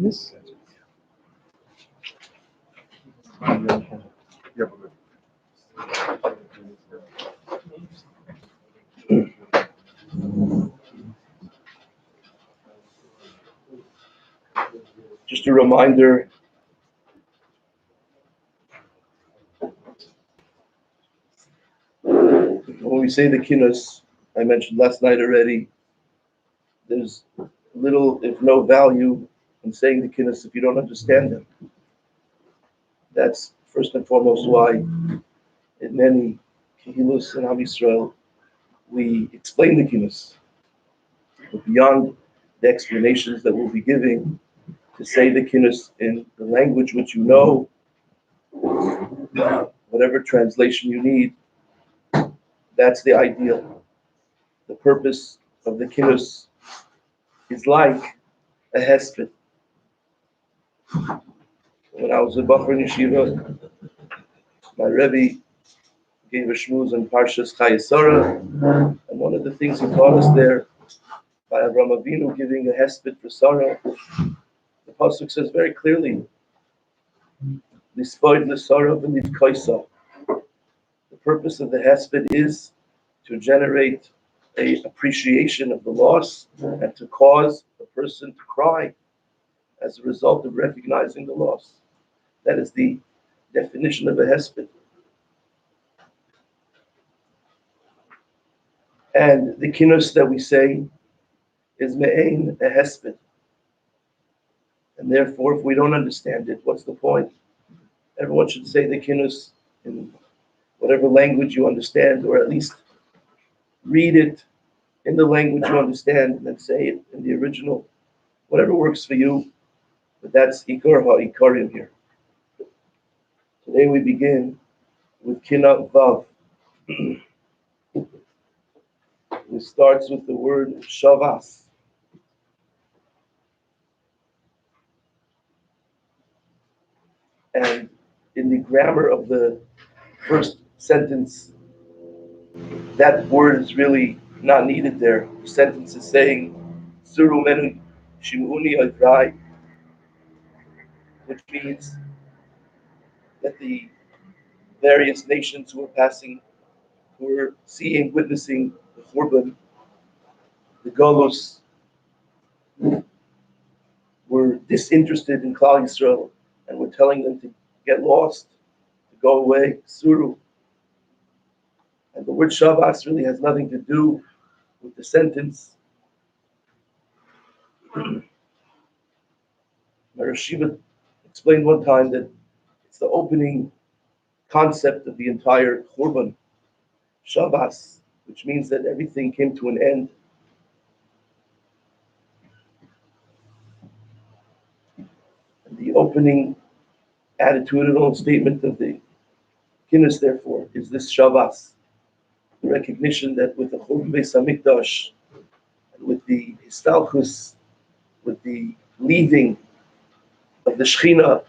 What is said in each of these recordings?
This? Just a reminder, when we say the Kinnos, I mentioned last night already, there's little, if no value in saying the Kinnos if you don't understand them. That's first and foremost why in many Kinnos and Am Yisrael, we explain the Kinnos. But beyond the explanations that we'll be giving, to say the Kinnos in the language which you know, whatever translation you need, that's the ideal. The purpose of the Kinnos is like a hesped. When I was a Bachur in Yeshiva, my Rebbe gave a shmuz on Parshas Chayesara, and one of the things he taught us there, by Avraham Avinu giving a hesped for Sarah, the pasuk says very clearly, "Lispoid l'Sarah v'nivkoisa." The purpose of the hesped is to generate a appreciation of the loss and to cause a person to cry as a result of recognizing the loss. That is the definition of a hesped. And the kinnos that we say is me'ein a hesped. And therefore, if we don't understand it, what's the point? Everyone should say the kinnos in whatever language you understand, or at least read it in the language you understand, and then say it in the original, whatever works for you. But that's Ikar HaIkarim here. Today we begin with Kinot Vav. It starts with the word Shavas. And in the grammar of the first sentence, that word is really not needed there. The sentence is saying, Suru menu shimuni adrai, which means that the various nations who were seeing, witnessing the Churban, the Golus, were disinterested in Klal Yisrael and were telling them to get lost, to go away, Suru. And the word Shavas really has nothing to do with the sentence. Shiva explained one time that it's the opening concept of the entire Churban, Shavas, which means that everything came to an end. And the opening attitudinal statement of the Kinnos, therefore, is this Shavas, the recognition that with the Churban Beis Mikdash, and with the Histalchus, with the leaving of the Shechina,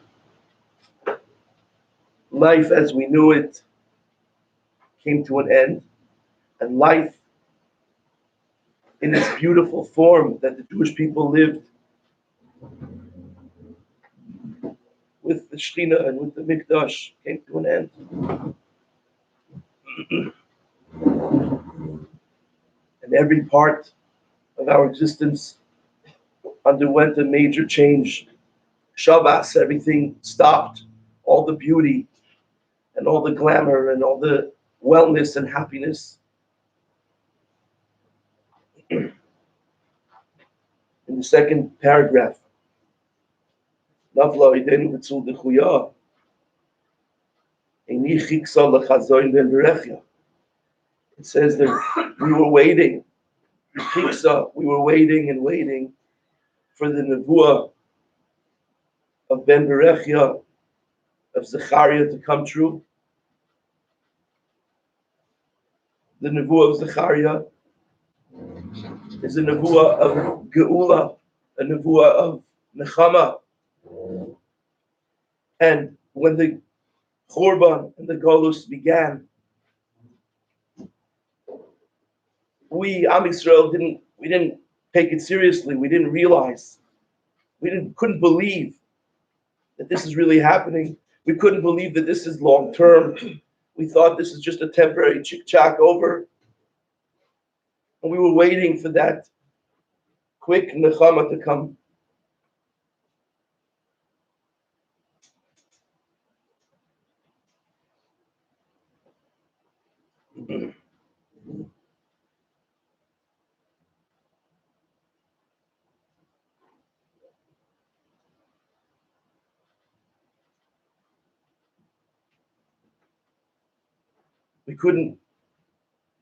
life as we knew it came to an end, and life in its beautiful form that the Jewish people lived with the Shechina and with the Mikdash came to an end. And every part of our existence underwent a major change. Shabbos, everything stopped, all the beauty and all the glamour and all the wellness and happiness. In the second paragraph, it says that we were waiting, we were waiting and waiting for the nevuah of Ben Berechia, of Zechariah to come true. The nevuah of Zechariah is a nevuah of Geula, a nevuah of Nechama. And when the Churban and the Golus began, we, Am Yisrael, didn't take it seriously. We didn't realize couldn't believe that this is really happening. We couldn't believe that this is long term. We thought this is just a temporary chick-chack over. And we were waiting for that quick nechama to come. We couldn't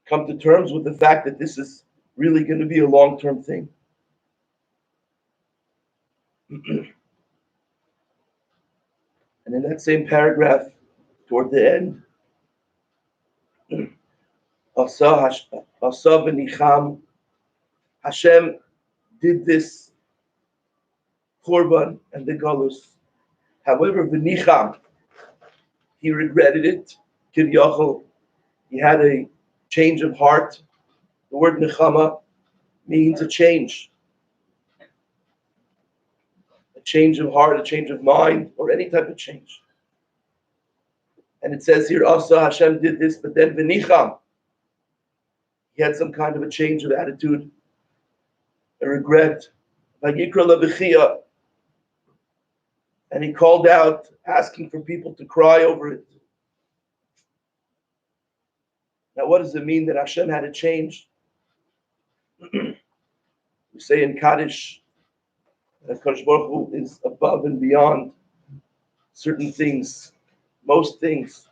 come to terms with the fact that this is really going to be a long-term thing. And in that same paragraph, toward the end, Hashem did this korban and the galus. However, v'nicham, he regretted it. Kivyachol, he had a change of heart. The word nechama means a change of heart, a change of mind, or any type of change. And it says here, Asa Hashem did this, but then v'nicham, he had some kind of a change of attitude, a regret. Vayikra le'bechia, and he called out, asking for people to cry over it. Now, what does it mean that Hashem had a change? We say in Kaddish that Kadosh Baruch Hu is above and beyond certain things, most things.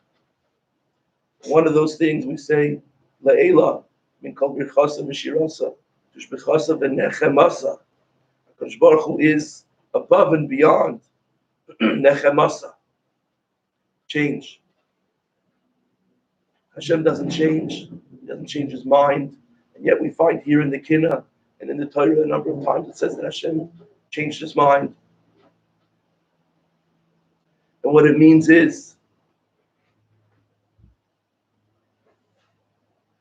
One of those things we say, La'ela, min kol birchasa v'shirasa, tushbechasa v'nechemasa. Kadosh Baruch Hu is above and beyond nechemasa, change. Hashem doesn't change. He doesn't change his mind. And yet we find here in the Kinnos and in the Torah a number of times it says that Hashem changed his mind. And what it means is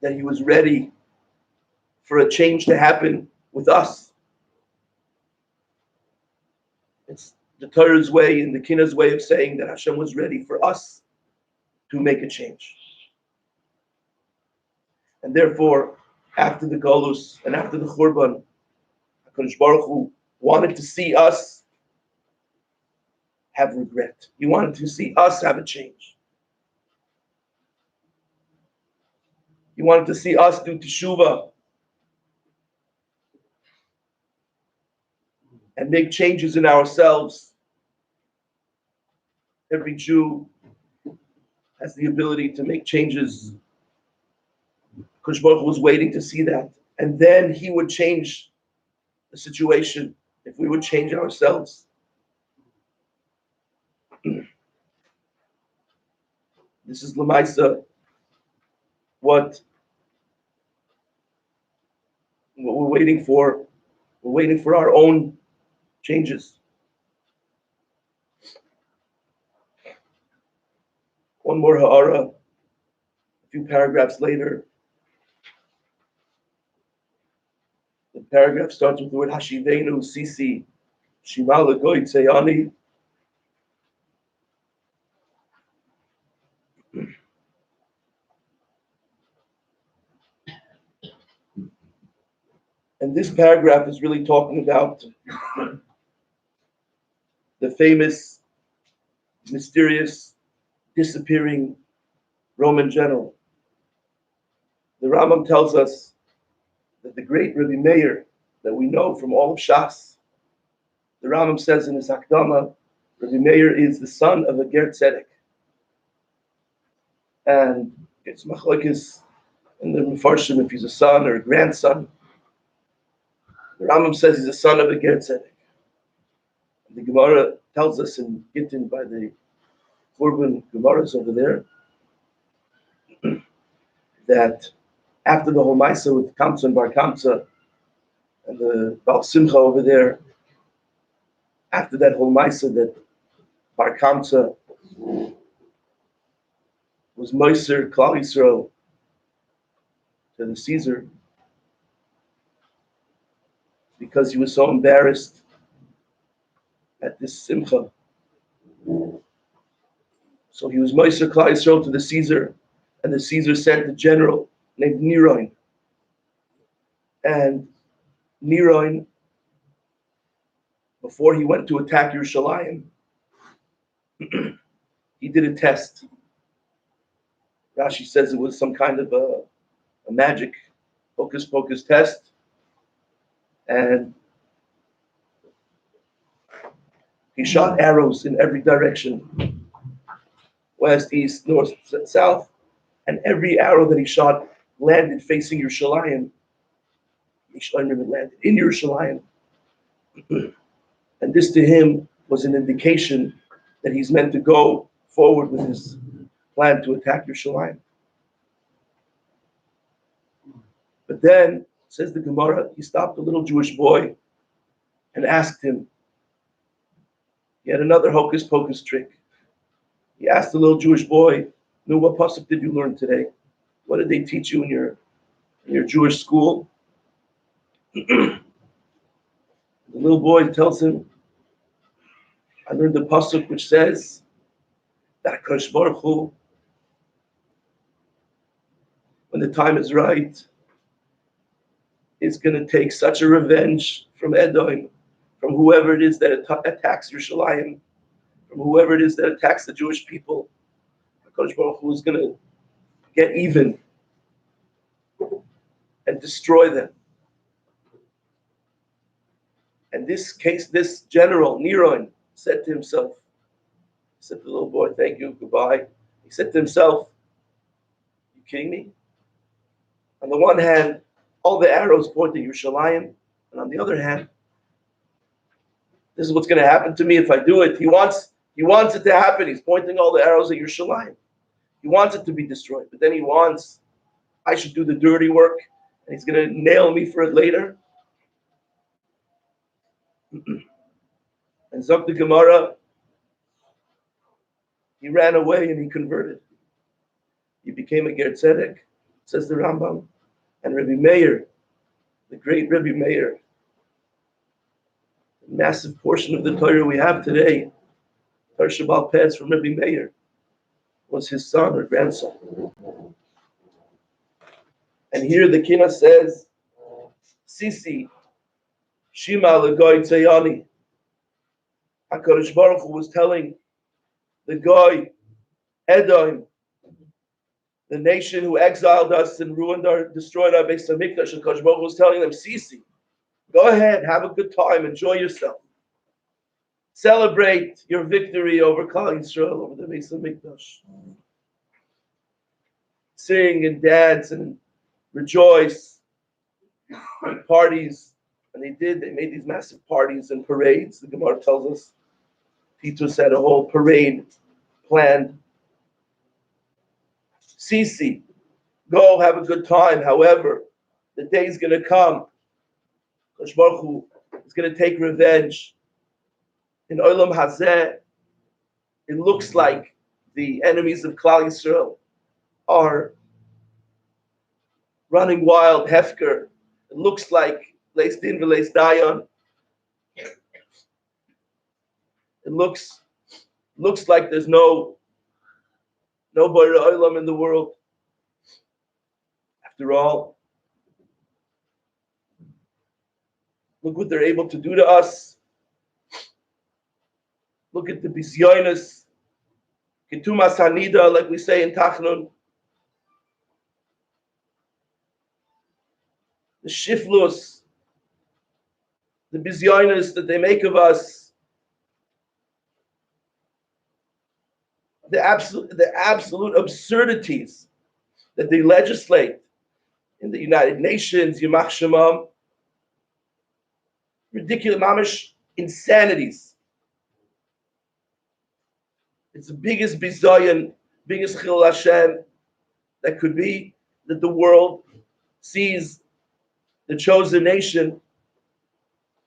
that he was ready for a change to happen with us. It's the Torah's way and the Kinnos' way of saying that Hashem was ready for us to make a change. And therefore, after the Golus and after the Churban, HaKadosh Baruch Hu wanted to see us have regret. He wanted to see us have a change. He wanted to see us do teshuvah and make changes in ourselves. Every Jew has the ability to make changes. HaKadosh Baruch Hu was waiting to see that. And then he would change the situation if we would change ourselves. This is Lamaisa, what we're waiting for. We're waiting for our own changes. One more ha'ara, a few paragraphs later. The paragraph starts with the word Hashivenu Sisi Shima Lagoy Tzayani. And this paragraph is really talking about the famous, mysterious, disappearing Roman general. The Rambam tells us that the great Rabbi Meir that we know from all of Shas, the Rambam says in his Akdama, Rabbi Meir is the son of a Ger Tzedek. And it's machlokes in the Mefarshim if he's a son or a grandson. The Rambam says he's a son of a Ger Tzedek. The Gemara tells us in Gittin by the Korban Gemaras over there that after the whole Maisa with Kamsa and Bar Kamsa and the Baal Simcha over there, after that whole Maisa that Bar Kamsa was Moiser Klal Yisrael to the Caesar because he was so embarrassed at this simcha. So he was Meiser Klal Yisrael to the Caesar, and the Caesar sent a general named Neroin. And Neroin, before he went to attack Yerushalayim, he did a test. Rashi says it was some kind of a magic hocus pocus test. And he shot arrows in every direction, west, east, north, south, and every arrow that he shot landed facing Yerushalayim. Yerushalayim landed in Yerushalayim. And this to him was an indication that he's meant to go forward with his plan to attack Yerushalayim. But then, says the Gemara, he stopped a little Jewish boy and asked him. He had another hocus pocus trick. He asked the little Jewish boy, "No, what pasuk did you learn today? What did they teach you in your Jewish school?" The little boy tells him, "I learned the pasuk which says that HaKadosh Baruch Hu, when the time is right, is going to take such a revenge from Edom, from whoever it is that attacks Yerushalayim, from whoever it is that attacks the Jewish people. HaKadosh Baruch Hu is going to get even and destroy them." And this general, Neron, said to himself, he said to the little boy, "Thank you, goodbye." He said to himself, "You kidding me? On the one hand, all the arrows point to Yerushalayim, and on the other hand, this is what's going to happen to me if I do it." He wants it to happen. He's pointing all the arrows at Yerushalayim. He wants it to be destroyed, but then he wants I should do the dirty work, and he's going to nail me for it later. And Zok the Gemara, he ran away and he converted. He became a Ger Tzedek, says the Rambam. And Rabbi Meir, the great Rabbi Meir, a massive portion of the Torah we have today, Torah Shabbal Pez from Rabbi Meir, was his son or grandson. And here the Kinnos says, "Sisi, Shima L'Goy Tzayani." HaKadosh Baruch Hu was telling the Goy, Edom, the nation who exiled us and destroyed our Beis Mikdash, and HaKadosh Baruch Hu was telling them, "Sisi, go ahead, have a good time, enjoy yourself. Celebrate your victory over Klal Yisrael, over the Beis Mikdash. Sing and dance and rejoice, make parties." And they did. They made these massive parties and parades. The Gemara tells us Titus had a whole parade planned. Sisi, go have a good time. However, the day is going to come. HaKadosh Baruch Hu is going to take revenge. In Olam Hazeh, it looks like the enemies of Klal Yisrael are running wild, Hefker. It looks like Leis Din v'Leis Dayan. It looks like there's no Borei Olam in the world. After all, look what they're able to do to us. Look at the Bisyonis, Ketumas Hanida, like we say in Tachnun. The Shiflus, the Bisyonis that they make of us. The absolute absurdities that they legislate in the United Nations, Yimach Shemam, ridiculous, mamish insanities. It's the biggest bizayon, biggest chilul Hashem that could be, that the world sees the chosen nation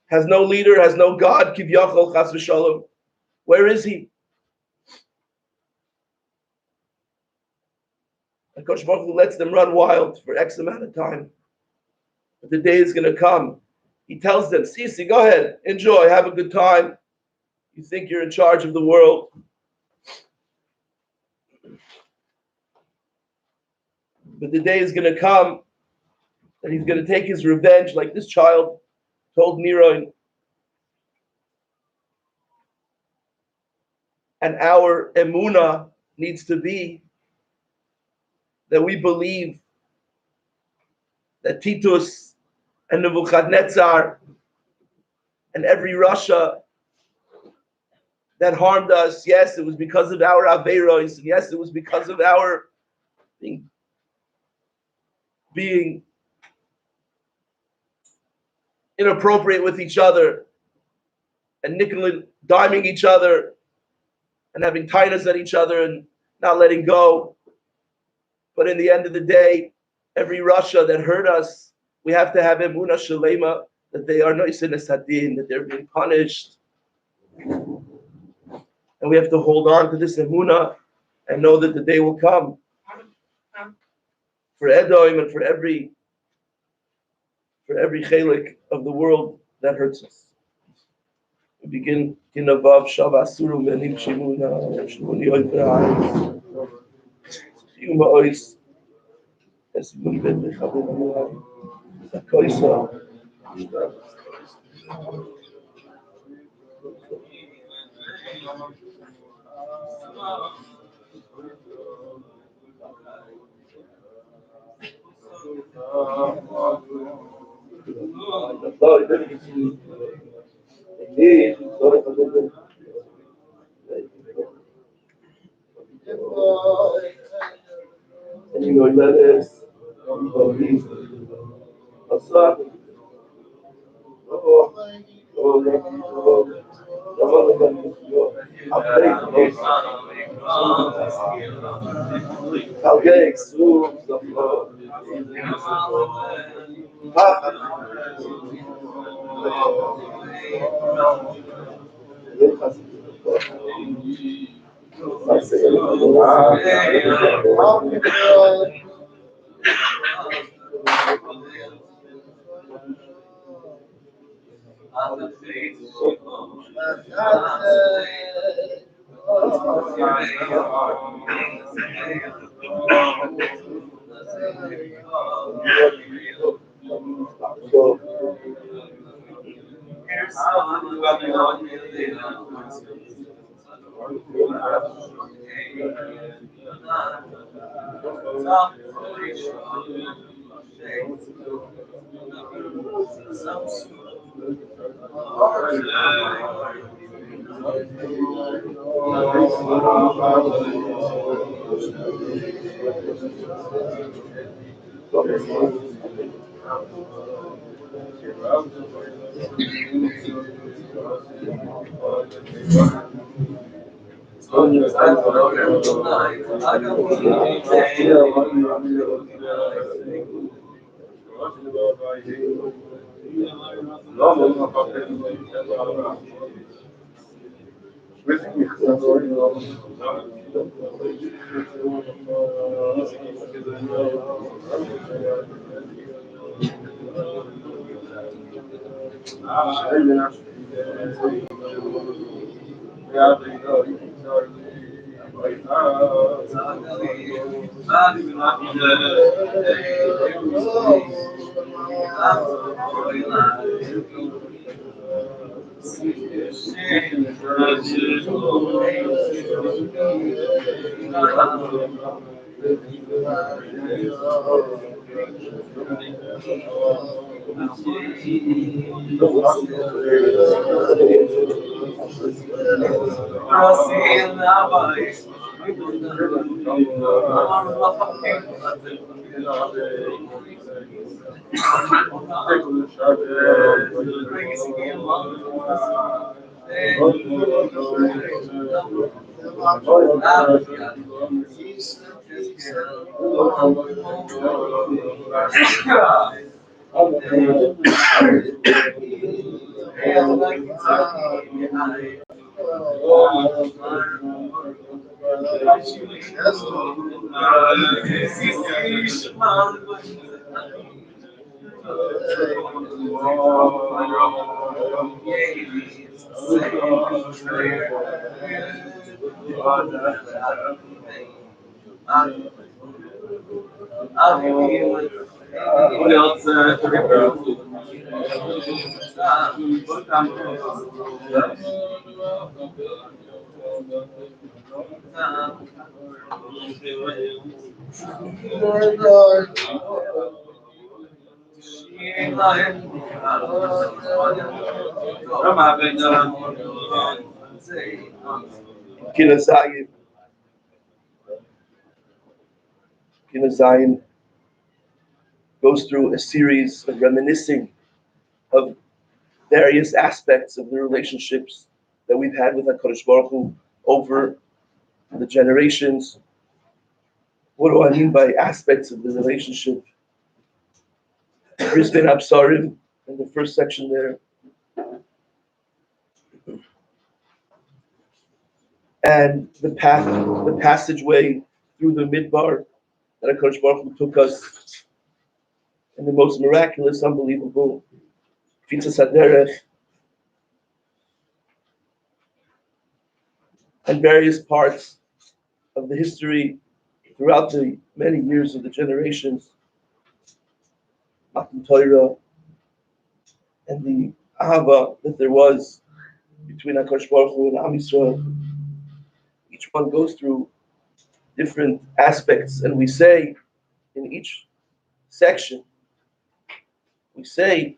has no leader, has no God, kivyachol chas v'shalom. Where is he? And HaKadosh Baruch Hu lets them run wild for X amount of time. But the day is going to come. He tells them, "Sisi, go ahead, enjoy, have a good time. You think you're in charge of the world. But the day is going to come that he's going to take his revenge, like this child told Nero. And our emunah needs to be that we believe that Titus and Nebuchadnezzar and every Russia that harmed us, yes, it was because of our Averos, and yes, it was because of our being inappropriate with each other and nickel and diming each other and having tightness at each other and not letting go. But in the end of the day, every Russia that hurt us, we have to have emunah shalema that they are noisin esadin, that they're being punished. And we have to hold on to this emunah and know that the day will come for Edom and for every chelik of the world that hurts us. We begin Kinavav Shavasuru Menim Shimuna Shmuni Oipra'ai Yuma Ois Esmun Ben Mechavim Sakoisa. And you know that is Kinnos goes through a series of reminiscing of various aspects of the relationships that we've had with HaKadosh Baruch Hu over the generations. What do I mean by aspects of the relationship? Brisbane Absarim, in the first section there. And the passageway through the Midbar that HaKadosh Baruch Hu took us in the most miraculous, unbelievable Fitzas HaDerech, and various parts of the history throughout the many years of the generations, Matan Torah, and the Ahava that there was between HaKadosh Baruch Hu and Am Yisrael. Each one goes through different aspects, and we say in each section, we say,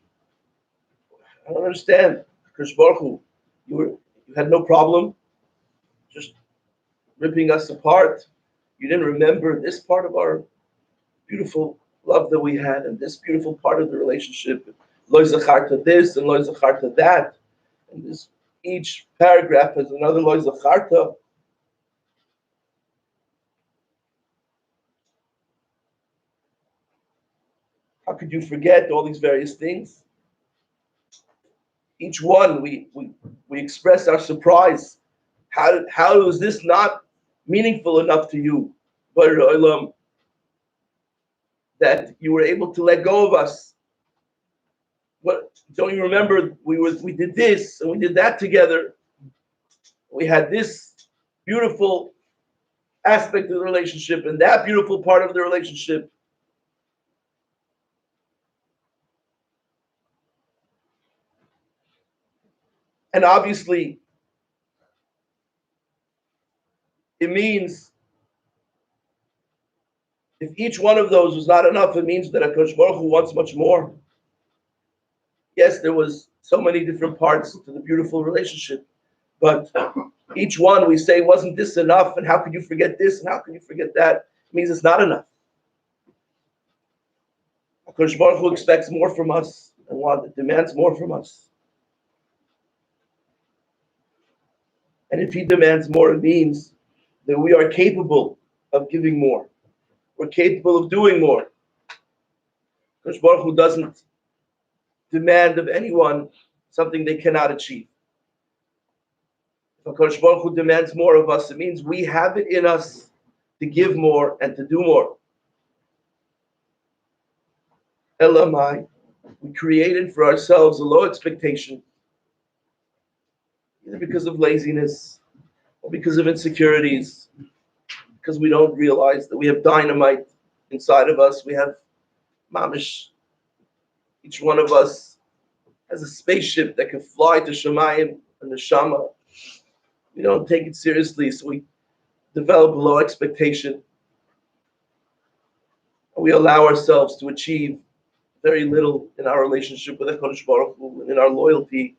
I don't understand, HaKadosh Baruch Hu, you had no problem just ripping us apart. You didn't remember this part of our beautiful love that we had, and this beautiful part of the relationship. Lo zacharta this and lo zacharta that, and this each paragraph has another lo zacharta. How could you forget all these various things? Each one we express our surprise. How is this not meaningful enough to you, that you were able to let go of us? What, don't you remember we did this and we did that together? We had this beautiful aspect of the relationship and that beautiful part of the relationship. And obviously, it means if each one of those was not enough, it means that HaKadosh Baruch Hu wants much more. Yes, there was so many different parts to the beautiful relationship, but each one we say, wasn't this enough? And how could you forget this? And how can you forget that? It means it's not enough. HaKadosh Baruch Hu expects more from us and demands more from us. And if he demands more, it means that we are capable of giving more. We're capable of doing more. HaKadosh Baruch Hu doesn't demand of anyone something they cannot achieve. If HaKadosh Baruch Hu demands more of us, it means we have it in us to give more and to do more. Elamai, we created for ourselves a low expectation, either because of laziness or because of insecurities, because we don't realize that we have dynamite inside of us. We have mamish. Each one of us has a spaceship that can fly to Shemayim and the Shama. We don't take it seriously, so we develop a low expectation. We allow ourselves to achieve very little in our relationship with HaKadosh Baruch Hu and in our loyalty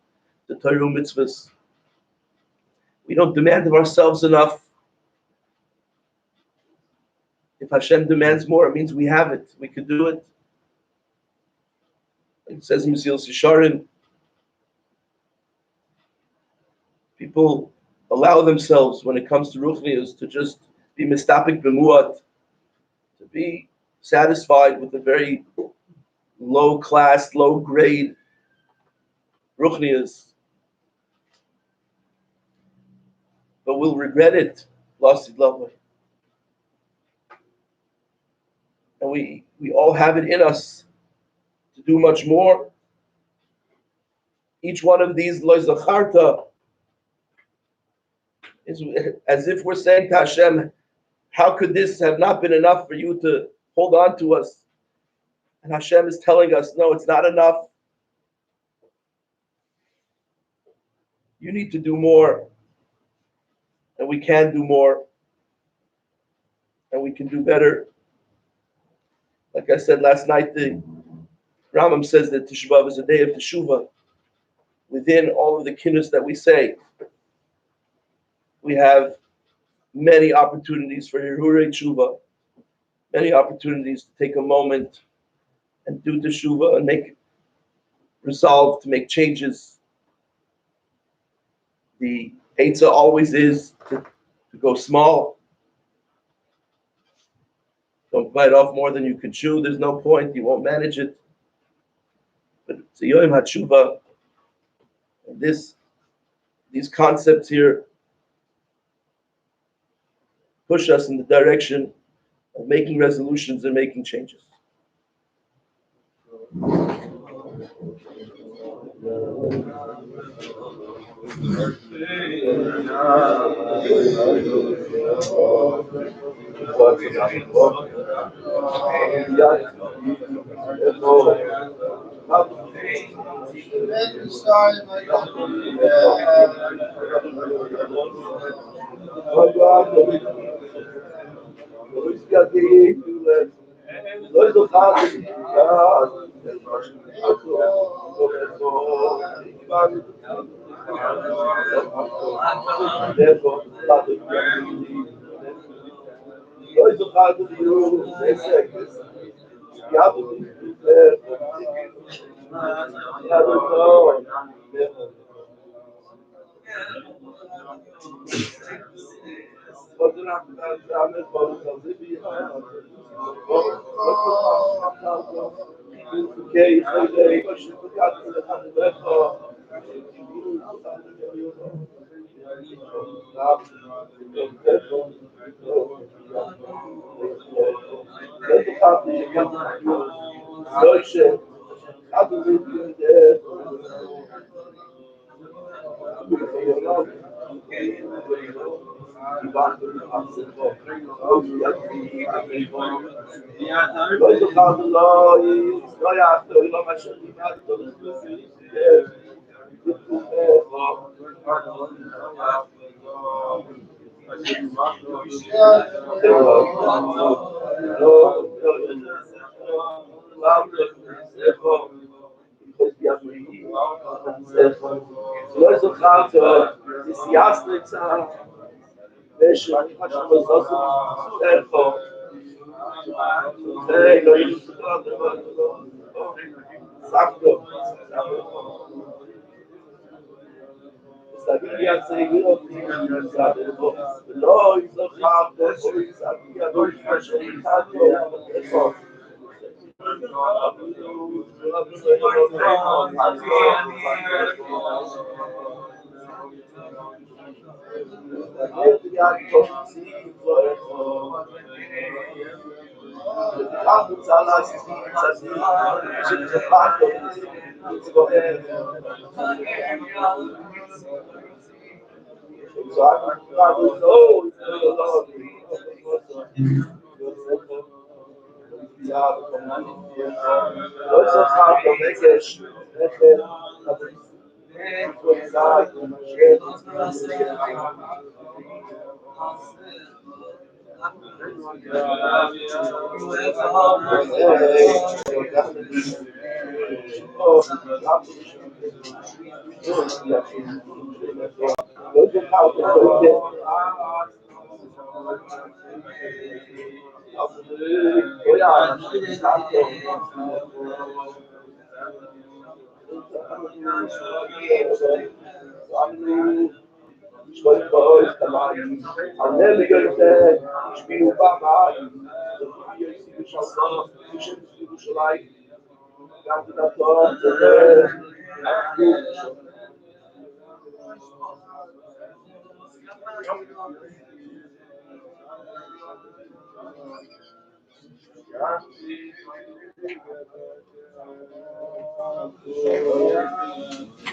to Torah mitzvahs. We don't demand of ourselves enough. If Hashem demands more, it means we have it. We could do it. It says in Mesilas Yesharim, people allow themselves, when it comes to ruchnius, to just be mistapik b'muat, to be satisfied with a very low class, low grade ruchnius, but will regret it, lost love. And we all have it in us to do much more. Each one of these loy zacharta is as if we're saying to Hashem, how could this have not been enough for you to hold on to us? And Hashem is telling us, no, it's not enough. You need to do more. And we can do more. And we can do better. Like I said last night, the Rambam says that Tisha B'Av is a day of Teshuvah. Within all of the Kinnos that we say, we have many opportunities for Hirurei Tshuva, many opportunities to take a moment and do Teshuvah and make resolve to make changes. The Eitzah always is to go small. Don't bite off more than you can chew. There's no point. You won't manage it. But it's a Yom HaTshuva. And these concepts here push us in the direction of making resolutions and making changes.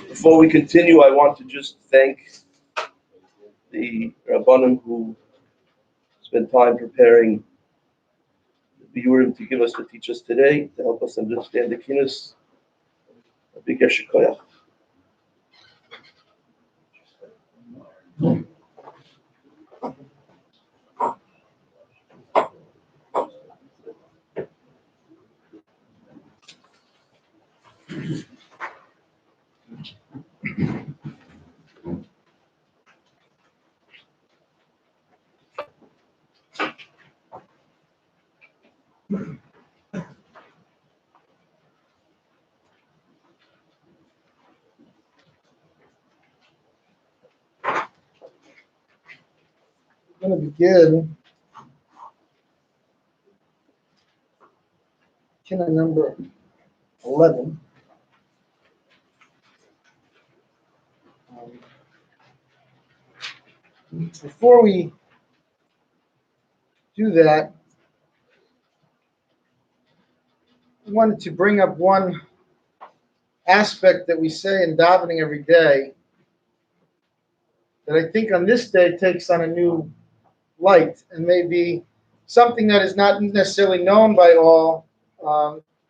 Before we continue, I want to just thank the Rabbanim who spent time preparing the Biurim to give us, to teach us today, to help us understand the Kinnos. A big Yesher Koyach. I'm going to begin Kinnos number 11. Before we do that, I wanted to bring up one aspect that we say in davening every day that I think on this day takes on a new light and maybe something that is not necessarily known by all,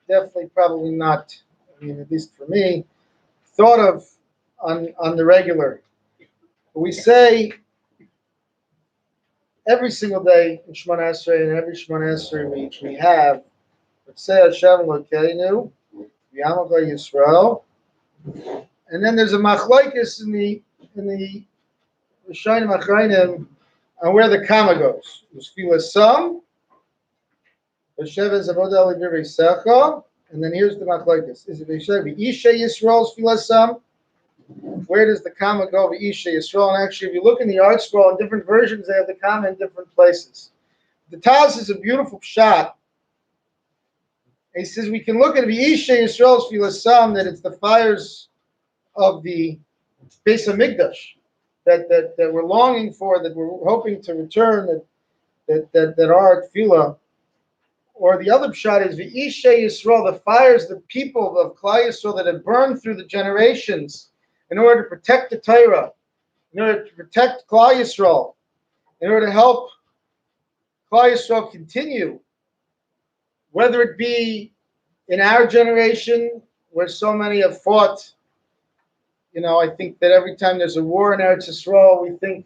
definitely probably not, I mean, at least for me, thought of on the regular. We say every single day in Shemona Esrei, and every Shemona Esrei we have, let's say Hashem Elokeinu, V'yamalcha Yisrael, and then there's a machlokes in the Rishonim Achrayim on where the comma goes. Ufila Sam, V'sheves Avodah L'Direi Secha, and then here's the machlokes. Is it V'sheves V'isha Yisrael's Ufila Sam? Where does the comma go? V'isha Yisrael. And actually, if you look in the art scroll, in different versions, they have the comma in different places. The Taz is a beautiful shot. He says we can look at V'isha Yisrael's Ufila Sam, that it's the fires of the Beis Mikdash that we're longing for, that we're hoping to return, that are at Tefillah. Or the other pshat is V'isha Yisrael, the fires, the people of Klal Yisrael that have burned through the generations in order to protect the Torah, in order to protect Klal Yisrael, in order to help Klal Yisrael continue, whether it be in our generation where so many have fought. You know, I think that every time there's a war in Eretz Yisrael, we think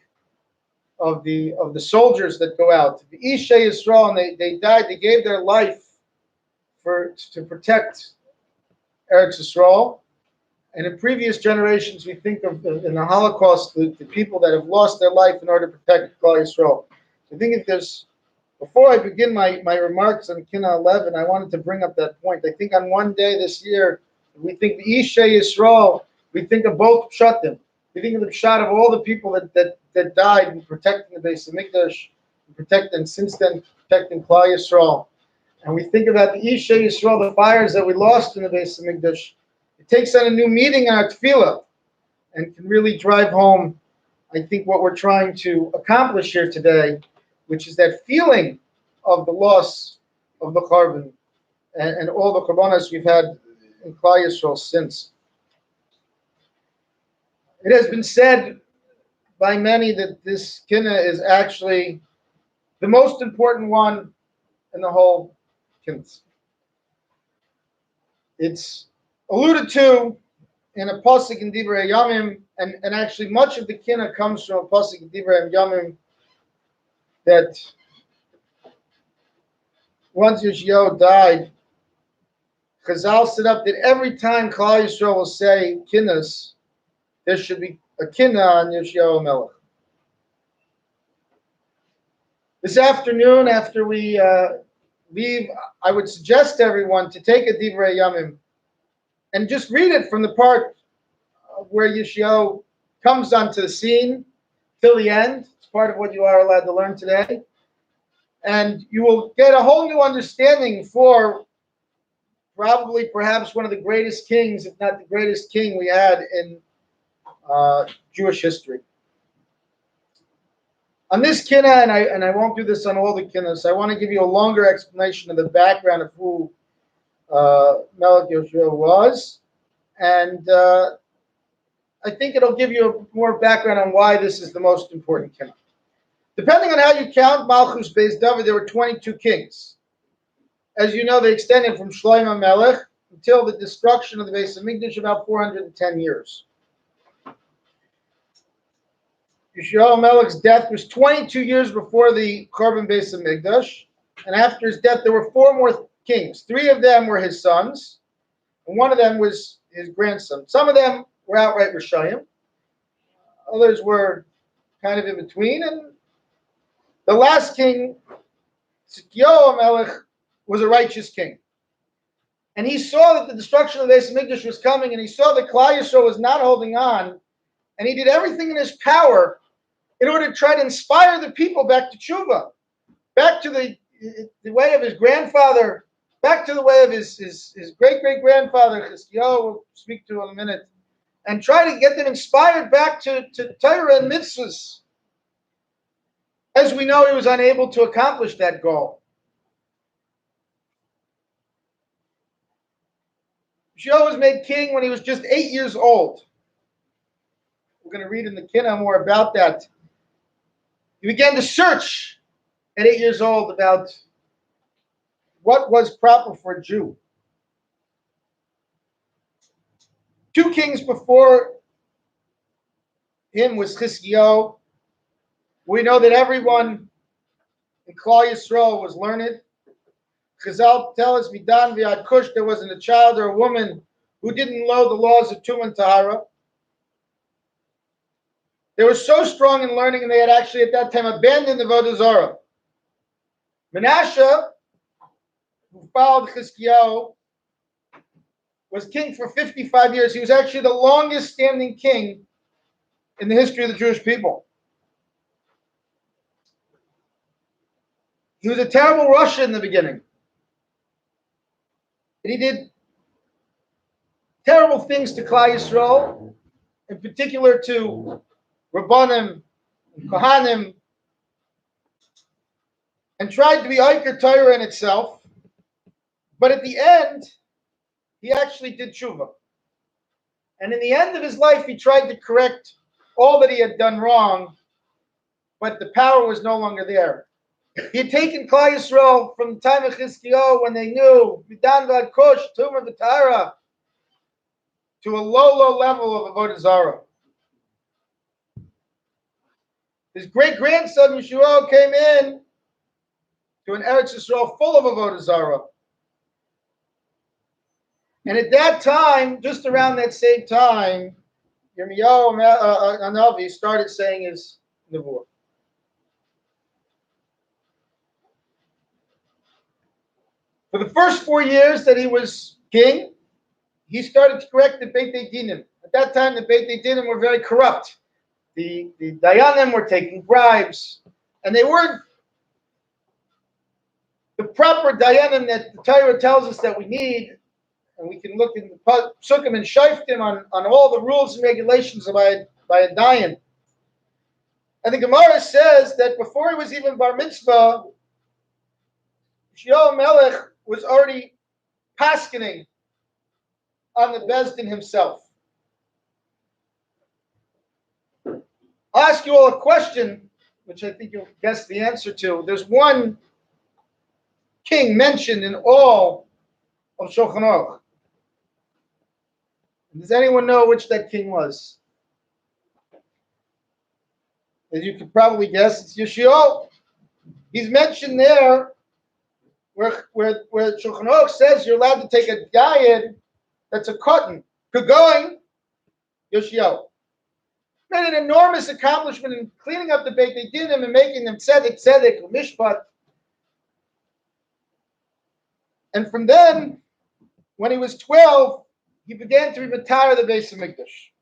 of the soldiers that go out. The Isha Yisrael, and they died, they gave their life to protect Eretz Yisrael. And in previous generations, we think of in the Holocaust, the people that have lost their life in order to protect Klal Yisrael. So I think if there's, before I begin my remarks on Kinnos 11, I wanted to bring up that point. I think on one day this year, we think the Isha Yisrael, we think of both pshatim. We think of the pshat of all the people that died in protecting the Beis Mikdash, protecting since then, protecting Klal Yisrael. And we think about the Isha Yisrael, the fires that we lost in the Beis Mikdash. It takes on a new meaning in our tefillah and can really drive home, I think, what we're trying to accomplish here today, which is that feeling of the loss of the Charbon and all the Korbanos we've had in Klal Yisrael since. It has been said by many that this Kinnos is actually the most important one in the whole Kinnos. It's alluded to in a pasuk in Divrei Yamim, and actually much of the Kinnos comes from a pasuk in Divrei Yamim that once Yoshiyahu died, Chazal set up that every time Klal Yisrael will say Kinnos, there should be a Kinnos on Yoshiyahu Melech. This afternoon, after we leave, I would suggest to everyone to take a Divrei Yamim and just read it from the part where Yoshiyahu comes onto the scene till the end. It's part of what you are allowed to learn today. And you will get a whole new understanding for probably perhaps one of the greatest kings, if not the greatest king we had in Jewish history. On this Kinnos, and I won't do this on all the Kinnos, I want to give you a longer explanation of the background of who Melech Yoshiyahu was, And I think it'll give you more background on why this is the most important Kinnos. Depending on how you count Malchus Beis David, there were 22 kings. As you know, they extended from Shlomo Melech until the destruction of the Beis Mikdash, about 410 years. Yisrael Melech's death was 22 years before the Korban Beis Mikdash, and after his death, there were 4 more kings. 3 of them were his sons, and 1 of them was his grandson. Some of them were outright Rishayim. Others were kind of in between. And the last king, Tzidkiyahu Melech, was a righteous king. And he saw that the destruction of the Beis Mikdash was coming, and he saw that Klal Yisrael was not holding on, and he did everything in his power in order to try to inspire the people back to tshuva, back to the way of his grandfather, back to the way of his great-great-grandfather, Chizkiyahu, we'll speak to in a minute, and try to get them inspired back to Torah and mitzvahs. As we know, he was unable to accomplish that goal. Yisrael was made king when he was just 8 years old. We're going to read in the Kinnos more about that. He began to search at 8 years old about what was proper for a Jew. 2 kings before him was Chizkiyahu. We know that everyone in Klal Yisrael was learned. Chazal tell us, Midan v'ad Kush, there wasn't a child or a woman who didn't know the laws of Tum and Tahara. They were so strong in learning, and they had actually at that time abandoned the Avodah Zarah. Menashe, who followed Chizkiyahu, was king for 55 years. He was actually the longest standing king in the history of the Jewish people. He was a terrible Russia in the beginning. And he did terrible things to Klal Yisrael, in particular to Rabbanim and Kohanim, and tried to be Eiker Torah in itself. But at the end, he actually did tshuva. And in the end of his life, he tried to correct all that he had done wrong, but the power was no longer there. He had taken Klal Yisrael from the time of Chizkiyahu, when they knew Midan v'ad Kush, Tumah v'Tahara, to a low level of Avodah Zarah. His great-grandson Yeshua came in to an Eretz Yisrael full of Avodah Zarah. And at that time, just around that same time, Yirmiyahu Hanavi started saying his nevuah. For the first 4 years that he was king, he started to correct the Beit Dinim. At that time, the Beit Dinim were very corrupt. The Dayanim were taking bribes, and they weren't the proper Dayanim that the Torah tells us that we need. And we can look in the Sukkim and Shoftim on all the rules and regulations by a Dayan. And the Gemara says that before he was even bar mitzvah, Yisrael Melech was already paskening on the Bezdin himself. I'll ask you all a question, which I think you'll guess the answer to. There's one king mentioned in all of Shulchan Aruch. Does anyone know which that king was? As you could probably guess, it's Yeshua. He's mentioned there where Shulchan Aruch says you're allowed to take a gayed that's a cotton. Going, Yeshua. Made an enormous accomplishment in cleaning up the Beit Dinim and making them tzedek, mishpat. And from then, when he was 12, he began to retire the Beis Mikdash.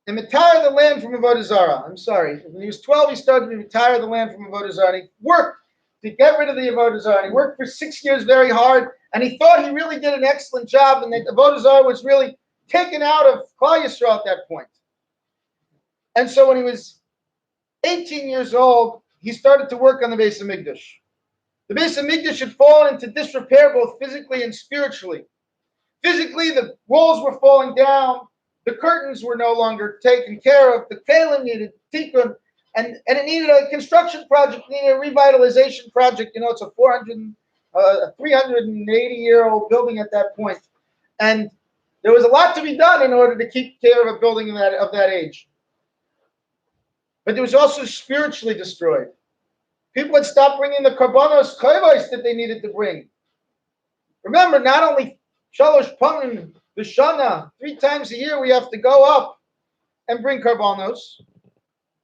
And retire the land from Avodah Zarah. I'm sorry. When he was 12, he started to retire the land from Avodah Zarah. And he worked to get rid of the Avodah Zarah. And he worked for 6 years very hard. And he thought he really did an excellent job. And that Avodah Zarah was really taken out of Klal Yisrael at that point. And so when he was 18 years old, he started to work on the Beis Mikdash. The Beis Mikdash had fallen into disrepair both physically and spiritually. Physically, the walls were falling down. The curtains were no longer taken care of. The kalim needed tikkun, and it needed a construction project, needed a revitalization project. It's a 380-year-old building at that point. And there was a lot to be done in order to keep care of a building of that age. But it was also spiritually destroyed. People had stopped bringing the karbanos chayvos that they needed to bring. Remember, not only shalosh pamim b'shana, 3 times a year we have to go up and bring karbanos,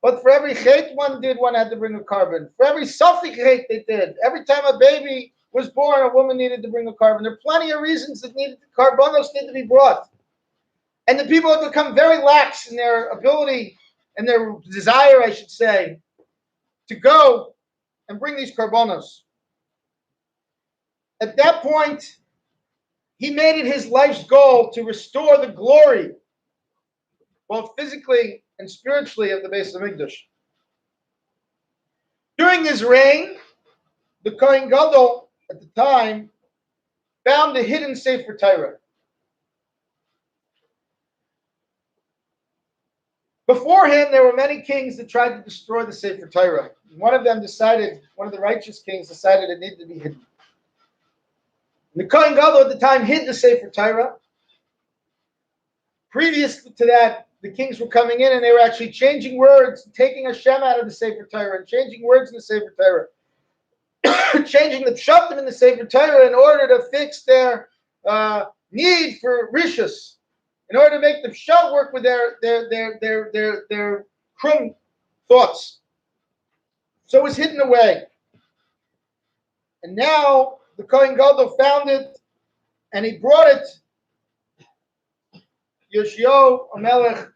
but for every chet one had to bring a carbon. For every safek chet they did. Every time a baby was born, a woman needed to bring a carbon. There are plenty of reasons that karbanos need to be brought. And the people have become very lax in their ability and their desire, I should say, to go and bring these karbanos. At that point, he made it his life's goal to restore the glory, both physically and spiritually, of the Beis Mikdash. During his reign, the Kohen Gadol at the time found a hidden Sefer Torah. Before him, there were many kings that tried to destroy the Sefer Torah. One of the righteous kings decided it needed to be hidden. And the Kohen Gadol at the time hid the Sefer Torah. Previous to that, the kings were coming in and they were actually changing words, taking Hashem out of the Sefer Torah and changing words in the Sefer Torah, changing the pshatim in the Sefer Torah in order to fix their need for rishus, in order to make the pshat work with their krum thoughts. So it was hidden away. And now the Kohen Gadol found it and he brought it, Yoshio, Melech,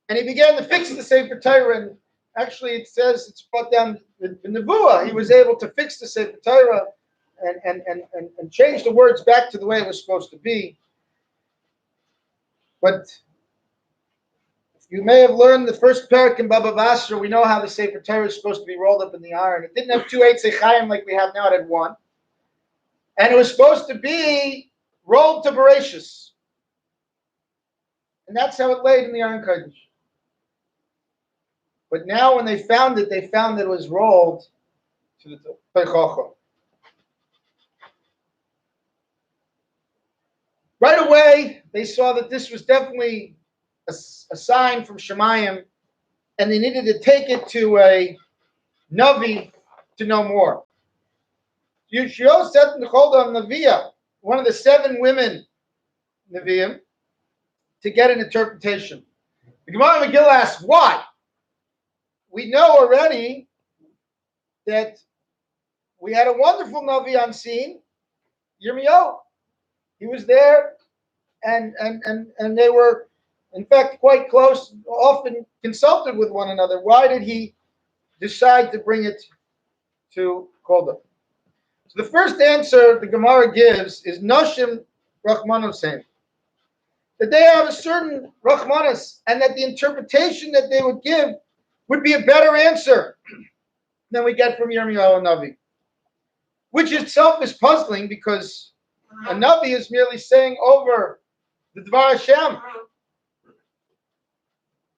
and he began to fix the Sefer Torah. And actually, it says it's brought down in Nevuah. He was able to fix the Sefer Torah and change the words back to the way it was supposed to be. But you may have learned the first parak in Baba Basra. We know how the Sefer Torah is supposed to be rolled up in the iron. It didn't have 2 Eitzei Chaim like we have now. It had 1, and it was supposed to be rolled to Bereshis. And that's how it laid in the Iron Kodesh. But now when they found it was rolled to the Teichacha. Right away, they saw that this was definitely a sign from Shemayim, and they needed to take it to a Navi to know more. Yeshua said to Cholda Naviya, one of the 7 women, Nevi'im, to get an interpretation. The Gemara Megillah asks, why? We know already that we had a wonderful Navi on scene, Yirmiyahu. He was there, and they were, in fact, quite close, often consulted with one another. Why did he decide to bring it to Kolda? So the first answer the Gemara gives is Noshim Rachmanosem. That they have a certain Rachmanos, and that the interpretation that they would give would be a better answer than we get from Yirmiyahu Navi. Which itself is puzzling, because a Navi is merely saying over the Dvar Hashem.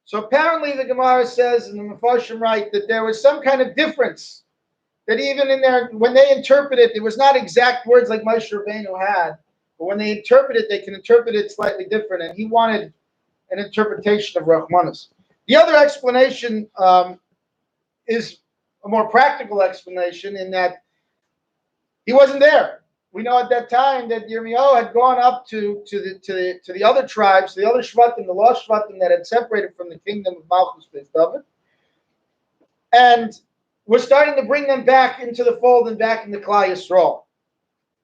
So apparently the Gemara says, and the Mefarshim write, that there was some kind of difference. That even in there, when they interpret it was not exact words like Moshe Rabbeinu had. But when they interpret it, they can interpret it slightly different. And he wanted an interpretation of Rachmanos. The other explanation is a more practical explanation, in that he wasn't there. We know at that time that Yirmiyahu had gone up to the other tribes, the other Shvatim, the lost Shvatim that had separated from the kingdom of Malchus Beis David, and was starting to bring them back into the fold and back into Klal Yisrael.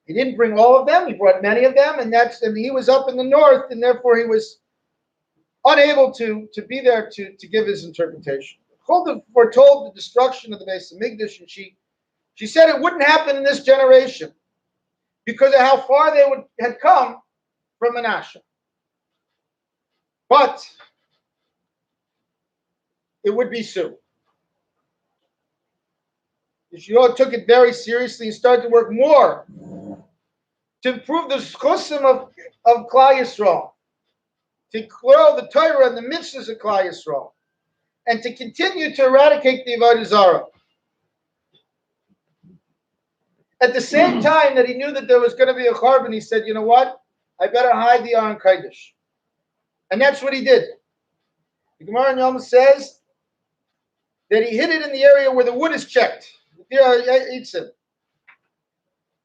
He didn't bring all of them; he brought many of them, and he was up in the north, and therefore he was unable to be there to give his interpretation. Chulda foretold the destruction of the Beis Mikdash, and she said it wouldn't happen in this generation, because of how far they had come from Menashe. But it would be soon. Yeshua took it very seriously and started to work more to improve the schusim of Klal Yisrael, to grow the Torah and the mitzvahs of Klal Yisrael, and to continue to eradicate the Avodah Zarah. At the same time that he knew that there was going to be a Churban, he said, you know what? I better hide the Aron Kodesh. And that's what he did. The Gemara in Yom says that he hid it in the area where the wood is checked. The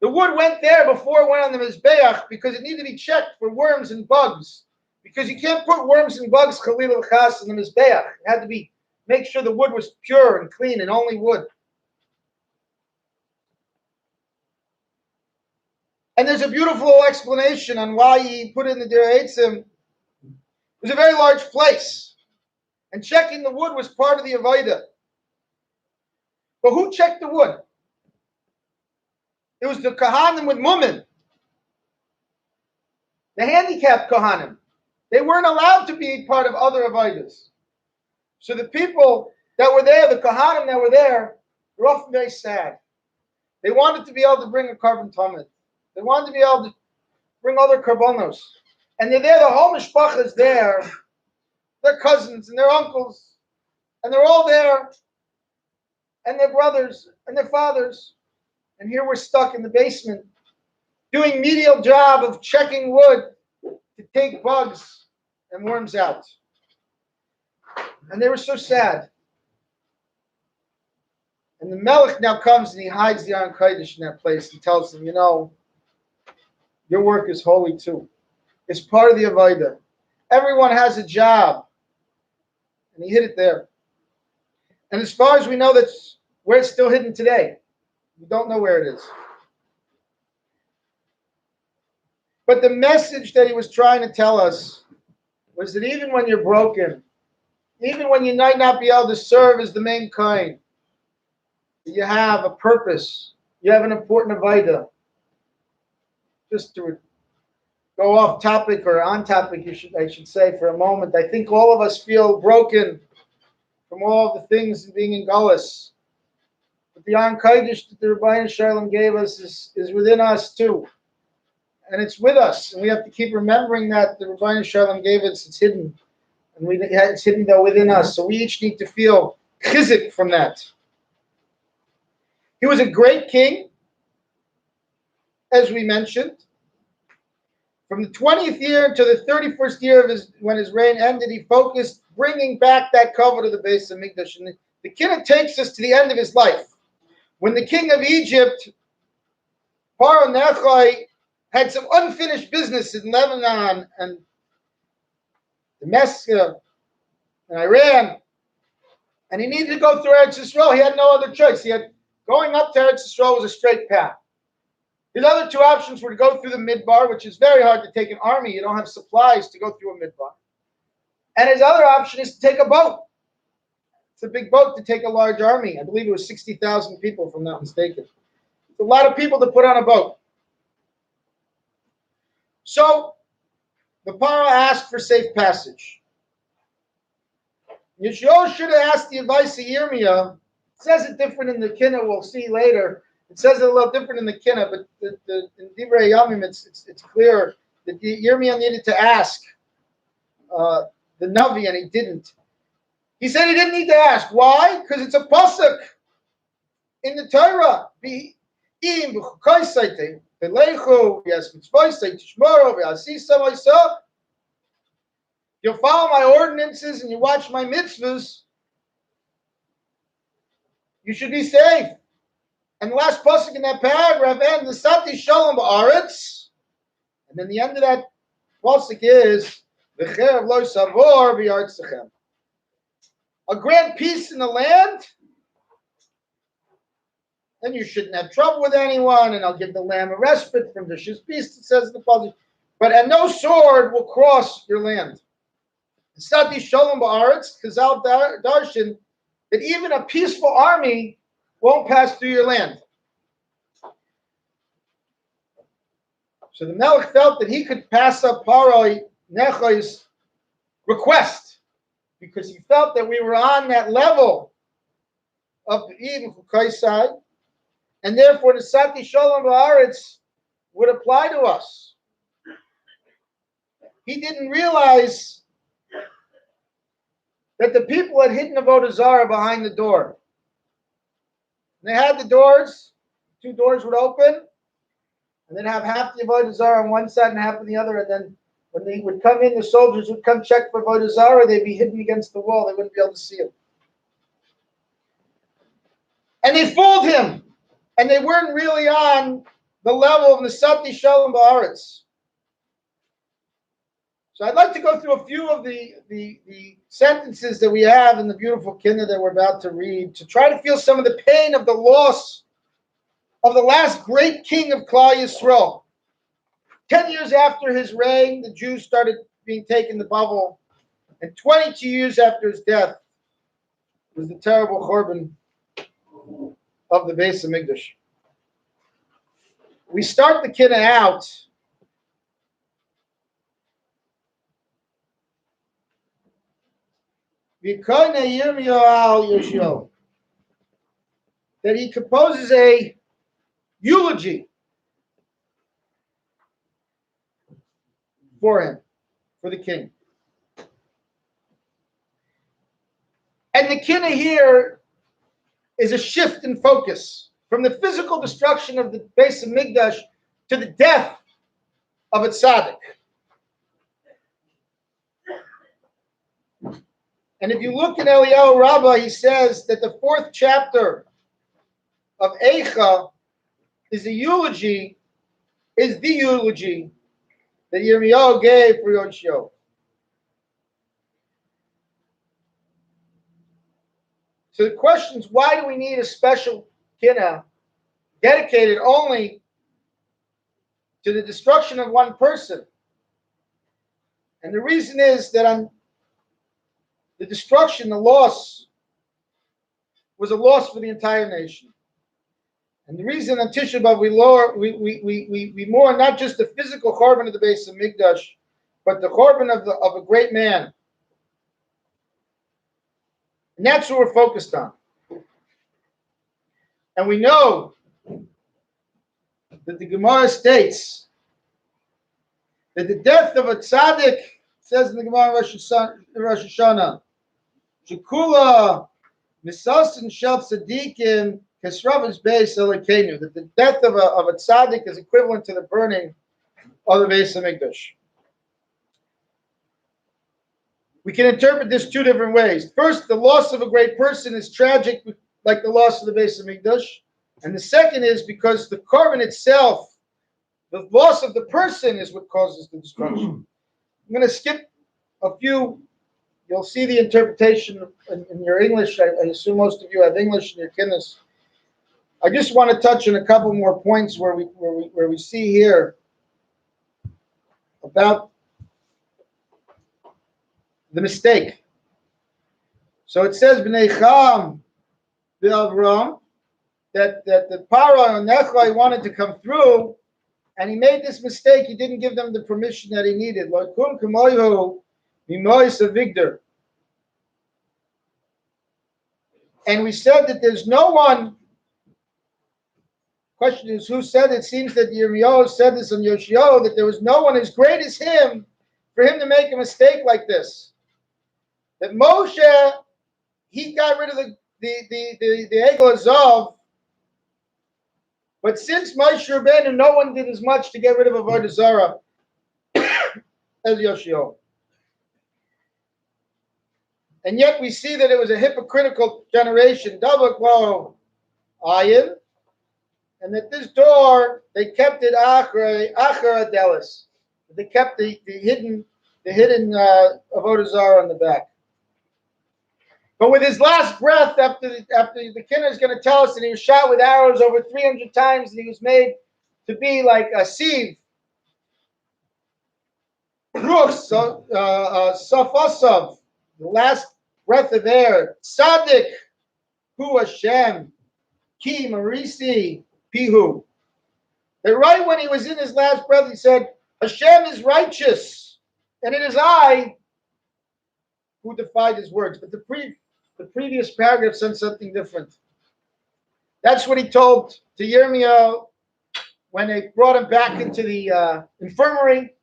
wood went there before it went on the Mizbeach because it needed to be checked for worms and bugs. Because you can't put worms and bugs, Chalil Chas, in the Mizbeach. It had to be, make sure the wood was pure and clean and only wood. And there's a beautiful explanation on why he put it in the Dir Eitzim. It was a very large place. And checking the wood was part of the Avodah. But who checked the wood? It was the Kohanim with Mumin. The handicapped Kohanim. They weren't allowed to be part of other Avodas. So the people that were there, the Kohanim that were there, were often very sad. They wanted to be able to bring a carbon tamid. They wanted to be able to bring other karbonos. And they're there, the whole mishpacha is there. Their cousins and their uncles. And they're all there. And their brothers and their fathers. And here we're stuck in the basement doing medial job of checking wood to take bugs and worms out. And they were so sad. And the Melech now comes and he hides the Aron Kodesh in that place and tells them, you know, your work is holy too. It's part of the Avodah. Everyone has a job. And he hid it there. And as far as we know, that's where it's still hidden today. We don't know where it is. But the message that he was trying to tell us was that even when you're broken, even when you might not be able to serve as the main kind, you have a purpose. You have an important avodah. Just to go off topic or on topic, I should say for a moment, I think all of us feel broken from all of the things being in Gullus. But the Aron Kodesh that the Rebbeinu Shalom gave us is within us too. And it's with us. And we have to keep remembering that the Rebbeinu Shalom gave us, it's hidden. And it's hidden though within us. So we each need to feel chizik from that. He was a great king, as we mentioned. From the 20th year to the 31st year of when his reign ended, he focused bringing back that cover to the base of Mikdash. And the Kinnos takes us to the end of his life. When the king of Egypt, Paro Necho, had some unfinished business in Lebanon and Damascus and Iran, and he needed to go through Eretz Yisrael. He had no other choice. Going up to Eretz Yisrael was a straight path. His other two options were to go through the Midbar, which is very hard to take an army. You don't have supplies to go through a Midbar. And his other option is to take a boat. It's a big boat to take a large army. I believe it was 60,000 people, if I'm not mistaken. It's a lot of people to put on a boat. So the Paro asked for safe passage. Yeshua should have asked the advice of Yirmiyah. It says it different in the Kinnos, we'll see later. It says it a little different in the Kinnos, but in Divrei Yamim, it's clear that Yirmiyah needed to ask the Navi, and he didn't. He said he didn't need to ask. Why? Because it's a pasuk in the Torah. You'll follow my ordinances and you watch my mitzvahs, you should be safe. And the last pasuk in that paragraph ends, Nesati Shalom Ba'aretz. And then the end of that pasuk is, V'cherev lo savor b'yartzechem. A grand peace in the land, then you shouldn't have trouble with anyone, and I'll give the lamb a respite from vicious beasts, it says in the pasuk. And no sword will cross your land. Sati Shalom Ba'aretz, Chazal Darshan, that even a peaceful army won't pass through your land. So the Melech felt that he could pass up Paro Necho's request because he felt that we were on that level of the Eden Kaisai, and therefore the Sati Shalom Ba'aretz would apply to us. He didn't realize that the people had hidden Avodah Zarah behind the door. And they had the doors, 2 doors would open, and then have half the Avodah Zarah on one side and half on the other, and then when they would come in, the soldiers would come check for Avodah Zarah, they'd be hidden against the wall, they wouldn't be able to see them. And they fooled him, and they weren't really on the level of Nesati Shalom Ba'aretz. So I'd like to go through a few of the sentences that we have in the beautiful Kinnos that we're about to read to try to feel some of the pain of the loss of the last great king of Klal Yisrael. 10 years after his reign, the Jews started being taken to Babel, and 22 years after his death was the terrible Churban of the Beis Mikdash. We start the Kinnos out that he composes a eulogy for him, for the king. And the Kinnos here is a shift in focus from the physical destruction of the Beis Mikdash to the death of a tzaddik. And if you look at Eliyahu Rabbah, he says that the 4th chapter of Eicha is the eulogy that Yirmiyahu gave for Yoshio. So the question is, why do we need a special Kinnos dedicated only to the destruction of one person? And the reason is that on the destruction, the loss, was a loss for the entire nation. And the reason on Tisha B'Av we mourn not just the physical Churban of the Beis Mikdash, but the Churban of a great man. And that's what we're focused on. And we know that the Gemara states that the death of a tzaddik, says in the Gemara Rosh Hashanah, Shekula misasin shel tzaddikim kesravas beis Elokeinu, that the death of a tzaddik is equivalent to the burning of the Beis Mikdash. We can interpret this 2 different ways. First, the loss of a great person is tragic, like the loss of the Beis Mikdash. And the second is because the Churban itself, the loss of the person, is what causes the destruction. I'm going to skip a few. You'll see the interpretation in your English. I assume most of you have English in your Kinnos. I just want to touch on a couple more points where we see here about the mistake. So it says B'nei Cham B'Avram that the Paro and Nechai wanted to come through, and he made this mistake. He didn't give them the permission that he needed. And we said that there's no one. Question is, who said it? Seems that Yirmiyahu said this on Yoshio, that there was no one as great as him for him to make a mistake like this. That Moshe, he got rid of the Egel Azov, but since Moshe Rabbeinu, no one did as much to get rid of Avodah Zarah as Yoshio. And yet we see that it was a hypocritical generation, Davak Ayin, and that this door, they kept it Achar Adelis. They kept the hidden Avodah Zarah on the back. But with his last breath, after the Kinnos is going to tell us that he was shot with arrows over 300 times, and he was made to be like a sieve. Safasav, the last breath of air. Tzaddik, Hu Hashem, Ki Marisi, Pihu. That right when he was in his last breath, he said, Hashem is righteous, and it is I who defied his words. But the previous paragraph said something different. That's what he told to Yirmiyahu when they brought him back into the infirmary,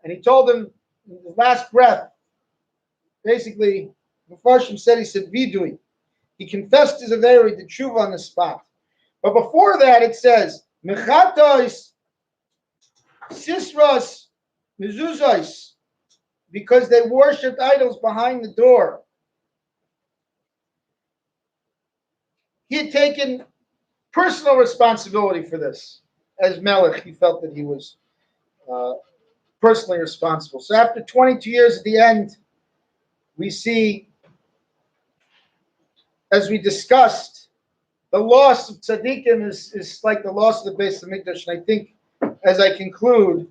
and he told them in his last breath, basically, Mepharshim said, he said, Vidui. He confessed his avera, he did tshuva on the spot. But before that, it says, Mechatos, Sisros, Mezuzos, because they worshipped idols behind the door. He had taken personal responsibility for this. As Melech, he felt that he was personally responsible. So after 22 years at the end, we see, as we discussed, the loss of tzaddikim is like the loss of the Beis Mikdash. And I think, as I conclude,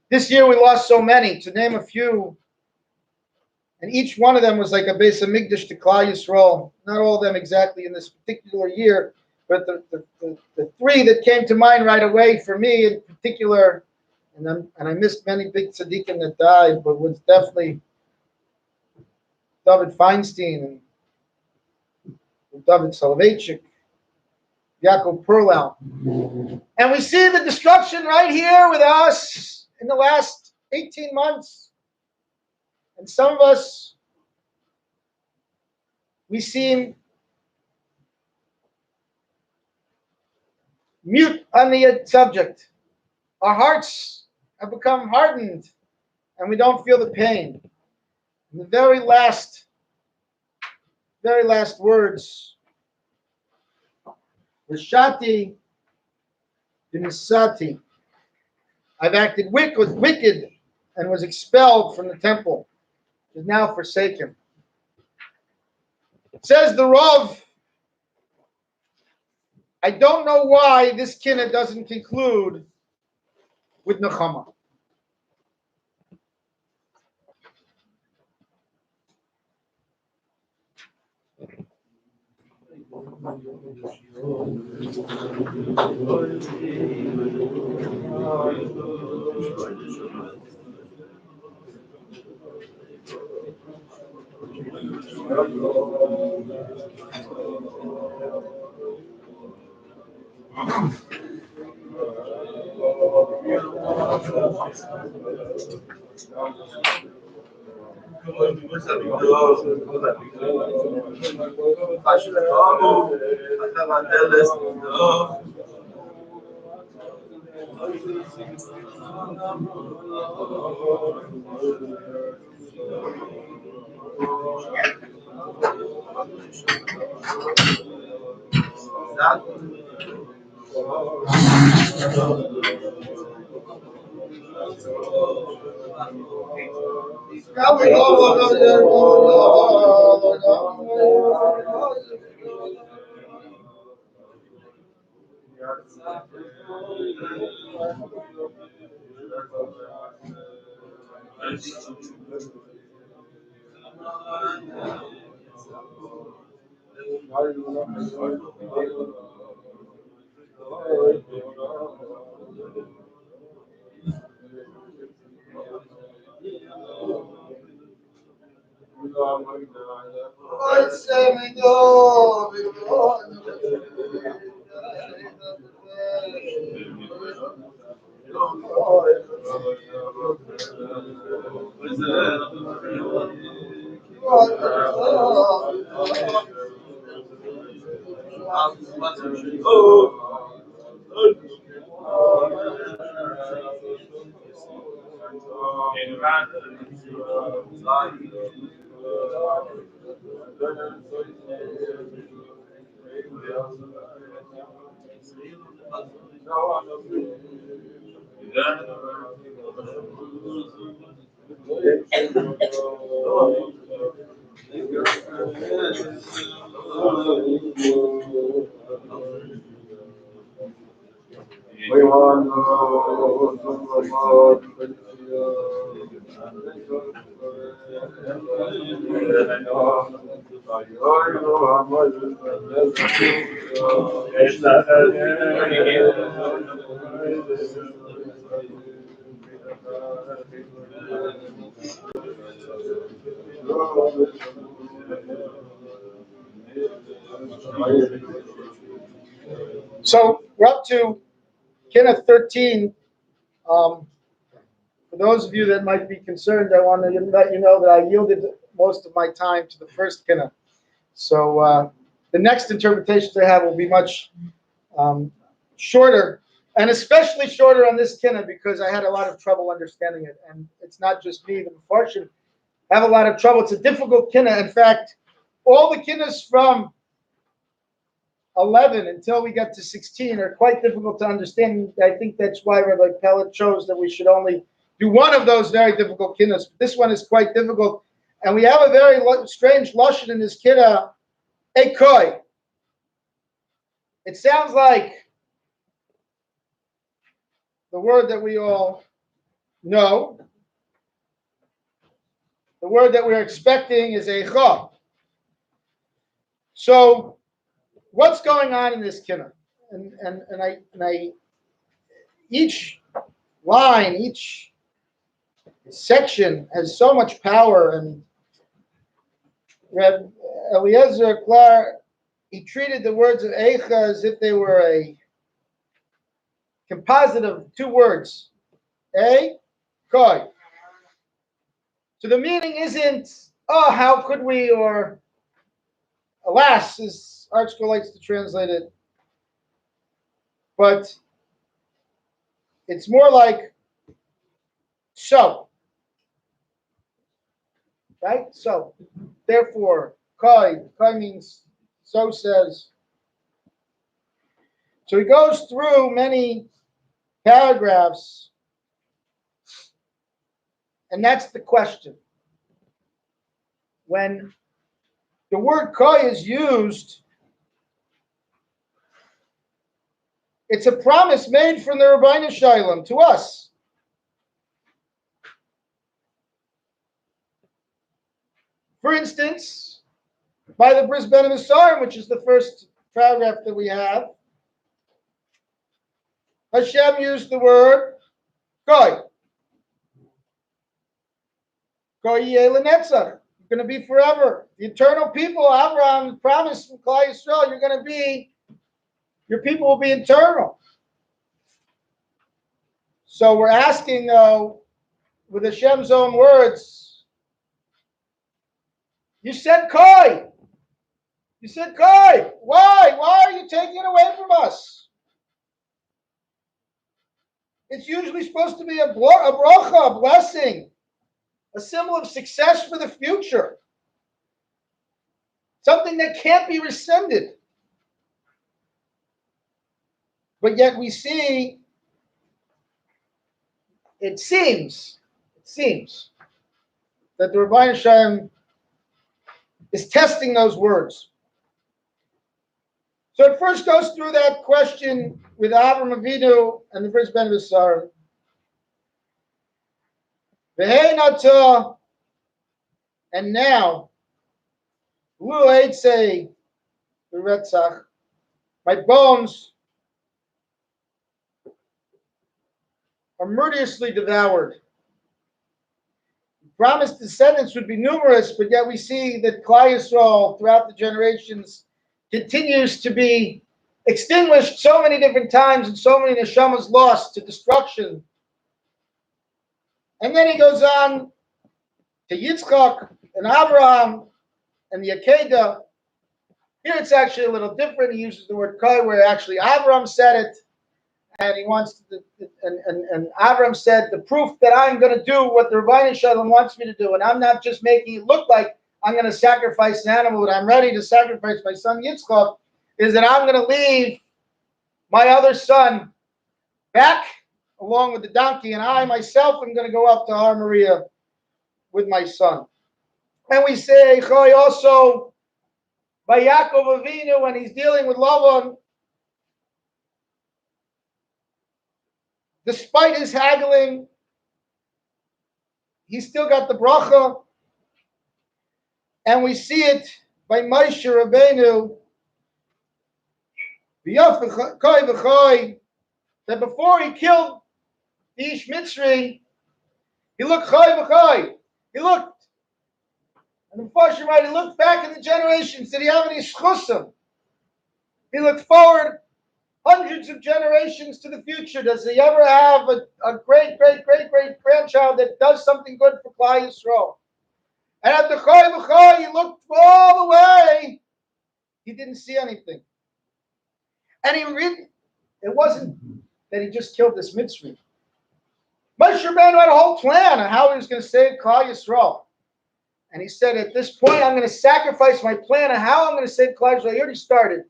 this year we lost so many. To name a few, and each one of them was like a Beis Mikdash to Klal Yisrael. Not all of them exactly in this particular year, but the three that came to mind right away for me in particular, and I missed many big tzaddikim that died, but was definitely David Feinstein and David Soloveitchik, Yaakov Perlau. And we see the destruction right here with us in the last 18 months. And some of us, we seem mute on the subject. Our hearts have become hardened and we don't feel the pain. And the very last words, Rishati Binisati. I've acted wicked and was expelled from the temple, is now forsaken. Says the Rav, I don't know why this kinna doesn't conclude with Nechama. So we're up to Kinnos 13. For those of you that might be concerned, I want to let you know that I yielded most of my time to the first Kinnos. So the next interpretations I have will be much shorter, and especially shorter on this Kinnos because I had a lot of trouble understanding it. And it's not just me, the Mepharshim have a lot of trouble. It's a difficult Kinnos. In fact, all the Kinnos from 11 until we get to 16 are quite difficult to understand. I think that's why Rabbi Pellet chose that we should only do one of those very difficult Kinnos. This one is quite difficult. And we have a very strange lashon in this Kinnos, ekoi. It sounds like the word that we all know. The word that we're expecting is echa. So what's going on in this Kinnos? And I each line, each section has so much power, and Reb Eliezer Klar, he treated the words of Eicha as if they were a composite of two words, Koi. So the meaning isn't, oh, how could we, or alas, as Art School likes to translate it, but it's more like so. Right? So, therefore, Kai means so says. So he goes through many paragraphs, and that's the question. When the word Kai is used, it's a promise made from the Rabbeinu Shalom to us. For instance, by the Bris Ben Misarim, which is the first paragraph that we have, Hashem used the word Koi. Koi yeh lenetzach. You're going to be forever. The eternal people, Abraham promised from Klal Yisrael, you're going to be, your people will be eternal. So we're asking, with Hashem's own words, you said Koi. You said Koi. Why? Why are you taking it away from us? It's usually supposed to be a bracha, a blessing, a symbol of success for the future. Something that can't be rescinded. But yet we see, it seems that the Rabbeinu Shalom is testing those words. So it first goes through that question with Avram Avinu and the Bris Ben Misarim. And now, say the Retzach, my bones are murderously devoured. The promised descendants would be numerous, but yet we see that Klal Yisrael throughout the generations continues to be extinguished so many different times and so many neshamas lost to destruction. And then he goes on to Yitzchak and Abraham and the Akedah. Here it's actually a little different. He uses the word Kai, where actually Abraham said it, and he wants to, and Abraham said, the proof that I'm going to do what the Rabbeinu Shalom wants me to do, and I'm not just making it look like I'm going to sacrifice an animal, but I'm ready to sacrifice my son Yitzchak, is that I'm going to leave my other son back along with the donkey, and I myself am going to go up to Har Moriah with my son. And we say Choy also by Yaakov Avinu when he's dealing with Lavan, despite his haggling, he still got the bracha. And we see it by Moshe Rabbeinu, that before he killed the Ish Mitzri, he looked Choy v'choy. He looked. And the Mepharshim right, he looked back in the generations. Did he have any schusim? He looked forward hundreds of generations to the future, does he ever have a great, great, great, great grandchild that does something good for Klal Yisrael? And at the Choy, he looked all the way. He didn't see anything. And it wasn't that he just killed this mitzvah. Moshe Rabbeinu had a whole plan on how he was going to save Klal Yisrael. And he said, at this point, I'm going to sacrifice my plan on how I'm going to save Klal Yisrael. He already started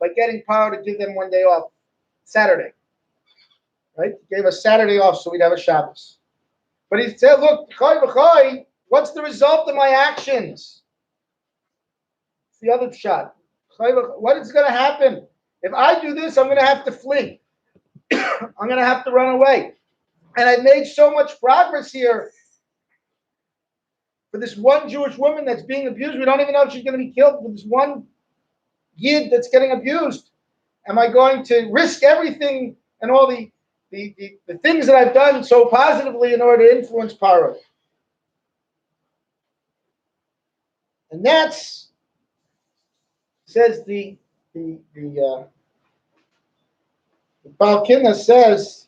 by getting power to give them one day off, Saturday. Right? He gave us Saturday off so we'd have a Shabbos. But he said, look, what's the result of my actions? It's the other shot. What is going to happen? If I do this, I'm going to have to flee. I'm going to have to run away. And I've made so much progress here for this one Jewish woman that's being abused. We don't even know if she's going to be killed for this one Yid that's getting abused. Am I going to risk everything and all the things that I've done so positively in order to influence Paro? And that's, says the Baal Kinnos says,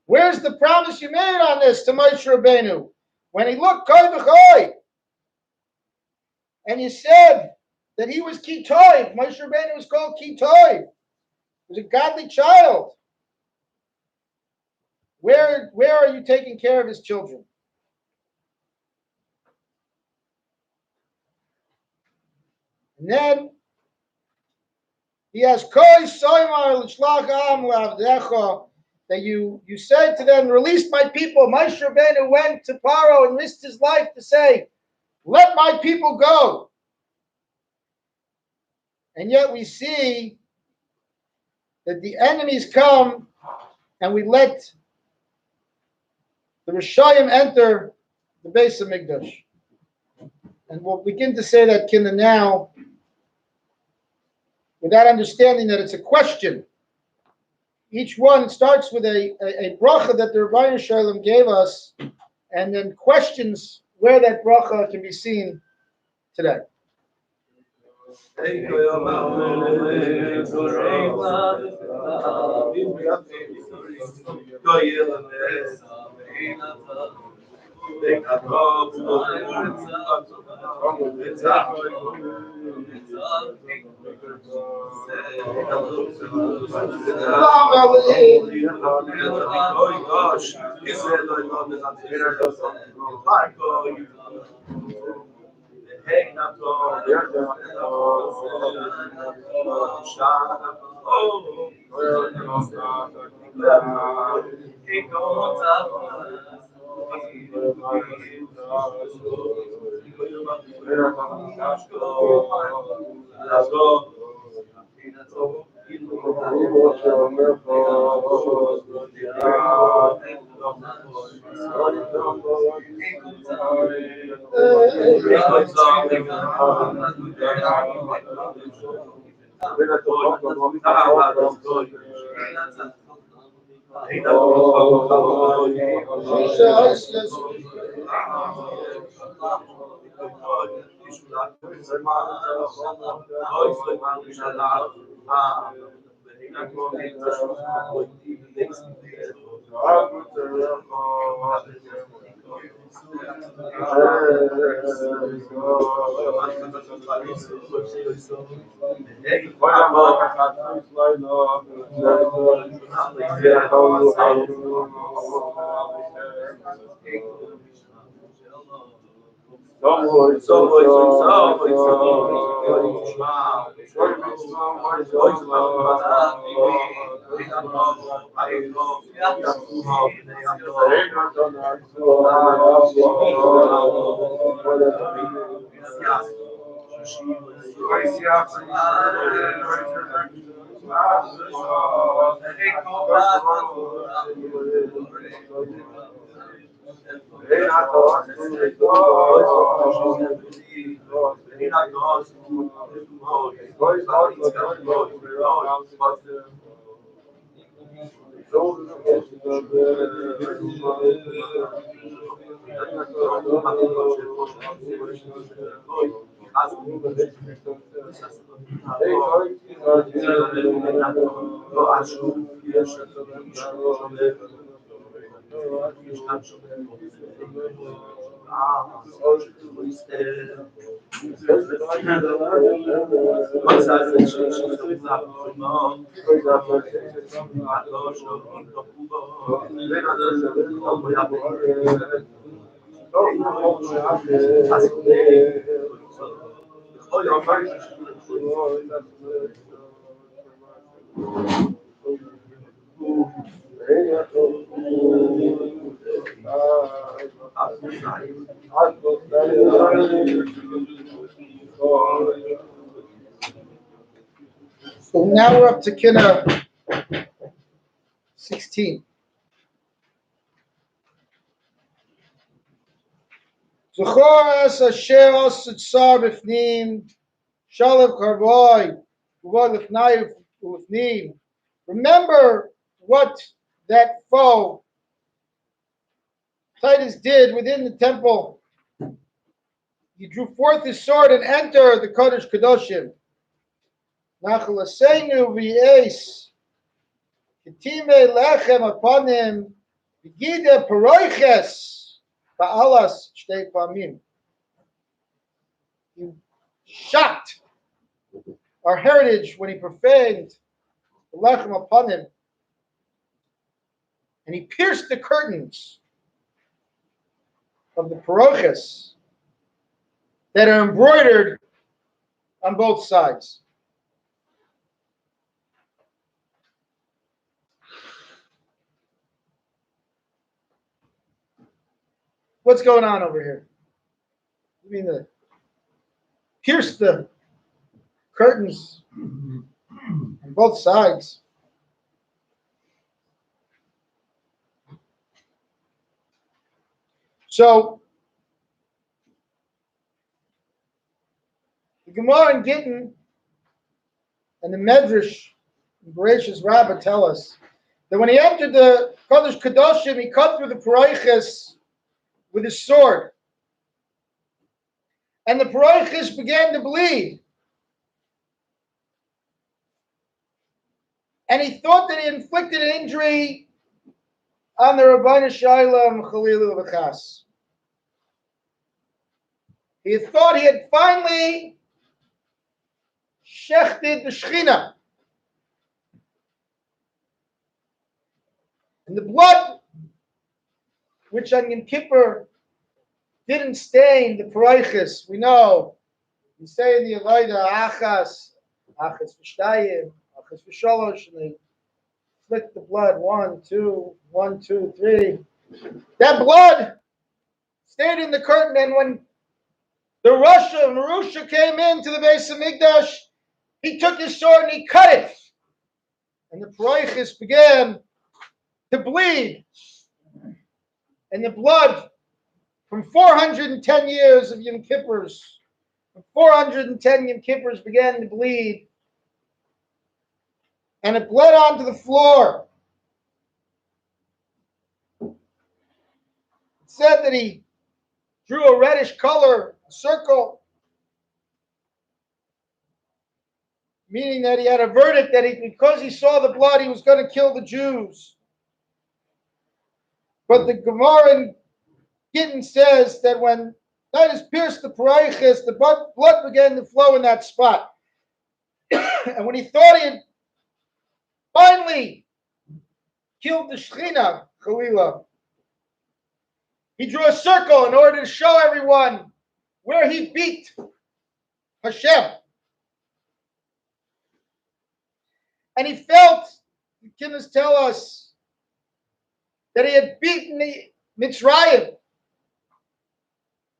where's the promise you made on this to Moshe Rabbeinu? When he looked, and you said that he was Kitoiv. Moshe Rabbeinu was called Kitoiv. He was a godly child. Where are you taking care of his children? And then he has that you said to them, release my people. Moshe Rabbeinu went to Paro and risked his life to say, let my people go. And yet we see that the enemies come and we let the Rishayim enter the base of Mikdash. And we'll begin to say that Kinnos now without understanding that it's a question. Each one starts with a bracha that the Rebbeinu Shalom gave us, and then questions where that bracha can be seen today. So now we're up to Kinnos 16. Zechoras asher osid b'fnim, shalev karvoi, uvoi lifnai ulifnim. Remember what that foe Titus did within the temple. He drew forth his sword and entered the Kodesh Kedoshim. Nachalasenu v'yeis, kitime lechem upon him, v'gide paroiches, ba'alas shtei pamim. He shocked our heritage when he profaned the lechem upon him, and he pierced the curtains of the paroiches that are embroidered on both sides. What's going on over here? You mean pierce the curtains on both sides? So the Gemara in Gittin and the Medrash and Bereshis Rabbah tell us that when he entered the Kodesh Kedoshim, he cut through the paroiches with his sword, and the paroiches began to bleed. And he thought that he inflicted an injury on the Rabbeinu Shalom Chalilu V'chas. He thought he had finally shechted the Shechina. And the blood, which on Yom Kippur didn't stain the paroiches, we know. We say in the Avodah, Achas v'shtayim, Achas v'sholosh, and they flick the blood, 1, 2, 1, 2, 3. That blood stayed in the curtain, and when the Marusha came into the base of Mikdash, he took his sword and he cut it. And the paroiches began to bleed. And the blood from 410 years of Yom Kippurs, from 410 Yom Kippurs began to bleed. And it bled onto the floor. It said that he drew a reddish color, a circle, meaning that he had a verdict that because he saw the blood, he was going to kill the Jews. But the Gemara in Gittin says that when Titus pierced the paroiches, the blood began to flow in that spot. And when he thought he had finally killed the Shechina, Chalila, he drew a circle in order to show everyone where he beat Hashem. And he felt, the Kinnos tell us, that he had beaten the Mitzrayim.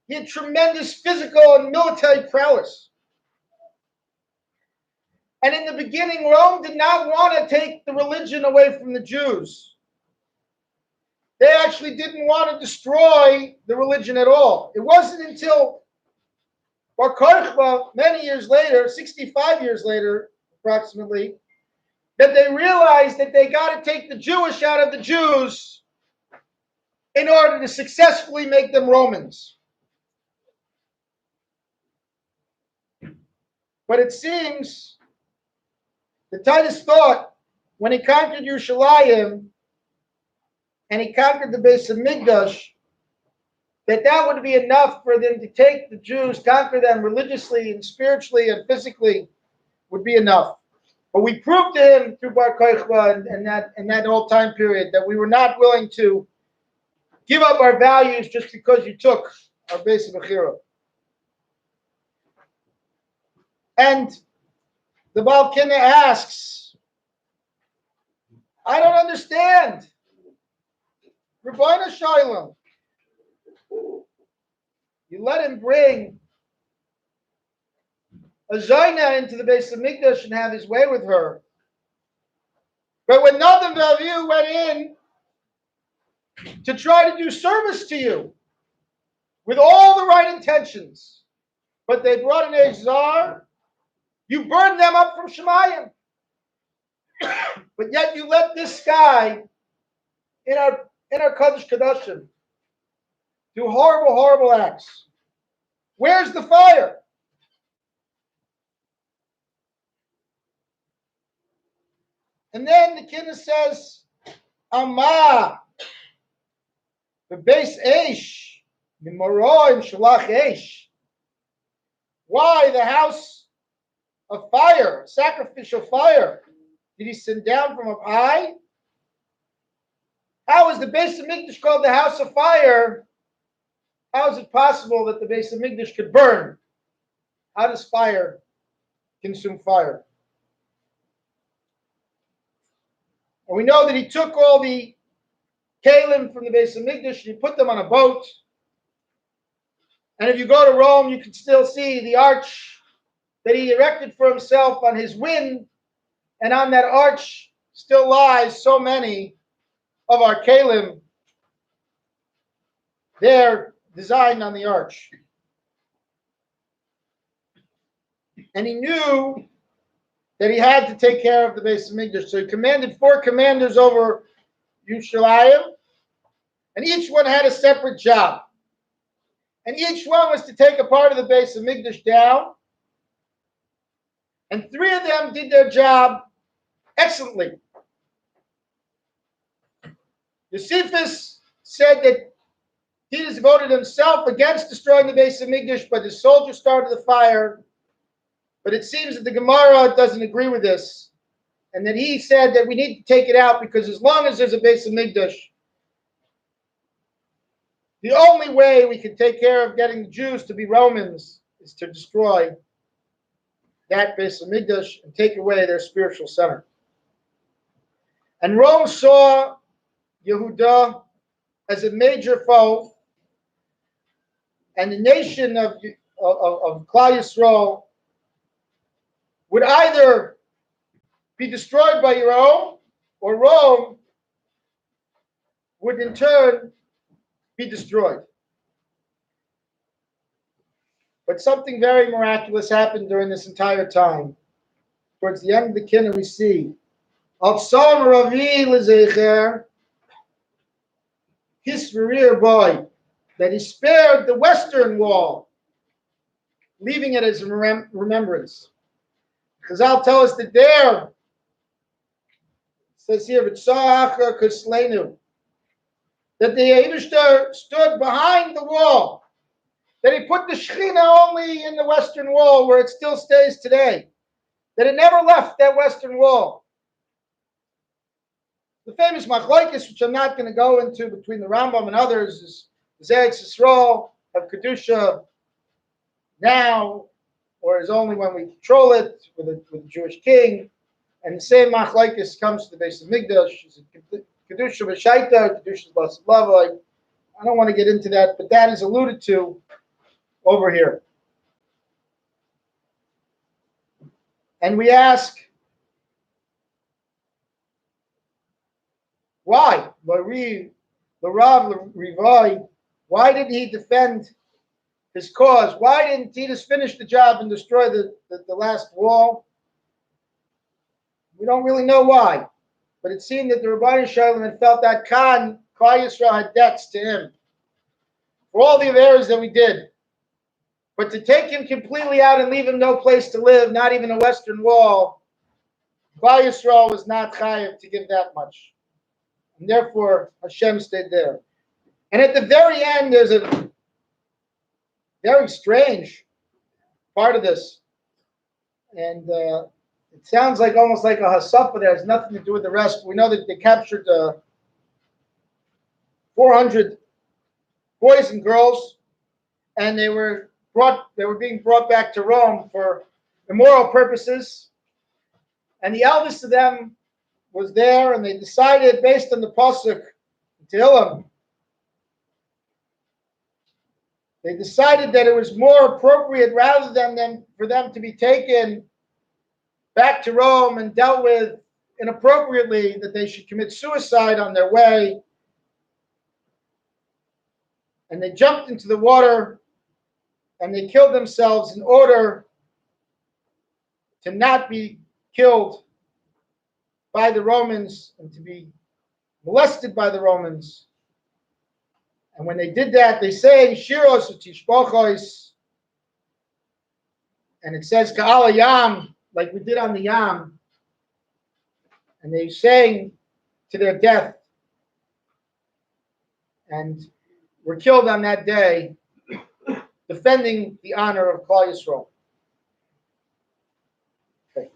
He had tremendous physical and military prowess. And in the beginning, Rome did not want to take the religion away from the Jews. They actually didn't want to destroy the religion at all. It wasn't until Bar Kokhba, many years later, 65 years later, approximately, that they realized that they got to take the Jewish out of the Jews in order to successfully make them Romans. But it seems the Titus thought when he conquered Yerushalayim and he conquered the base of Mikdash, that would be enough for them to take the Jews, conquer them religiously and spiritually and physically, would be enough. But we proved to him through Bar Kochba and that whole time period that we were not willing to give up our values just because you took our base of Bechira. And the Baal Kinna asks, I don't understand. Rabbeinu Shalom, you let him bring a Zaina into the base of Mikdash and have his way with her. But when Nathan Valvu went in to try to do service to you with all the right intentions, but they brought an Exar, you burned them up from Shemayim. But yet you let this guy in our Kodesh Kodashim do horrible, horrible acts. Where's the fire? And then the Kinnos says, Amma, the base Eish, the Moroim Shalach Eish. Why the house of fire, sacrificial fire, did he send down from up high? How is the base of Mikdash called the house of fire? How is it possible that the base of Mikdash could burn? How does fire consume fire? And we know that he took all the kalim from the base of Mikdash and he put them on a boat. And if you go to Rome, you can still see the arch that he erected for himself on his wind. And on that arch still lies so many of our kalim. They're designed on the arch. And he knew that he had to take care of the base of Mikdash. So he commanded 4 commanders over Yerushalayim, and each one had a separate job. And each one was to take a part of the base of Mikdash down, and 3 of them did their job excellently. Josephus said that he devoted himself against destroying the base of Mikdash, but his soldiers started the fire. But it seems that the Gemara doesn't agree with this, and that he said that we need to take it out because as long as there's a base of Mikdash, the only way we can take care of getting the Jews to be Romans is to destroy that base of Mikdash and take away their spiritual center. And Rome saw Yehuda as a major foe, and the nation of Klal Yisrael would either be destroyed by Rome, or Rome would in turn be destroyed. But something very miraculous happened during this entire time. Towards the end of the Kinnos, we see Al-Sam Ravi Lezecher, his rear boy, that he spared the western wall, leaving it as a remembrance. Chazal tell us that there, it says here, that the Eibishter stood behind the wall, that he put the Shekhinah only in the western wall where it still stays today, that it never left that western wall. The famous machlokes, which I'm not going to go into between the Rambam and others, is Eretz Yisrael of Kedusha now, or is only when we control it with a Jewish king. And the same machlokes comes to the base of Mikdash. Is it Kedusha B'Shaita, Kedusha B'Aslava? I don't want to get into that, but that is alluded to over here. And we ask, why? The Rav Rivai, why didn't he defend his cause? Why didn't he just finish the job and destroy the last wall? We don't really know why. But it seemed that the Rabbi Shalom had felt that Klal Yisrael had debts to him for all the errors that we did, But to take him completely out and leave him no place to live, not even a western wall, Klal Yisrael was not chayav to give that much. And therefore, Hashem stayed there. And at the very end, there's a very strange part of this. And it sounds like almost like a hasafa there. It has nothing to do with the rest. We know that they captured 400 boys and girls, and they were being brought back to Rome for immoral purposes. And the eldest of them was there, and they decided, based on the pasuk Tehillim, they decided that it was more appropriate, rather than for them to be taken back to Rome and dealt with inappropriately, that they should commit suicide on their way. And they jumped into the water and they killed themselves in order to not be killed by the Romans and to be molested by the Romans. And when they did that, they sang Shiros Utishbochos, and it says Ka'ala Yam, like we did on the Yam, and they sang to their death and were killed on that day, defending the honor of Klal Yisrael. Okay.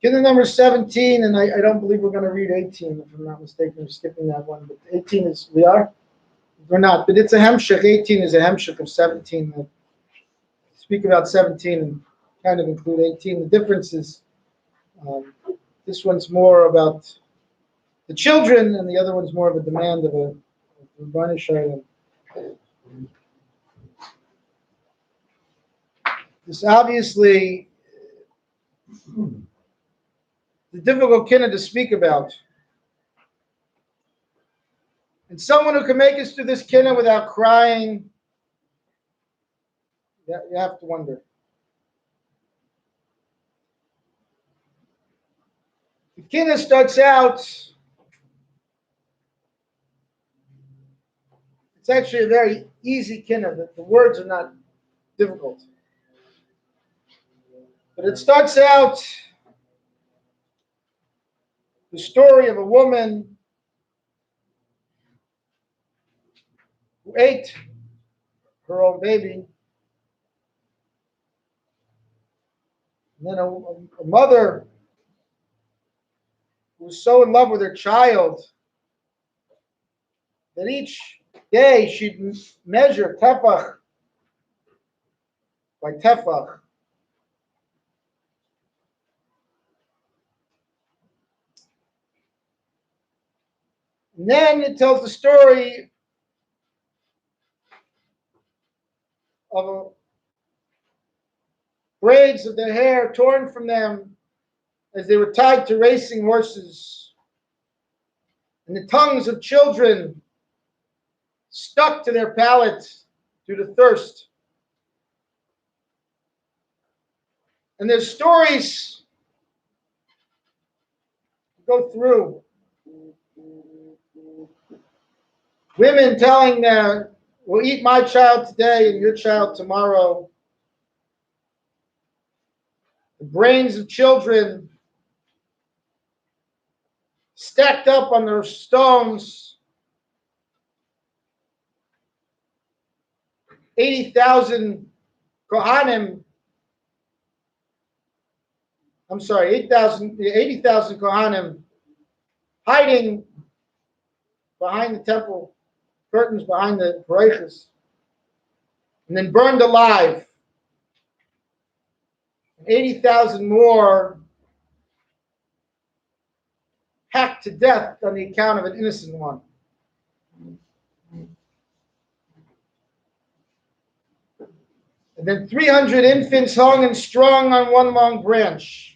Kinnos number 17, and I don't believe we're going to read 18, if I'm not mistaken. We're skipping that one. But 18 is, we are? We're not, but it's a hemshech. 18 is a hemshech of 17. Speak about 17 and kind of include 18. The difference is this one's more about the children, and the other one's more of a demand of a Rabbanish item. This obviously the difficult kinna to speak about. And someone who can make us through this kinna without crying, you have to wonder. The kinna starts out, it's actually a very easy kinna. The words are not difficult. But it starts out the story of a woman who ate her own baby. And then a mother who was so in love with her child that each day she'd measure tefach by tefach. And then it tells the story of braids of their hair torn from them as they were tied to racing horses, and the tongues of children stuck to their palates due to thirst. And there's stories to go through. Women telling their, we'll eat my child today and your child tomorrow. The brains of children stacked up on their stones. 80,000 Kohanim. I'm sorry, 80,000 Kohanim hiding behind the temple curtains, behind the parachas, and then burned alive. 80,000 more hacked to death on the account of an innocent one. And then 300 infants hung and strung on one long branch.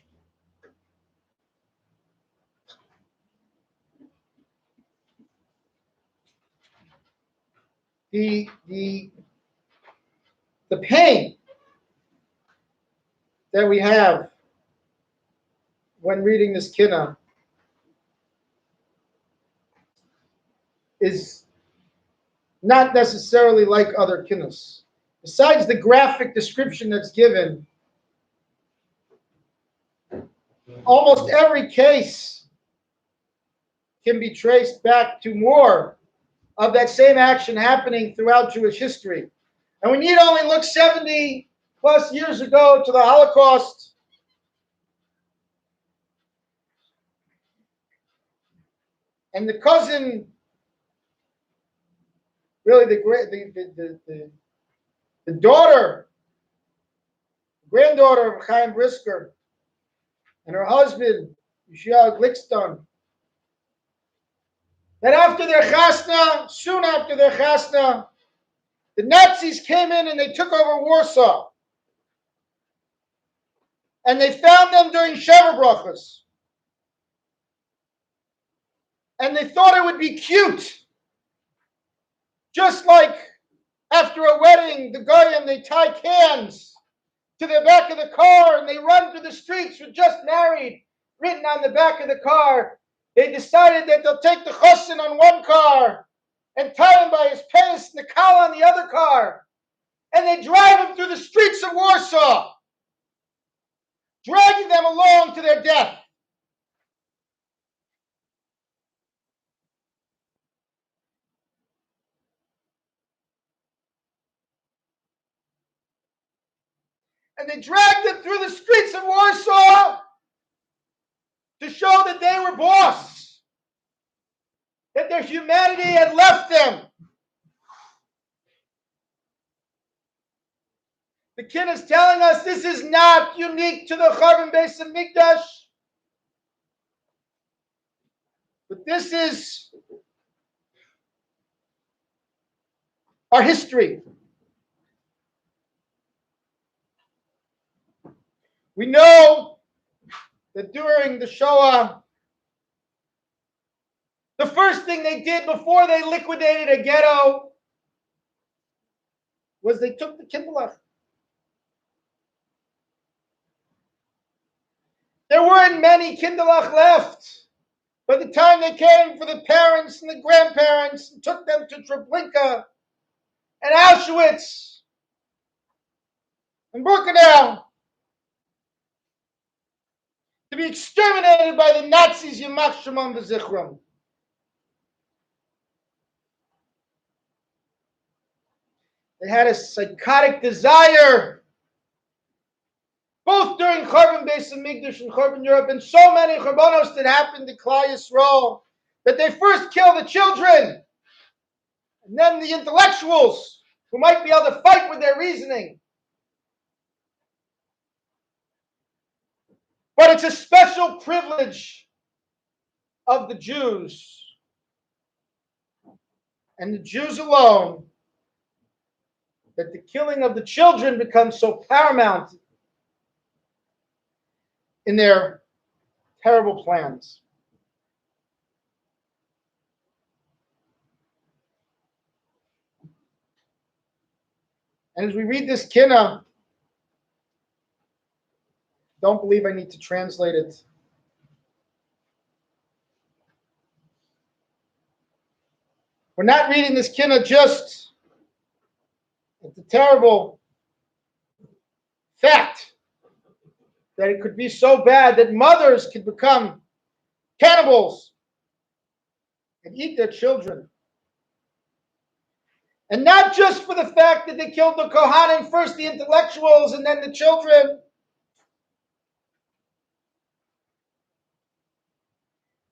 The pain that we have when reading this kinna is not necessarily like other kinnos. Besides the graphic description that's given, almost every case can be traced back to more of that same action happening throughout Jewish history. And we need only look 70 plus years ago to the Holocaust. And the cousin, really the daughter, granddaughter of Chaim Brisker, and her husband, Yeshua Glickstone, that after their chasna, soon after their chasna, the Nazis came in and they took over Warsaw. And they found them during Sheva Brachos. And they thought it would be cute. Just like after a wedding, the goyim, they tie cans to the back of the car and they run through the streets with just married written on the back of the car. They decided that they'll take the chossin on one car and tie him by his pants and the collar on the other car. And they drive him through the streets of Warsaw, dragging them along to their death. And they dragged them through the streets of Warsaw to show that they were boss, that their humanity had left them. The king is telling us this is not unique to the Churban Beis Mikdash, but this is our history. We know that during the Shoah, the first thing they did before they liquidated a ghetto was they took the Kinderlach. There weren't many Kinderlach left. By the time they came for the parents and the grandparents and took them to Treblinka and Auschwitz and Birkenau to be exterminated by the Nazis, Yamach Shemam V'Zichram. They had a psychotic desire, both during Churban Beis Mikdash and Churban Europe, and so many Churbanos that happened to Klal Yisrael, that they first kill the children, and then the intellectuals, who might be able to fight with their reasoning. But it's a special privilege of the Jews, and the Jews alone, that the killing of the children becomes so paramount in their terrible plans. And as we read this Kinna, don't believe I need to translate it. We're not reading this Kinna just at the terrible fact that it could be so bad that mothers could become cannibals and eat their children. And not just for the fact that they killed the Kohanim, first the intellectuals and then the children.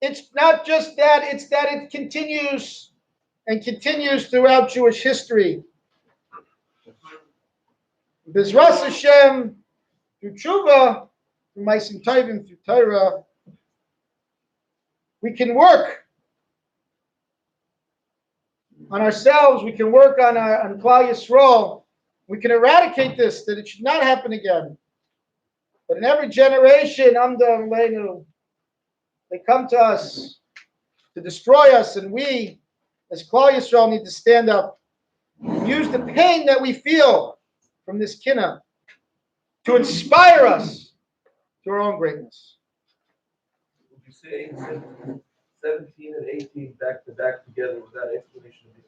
It's not just that, it's that it continues and continues throughout Jewish history. B'ezras Hashem, through Tshuva, through Maisim Tovim, through Torah, we can work on ourselves, we can work on Klal Yisrael, we can eradicate this, that it should not happen again. But in every generation, Amda Leinu, they come to us to destroy us, and we, as Klal Yisrael, need to stand up and use the pain that we feel from this Kinna to inspire us to our own greatness. Would you say 17 and 18 back to back together without explanation of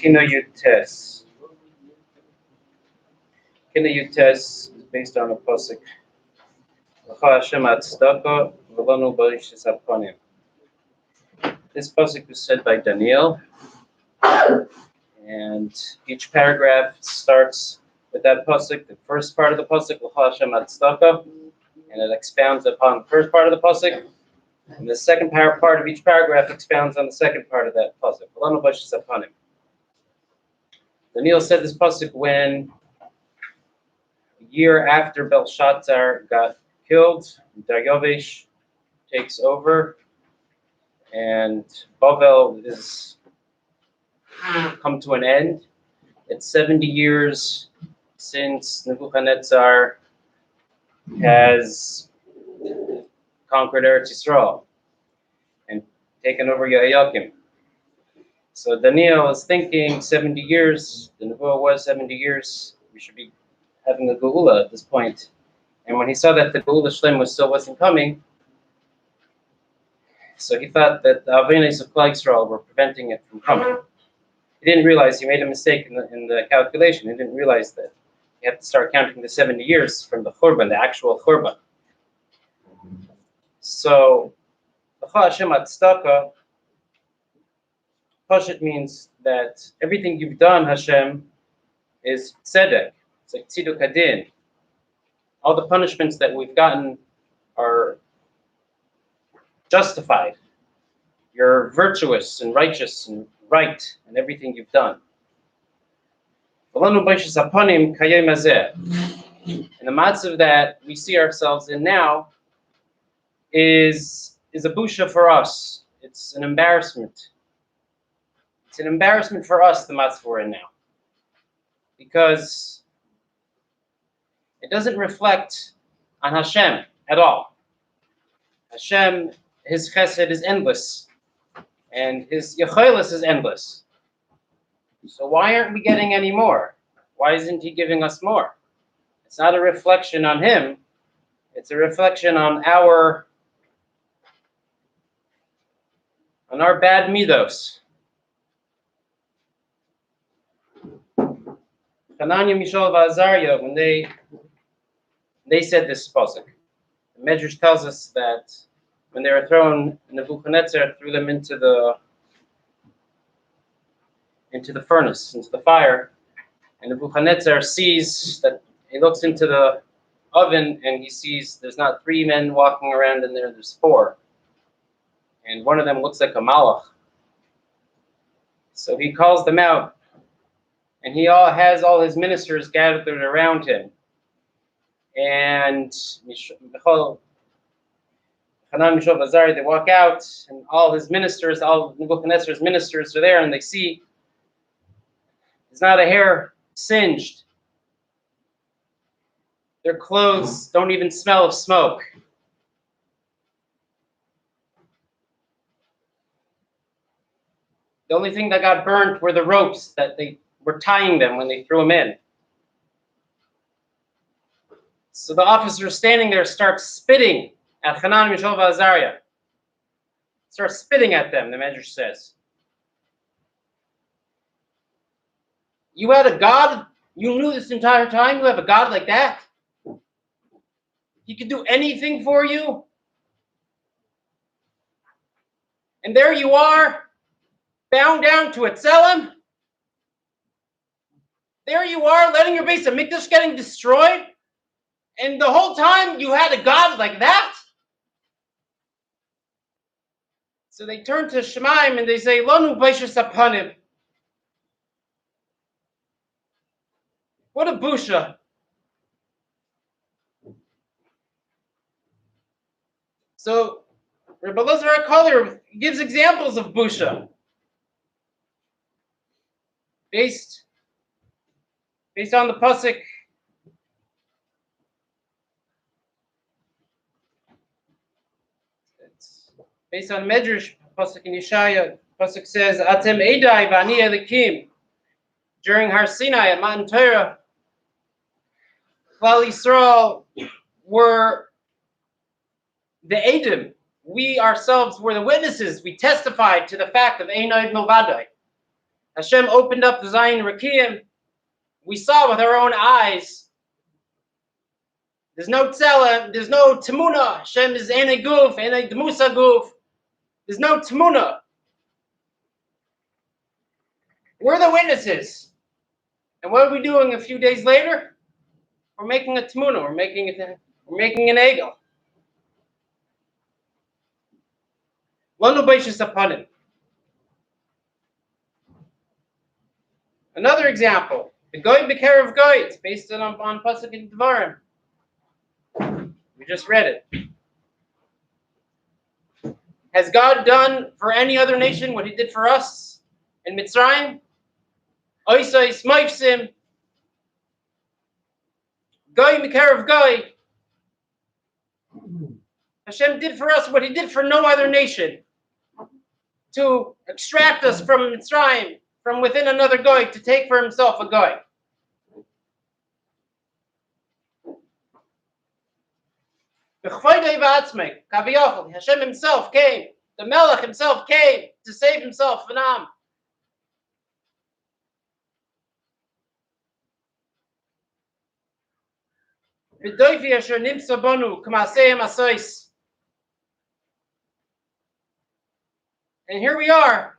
Kinnos. Kinnos is based on a pasuk. This pasuk was said by Daniel, and each paragraph starts with that pasuk. The first part of the pasuk, and it expounds upon the first part of the pasuk. And the second part of each paragraph expounds on the second part of that pasuk. Daniel said this pasuk when a year after Belshazzar got killed, Daryovesh takes over, and Bavel is come to an end. It's 70 years since Nebuchadnezzar has conquered Eretz Yisrael and taken over Yehoiakim. So Daniel is thinking 70 years. The Nebuah was 70 years. We should be having a Geula at this point. And when he saw that the Geula Shlem still wasn't coming, so he thought that the Avenes of Klal Yisrael were preventing it from coming. He didn't realize he made a mistake in the calculation. He didn't realize that you have to start counting the 70 years from the Churban, the actual Churban. So, L'cha Hashem Atzdaka, Pashut means that everything you've done, Hashem, is tzedek. It's like tziduk hadin. All the punishments that we've gotten are justified. You're virtuous and righteous and right in everything you've done. And the matzav that we see ourselves in now is a busha for us. It's an embarrassment. It's an embarrassment for us, the matzav we're in now. Because it doesn't reflect on Hashem at all. Hashem, his chesed is endless. And his yechelis is endless. So why aren't we getting any more? Why isn't he giving us more? It's not a reflection on him. It's a reflection on our bad midos. Hananiah, Mishael, and Azariah, when they said this pasuk, the Medrash tells us that when they were thrown, Nebuchadnezzar threw them into the furnace, into the fire, and Nebuchadnezzar sees that he looks into the oven and he sees there's not 3 men walking around in there, there's 4. And one of them looks like a malach. So he calls them out, and he has all his ministers gathered around him. And Hanan, Mishael, Azari, they walk out, and all his ministers, all Nebuchadnezzar's ministers are there, and they see there's not a hair singed. Their clothes don't even smell of smoke. The only thing that got burnt were the ropes that they were tying them when they threw them in. So the officer standing there starts spitting at Hanan, Mishael, and Azariah. Starts spitting at them, the Medrash says. You had a God, you knew this entire time, you have a God like that? He could do anything for you? And there you are, bound down to Etzelem? There you are, letting your base of Mikdash getting destroyed? And the whole time you had a God like that? So they turn to Shemaim and they say, Lanu Baishas Apanim. What a busha. So Rabbi Elazar HaKoler gives examples of busha. Based on the pasuk. Based on Medrash, pasuk in Yeshaya, pasuk says, Atem Edai v'ani Elikim. During Har Sinai at Mount Torah, Klal Yisrael were the Edom. We ourselves were the witnesses. We testified to the fact of Einai Milvadai. Hashem opened up the Zion Rekiim. We saw with our own eyes. There's no tzela, there's no tamuna. Hashem is Einai Guf, Einai Demusa Guf. There's no tamuna. We're the witnesses. And what are we doing a few days later? We're making a tamuna. We're making an egel. Lanu Baishas Apanim. Another example, the Goy B'Kerev Goy. It's based on Pasuk in Devarim. We just read it. Has God done for any other nation what he did for us in Mitzrayim? Oisais Moifsim. Goy B'Kerev Goy. Hashem did for us what he did for no other nation. to extract us from Mitzrayim, from within another goy, to take for himself a goy. Hashem himself came, the Melech himself came to save himself from Am. And here we are,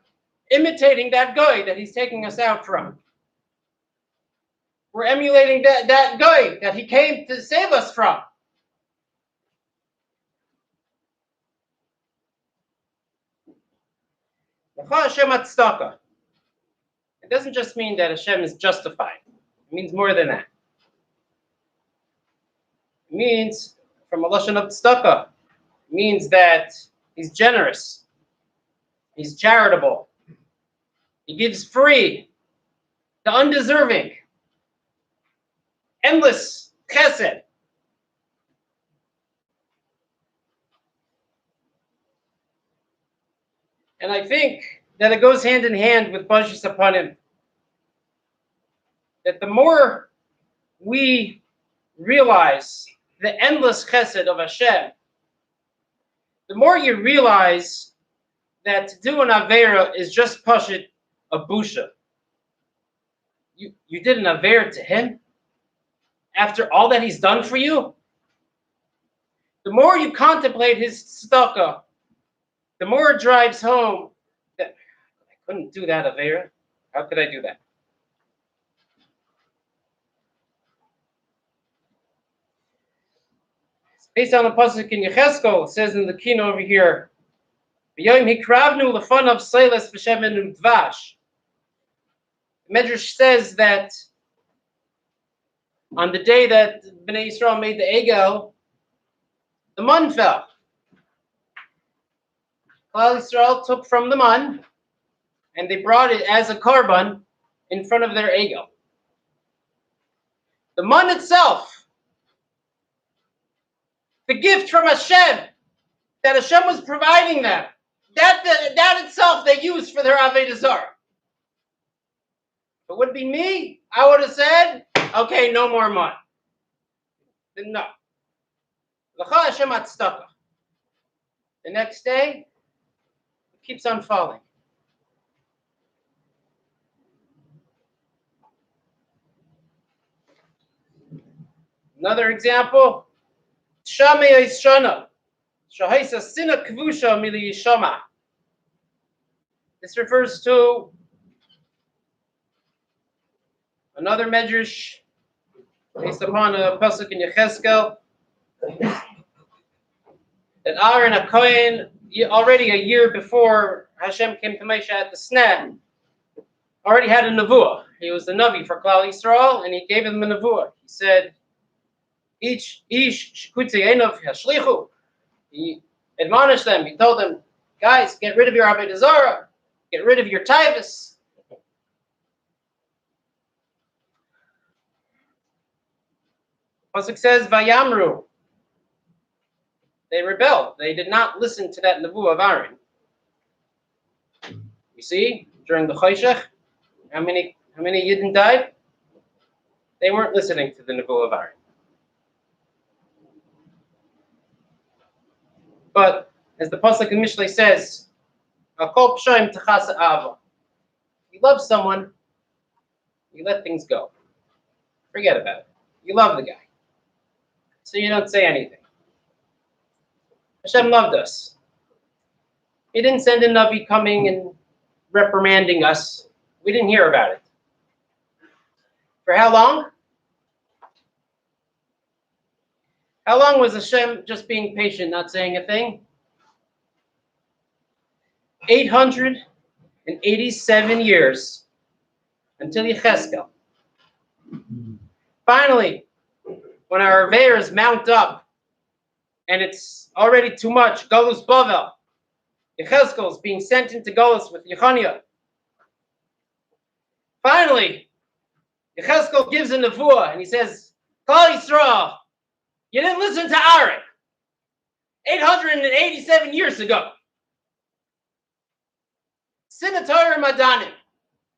imitating that guy that he's taking us out from. We're emulating that guy that he came to save us from. It doesn't just mean that Hashem is justified. It means more than that. It means, from a lashon of tzedakah, it means that he's generous, he's charitable, he gives free, the undeserving, endless chesed. And I think that it goes hand in hand with Bashis upon him. That the more we realize the endless chesed of Hashem, the more you realize that to do an Aveira is just pashit a busha. You did an Aveira to him after all that he's done for you. The more you contemplate his tzedakah, the more it drives home that I couldn't do that Aveira. How could I do that? Based on the pasuk in Yecheskel, it says in the Kinnos over here, "V'yom hikravnu lefanav seiles v'shemen u'dvash." The Medrash says that on the day that Bnei Yisrael made the egel, the man fell. Klal Yisrael took from the man, and they brought it as a korban in front of their egel. The man itself, the gift from Hashem that Hashem was providing them, that itself they used for their Avodah Zarah. If it would be me, I would have said, okay, no more man. No. L'cha Hashem atztaka. The next day, it keeps on falling. Another example, Shama Yishana, Shahaisa Sina Kvusha Mili Yishama. This refers to another medrash based upon a pasuk in Yecheskel that Aaron HaKohen, already a year before Hashem came to Moshe at the Sneh, already had a nevuah. He was the Navi for Klal Yisrael, and he gave him a nevuah. He said, Ish shkutzi enov hashlichu. He admonished them. He told them, guys, get rid of your Avodah Zarah. Get rid of your taivas. Pasuk says, Vayamru. They rebelled. They did not listen to that nevuah of Aaron. You see, during the Choshech, how many Yidden died? They weren't listening to the nevuah of Aaron. But as the pasuk in Mishlei says, "Akol p'shoim techasa ava." You love someone, you let things go. Forget about it. You love the guy, so you don't say anything. Hashem loved us. He didn't send a Navi coming and reprimanding us. We didn't hear about it. For how long? How long was Hashem just being patient, not saying a thing? 887 years until Yecheskel. Finally, when our Aveiros mount up and it's already too much, Golus Bavel, Yecheskel is being sent into Golus with Yechaniah. Finally, Yecheskel gives a nevuah and he says, Klal Yisrael, you didn't listen to Aaron 887 years ago. Sinator Madanim.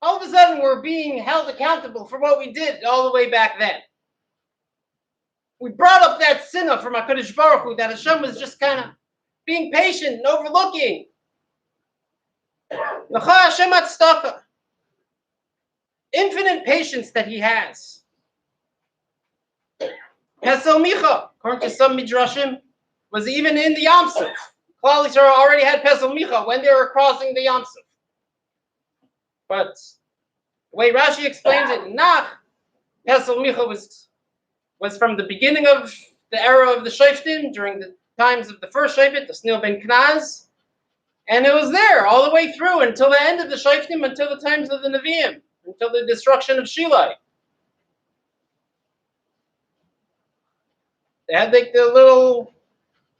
All of a sudden, we're being held accountable for what we did all the way back then. We brought up that sinner from HaKadosh Baruch Hu that Hashem was just kind of being patient and overlooking. L'cha Hashem Atzdaka. Infinite patience that he has. Pesel Micha, according to some midrashim, was even in the Yam Suf. Klal Yisrael already had Pesel Micha when they were crossing the Yam Suf. But the way Rashi explains it, Nach, Pesel Micha was from the beginning of the era of the Shoftim, during the times of the first Shofet, the Snil ben Knaz, and it was there all the way through until the end of the Shoftim, until the times of the Nevi'im, until the destruction of Shilai. They had like the little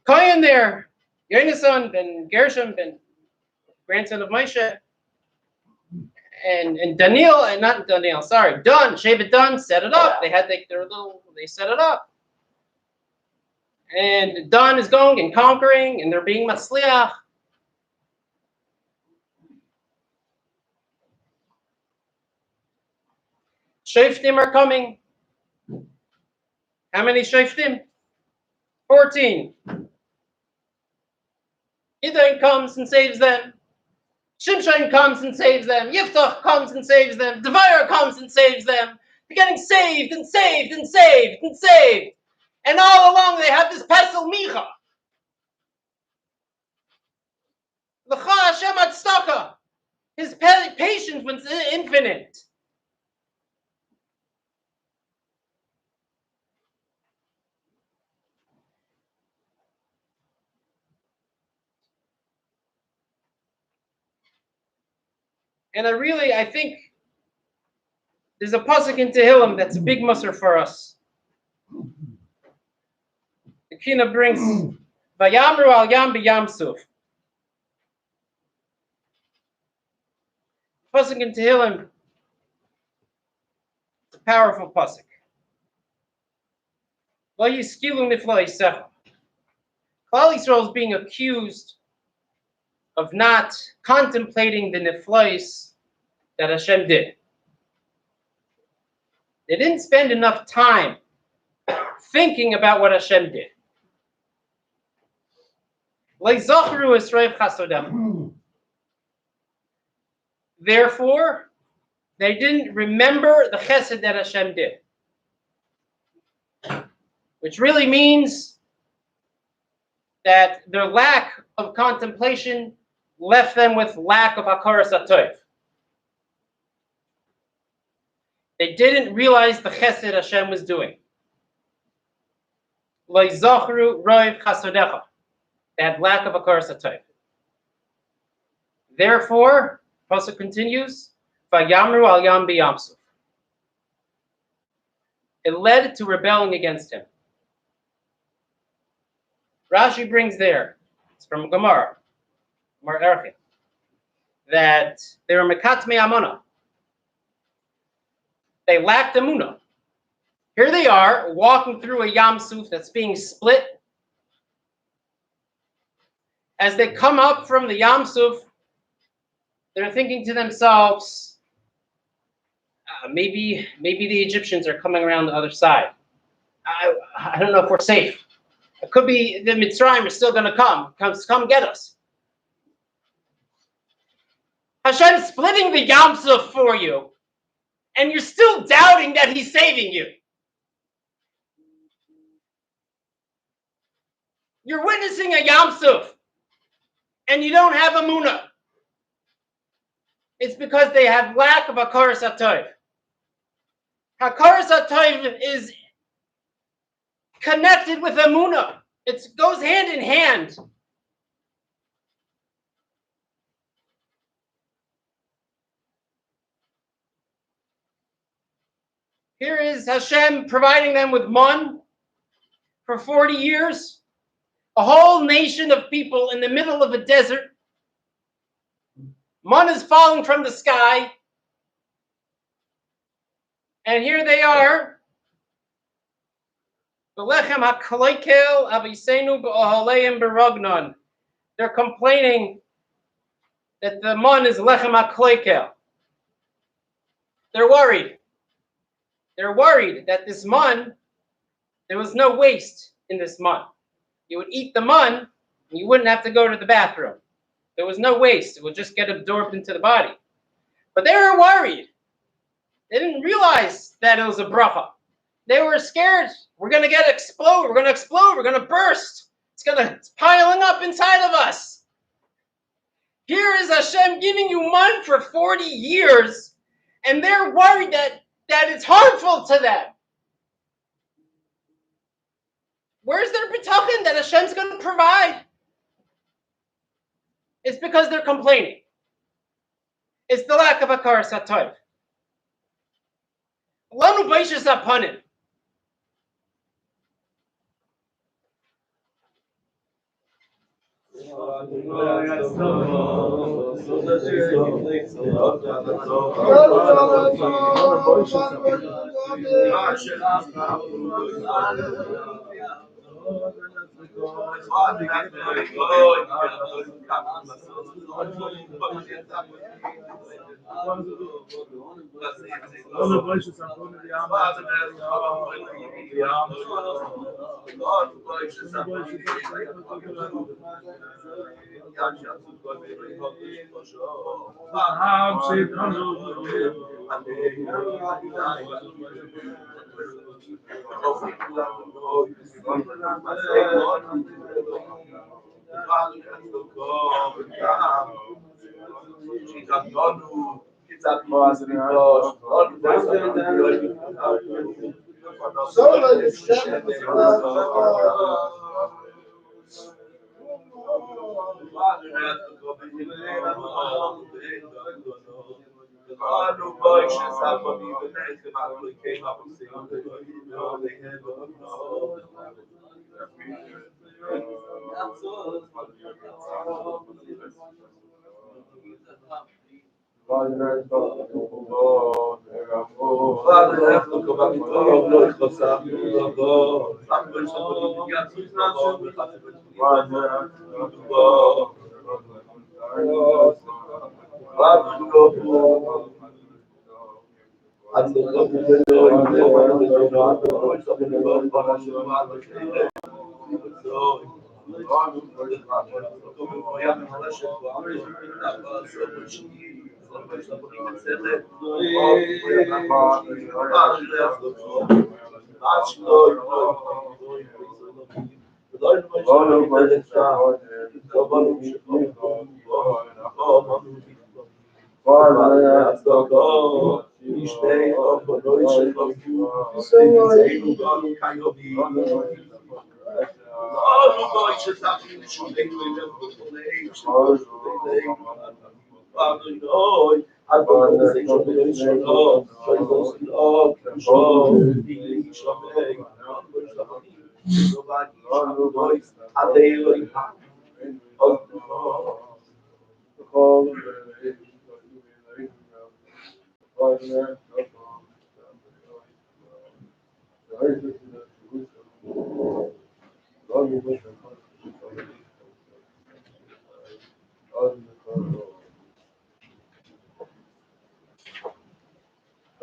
Kohen there, Yonasan ben Gershom ben grandson of Moshe, and Daniel, and not Daniel, sorry, Dun, Shevet Dun set it up. They had like they set it up. And Dun is going and conquering, and they're being Matzliach. Shoftim are coming. How many Shoftim? 14. Gideon comes and saves them. Shimshon comes and saves them. Yiftach comes and saves them. Devair comes and saves them. They're getting saved and saved and saved and saved. And all along they have this Pesel Micha. L'cha Hashem Atzdaka. His patience was infinite. And I think there's a pasuk in Tehillim that's a big musser for us. The Kinnos brings Vayamru al Yam b'Yam Suf. Pasuk in Tehillim, it's a powerful pasuk. Lo yiskilu niflo yisecha. Klal Yisrael is being accused of not contemplating the niflois that Hashem did. They didn't spend enough time thinking about what Hashem did. Therefore, they didn't remember the chesed that Hashem did. Which really means that their lack of contemplation left them with lack of hakaras hatov. They didn't realize the chesed Hashem was doing. Lo yizochru roiv chasodecha. They had lack of hakaras hatov. Therefore, pasuk continues, vayamru al yam b'Yam Suf. It led to rebelling against him. Rashi brings there, it's from Gemara Erechim, that they were mekatmei amuna. They lacked amuna. Here they are, walking through a Yam Suf that's being split. As they come up from the Yam Suf, they're thinking to themselves, maybe the Egyptians are coming around the other side. I don't know if we're safe. It could be the Mitzrayim are still going to come get us. Hashem's splitting the Yam Suf for you, and you're still doubting that He's saving you. You're witnessing a Yam Suf, and you don't have Amunah. It's because they have lack of hakaras hatov. Hakaras hatov is connected with Amunah. It goes hand in hand. Here is Hashem providing them with man for 40 years. A whole nation of people in the middle of a desert. Man is falling from the sky. And here they are. They're complaining that the man is lechem hakloikel. They're worried. They're worried that this man, there was no waste in this man. You would eat the man, and you wouldn't have to go to the bathroom. There was no waste. It would just get absorbed into the body. But they were worried. They didn't realize that it was a bracha. They were scared. We're going to explode. We're going to explode. We're going to burst. It's piling up inside of us. Here is Hashem giving you man for 40 years, and they're worried that it's harmful to them. Where's their bitachon that Hashem's going to provide? It's because they're complaining. It's the lack of a karas hatov. Lanu baishas apanim.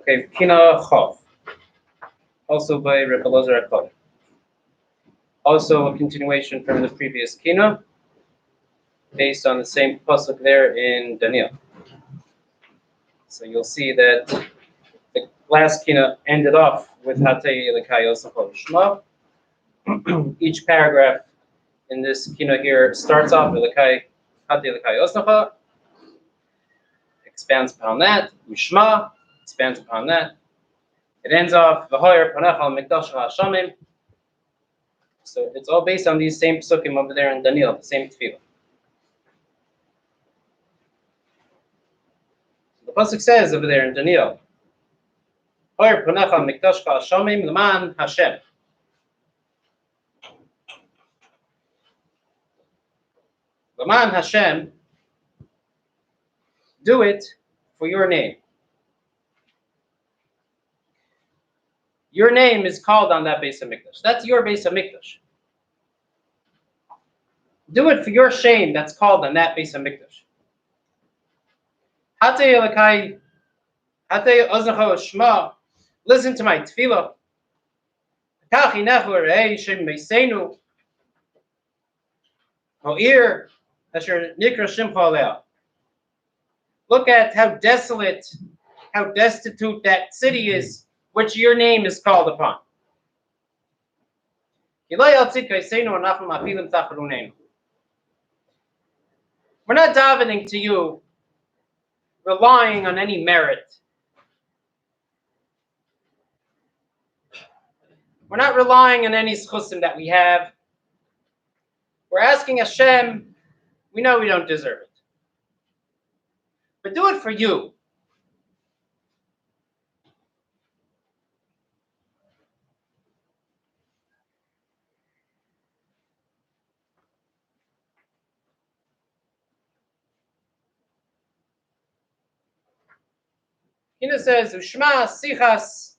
Okay, Kina Chav, also by Rebbe Elazar HaKohen. Also a continuation from the previous Kina, based on the same pasuk there in Daniel. So you'll see that the last Kina ended off with Hatei Elikayos Shma. Each paragraph in this Kina here starts off with Hatei Elikayos, expands upon that, Ushma, expands upon that. It ends off V'hoyer Panachal Mikdash HaShamim. So it's all based on these same psukim over there in Daniel, the same tefillah. The pasuk says over there in Daniel, V'hoyer Panachal Mikdash HaShamim L'man Hashem. L'man Hashem, do it for your name. Your name is called on that Beis Hamikdash. That's your Beis Hamikdash. Do it for your shame that's called on that Beis Hamikdash. Hatei Elokai, Hatei Ozacho Shema, listen to my tefillah. Tachi Nechu Rei Shem Meisenu, Ho'ir, Asher Nikra Shimcha Aleh. Look at how desolate, how destitute that city is, which your name is called upon. We're not davening to you, relying on any merit. We're not relying on any schusim that we have. We're asking Hashem, we know we don't deserve it. But do it for you. Kinnos says, Ushma sichas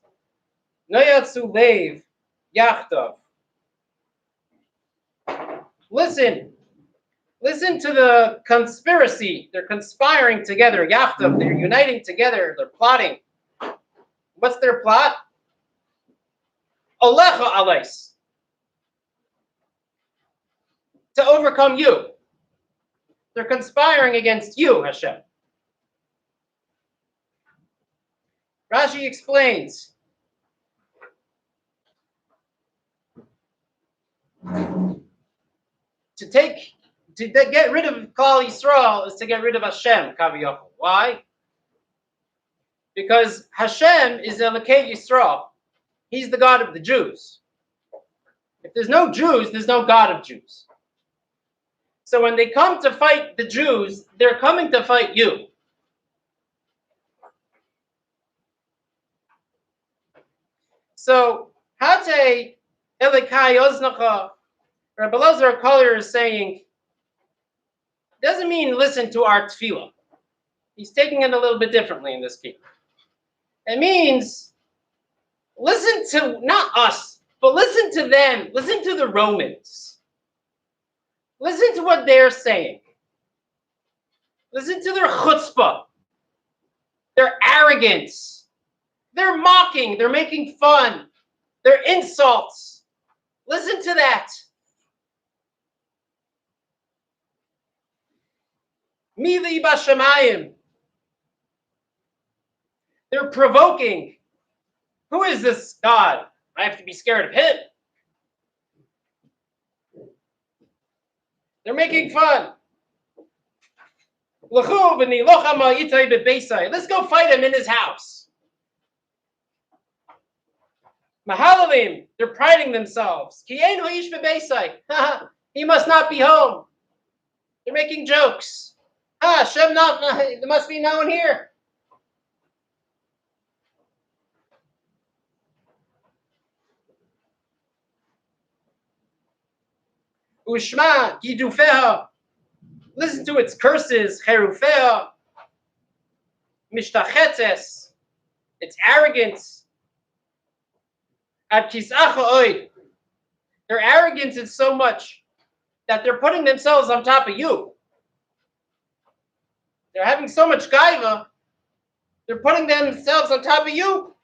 noyatsu leiv yachtav. Listen to the conspiracy. They're conspiring together. Yachtav, they're uniting together. They're plotting. What's their plot? Alecha alais. To overcome you. They're conspiring against you, Hashem. Rashi explains. To get rid of Klal Yisrael is to get rid of Hashem, Kaviyachol. Why? Because Hashem is Elokei Yisrael. He's the God of the Jews. If there's no Jews, there's no God of Jews. So when they come to fight the Jews, they're coming to fight you. So, Hate Elikai Oznacha, Rabbi Lazar Collier is saying, doesn't mean listen to our tefillah. He's taking it a little bit differently in this case. It means listen to, not us, but listen to them. Listen to the Romans. Listen to what they're saying. Listen to their chutzpah, their arrogance. They're mocking. They're making fun. Their insults. Listen to that. Mili bashamayim. They're provoking. Who is this God? I have to be scared of him. They're making fun. Let's go fight him in his house. Mahalalim, they're priding themselves. He must not be home. They're making jokes. Hashem, there must be no one here. Ushma, Gidufeha. Listen to its curses. Cherufeha. Mishtachetes. Its arrogance. Ad kisacha oid. Their arrogance is so much that they're putting themselves on top of you. They're having so much gaiva, they're putting themselves on top of you.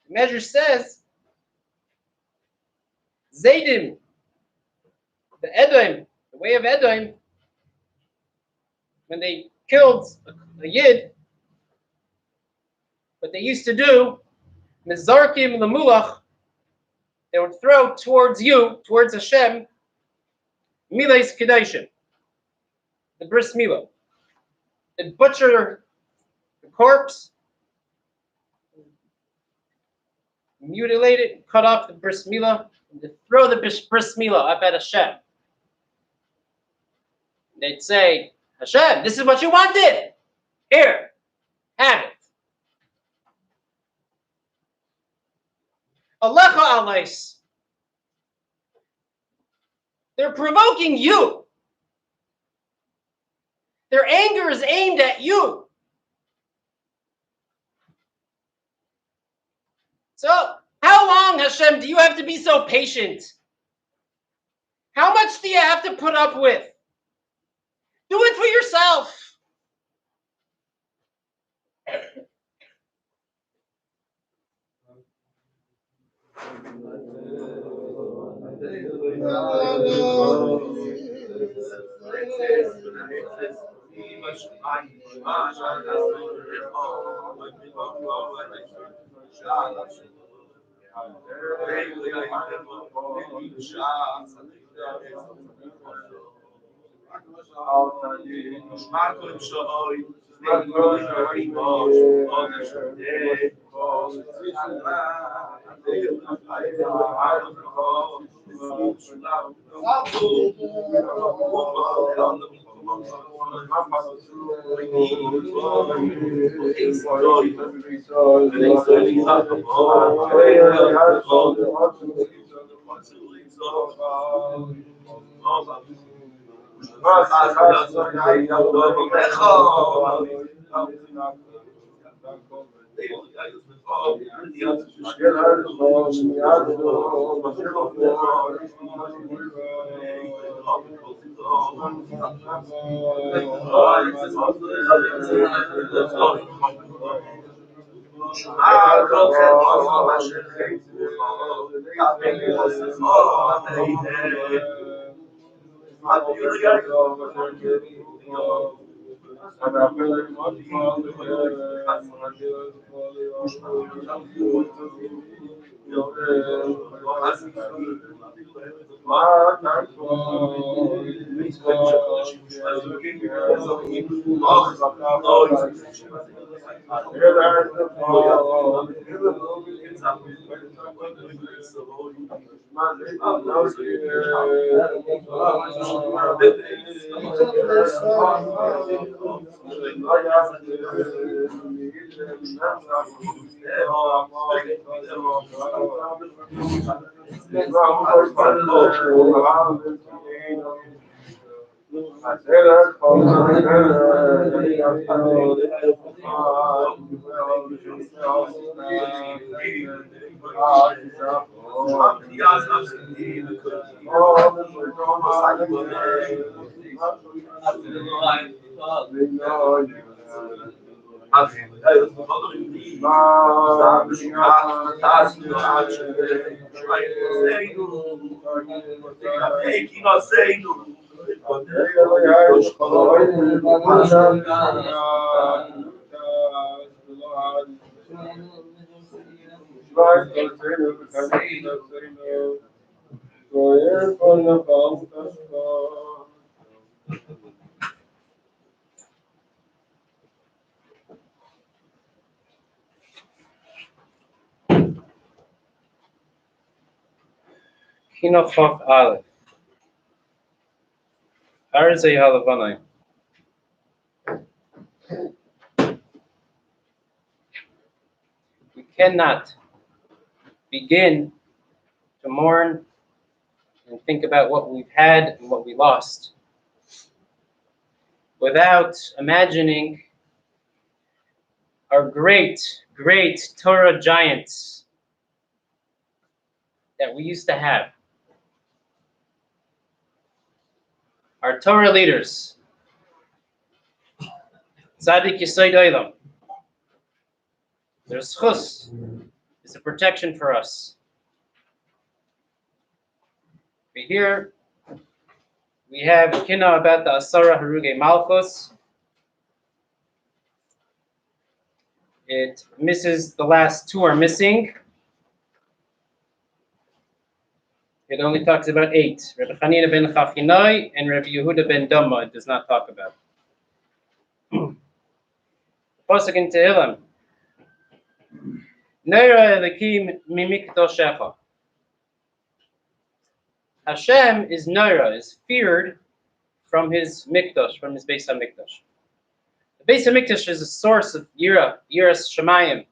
The measure says, Zaydim, the Edom, the way of Edom, when they killed a Yid, what they used to do, Mizarkim Lemulach, they would throw towards you, towards Hashem, Miles Kedashim, the bris milah. They'd butcher the corpse, mutilate it, cut off the bris milah, and they'd throw the bris milah up at Hashem. They'd say, Hashem, this is what you wanted. Here, have it. Alecha alais. They're provoking you. Their anger is aimed at you. So, how long, Hashem, do you have to be so patient? How much do you have to put up with? Do it for yourself. Kinnos Aleph. Arzei Halavanai. We cannot begin to mourn and think about what we've had and what we lost without imagining our great, great Torah giants that we used to have. Our Torah leaders. Tzaddik Yesod Olam. Their schus is a protection for us. Here we have Kinnos about the Asara Haruge Malchus. It misses the last two are missing. It only talks about 8. Rabbi Chanina ben Chachinai and Rabbi Yehuda ben Dama it does not talk about. Pasuk in Tehillim. Neira Elikim mimikdoshecha. Hashem is Neira, is feared from his Mikdash, from his Beis HaMikdash. The Beis HaMikdash is a source of Yiras Shemayim.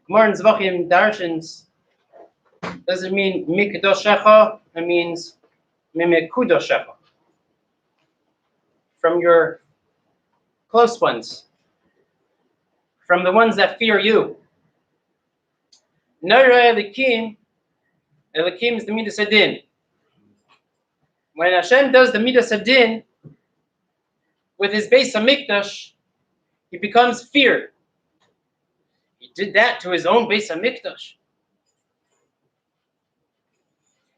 Gemara in Zvachim Darshans doesn't mean Mikdoshecha, it means Mimikudoshecha. From your close ones, from the ones that fear you. Neira Elikim, Elikim is the Midas Adin. when Hashem does the Midas Hadin with his Beis Hamikdash, he becomes feared. He did that to his own Beis Hamikdash.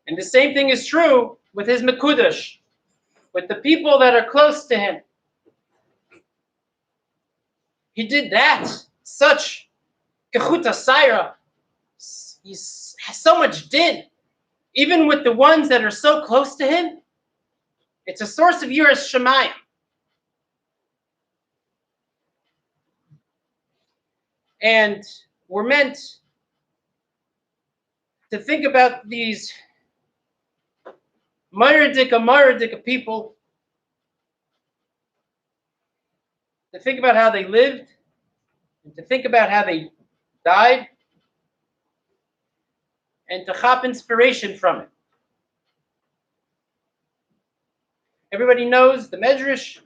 And the same thing is true with his Mekudash, with the people that are close to him. He did that. Such Kechuta Saira. He has so much din. Even with the ones that are so close to him, it's a source of Yiras Shamayim. And we're meant to think about these Maradika people, to think about how they lived, and to think about how they died, and to chop inspiration from it. Everybody knows the Medrash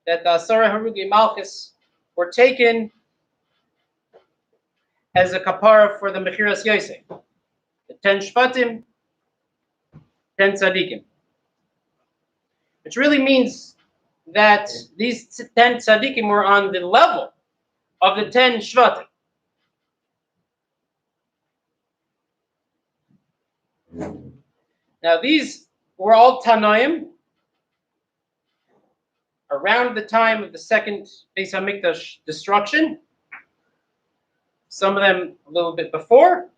that the Asara Harugi Malchus were taken as a kapara for the Mechiras Yosef. The 10 Shvatim, 10 Tzadikim. Which really means that these 10 Tzadikim were on the level of the 10 Shvatim. Now these were all Tanoim around the time of the second Beis Hamikdash destruction. Some of them a little bit before,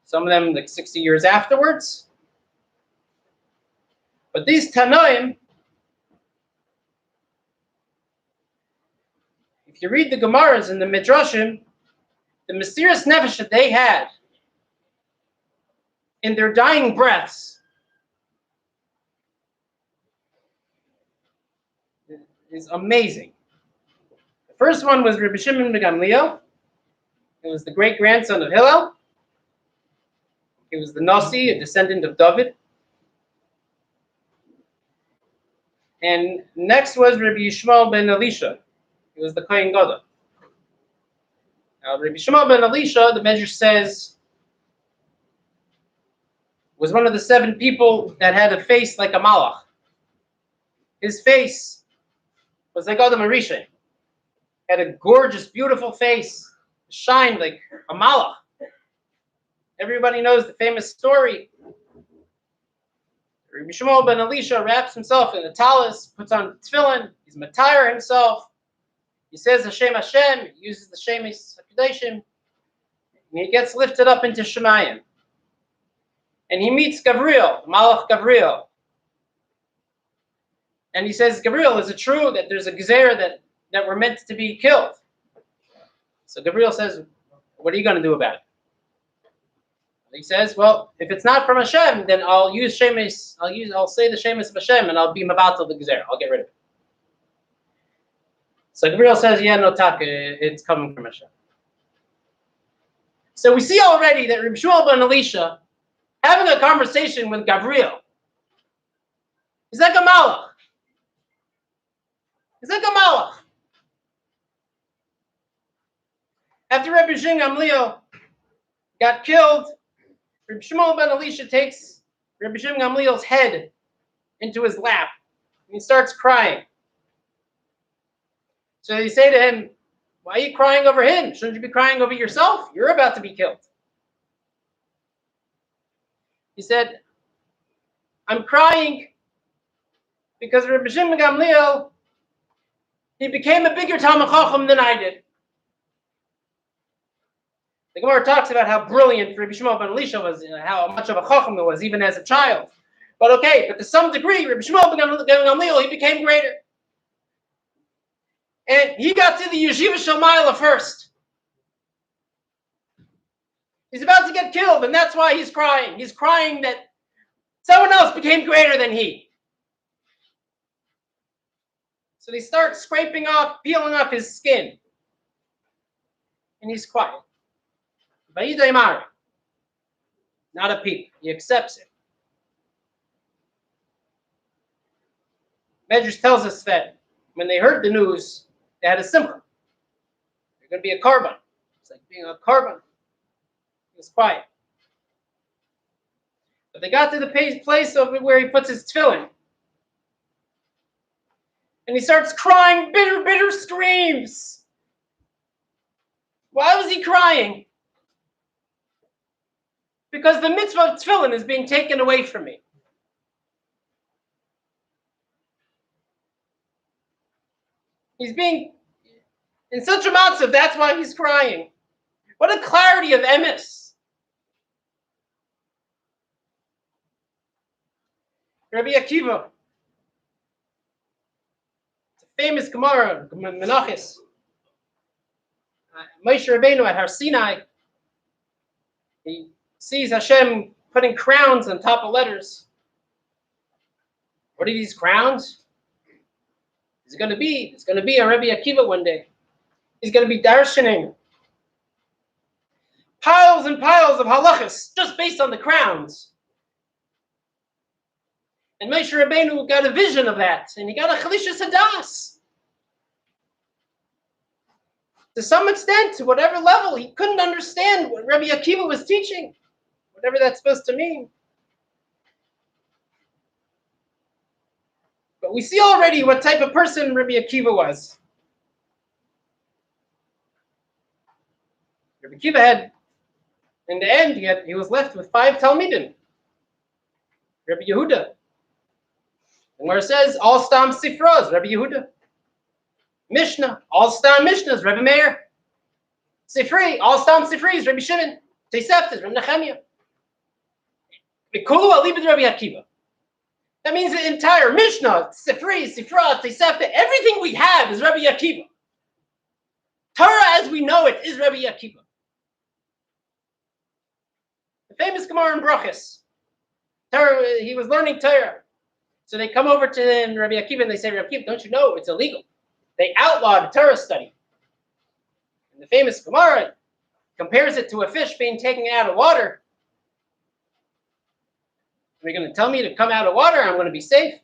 some of them like 60 years afterwards. But these Tanoim, if you read the Gemaras and the Midrashim, the mysterious nefesh that they had in their dying breaths is amazing. The first one was Rabbi Shimon ben Gamliel. He was the great-grandson of Hillel. He was the Nasi, a descendant of David. And next was Rabbi Yishmael ben Elisha. He was the Kohen Gadol. Now, Rabbi Yishmael ben Elisha, the Medrash says, was one of the 7 people that had a face like a malach. His face was like Adam Arisha. Had a gorgeous, beautiful face, shined like a malach. Everybody knows the famous story. Rabbi Shmuel ben Elisha wraps himself in a talis, puts on tefillin, he's matire himself. He says Hashem Hashem, he uses the Shemis HaKadoshim, and he gets lifted up into Shemayim. And he meets Gabriel, Malach Gabriel. And he says, Gabriel, is it true that there's a gezer that we're meant to be killed? So Gabriel says, what are you going to do about it? He says, well, if it's not from Hashem, then I'll use Shemis, I'll say the Shemis of Hashem, and I'll be Mabatal the gezer. I'll get rid of it. So Gabriel says, yeah, no taka, it's coming from Hashem. So we see already that Rabbi Shmuel ben Elisha having a conversation with Gabriel. He's like a malach. He's like a malach. After Rabbi Gamliel got killed, Rabbi Shmuel ben Elisha takes Rabbi Gamliel's head into his lap and he starts crying. So they say to him, why are you crying over him? Shouldn't you be crying over yourself? You're about to be killed. He said, I'm crying because Rabbi Gamliel, he became a bigger Talmid Chacham than I did. The Gemara talks about how brilliant Rabbi Shmuel ben Elisha was, how much of a Chacham he was, even as a child. But okay, but to some degree, Rabbi Shmuel ben Gamliel, he became greater. And he got to the Yeshiva Shel Ma'ala first. He's about to get killed, and that's why he's crying. He's crying that someone else became greater than he. So they start scraping off, peeling off his skin. And he's quiet. Not a peep. He accepts it. Medrash tells us that when they heard the news, they had a simcha. They're going to be a korban. It's like being a korban. He was quiet. But they got to the place of where he puts his tefillin. And he starts crying bitter, bitter screams. Why was he crying? Because the mitzvah of tefillin is being taken away from me. He's being in such a matzav, that's why he's crying. What a clarity of emes. Rabbi Akiva, it's a famous Gemara, Menachos. Moshe Rabbeinu at Har Sinai, he sees Hashem putting crowns on top of letters. What are these crowns? It's going to be a Rabbi Akiva one day. He's going to be darshaning piles and piles of halachas just based on the crowns. And Moshe Rabbeinu got a vision of that, and he got a chalishas hadas. To some extent, to whatever level, he couldn't understand what Rabbi Akiva was teaching, whatever that's supposed to mean. But we see already what type of person Rabbi Akiva was. Rabbi Akiva had, in the end, he was left with 5 Talmidim. Rabbi Yehuda. And where it says, all stam sifras, Rabbi Yehuda. Mishnah, all stam Mishnahs, Rabbi Meir. Sifri, all stam Sifris, Rabbi Shimon. Toseftas, Rabbi Nechemiah. Mikulu alibid Rabbi Akiva. That means the entire Mishnah, Sifri, Sifra, Tosefta, everything we have is Rabbi Akiva. Torah as we know it is Rabbi Akiva. The famous Gemara in Brachos. Torah, he was learning Torah. So they come over to him, Rabbi Akiva, and they say, Rabbi Akiva, don't you know it's illegal? They outlawed Torah study. And the famous Gemara compares it to a fish being taken out of water. Are you going to tell me to come out of water? I'm going to be safe.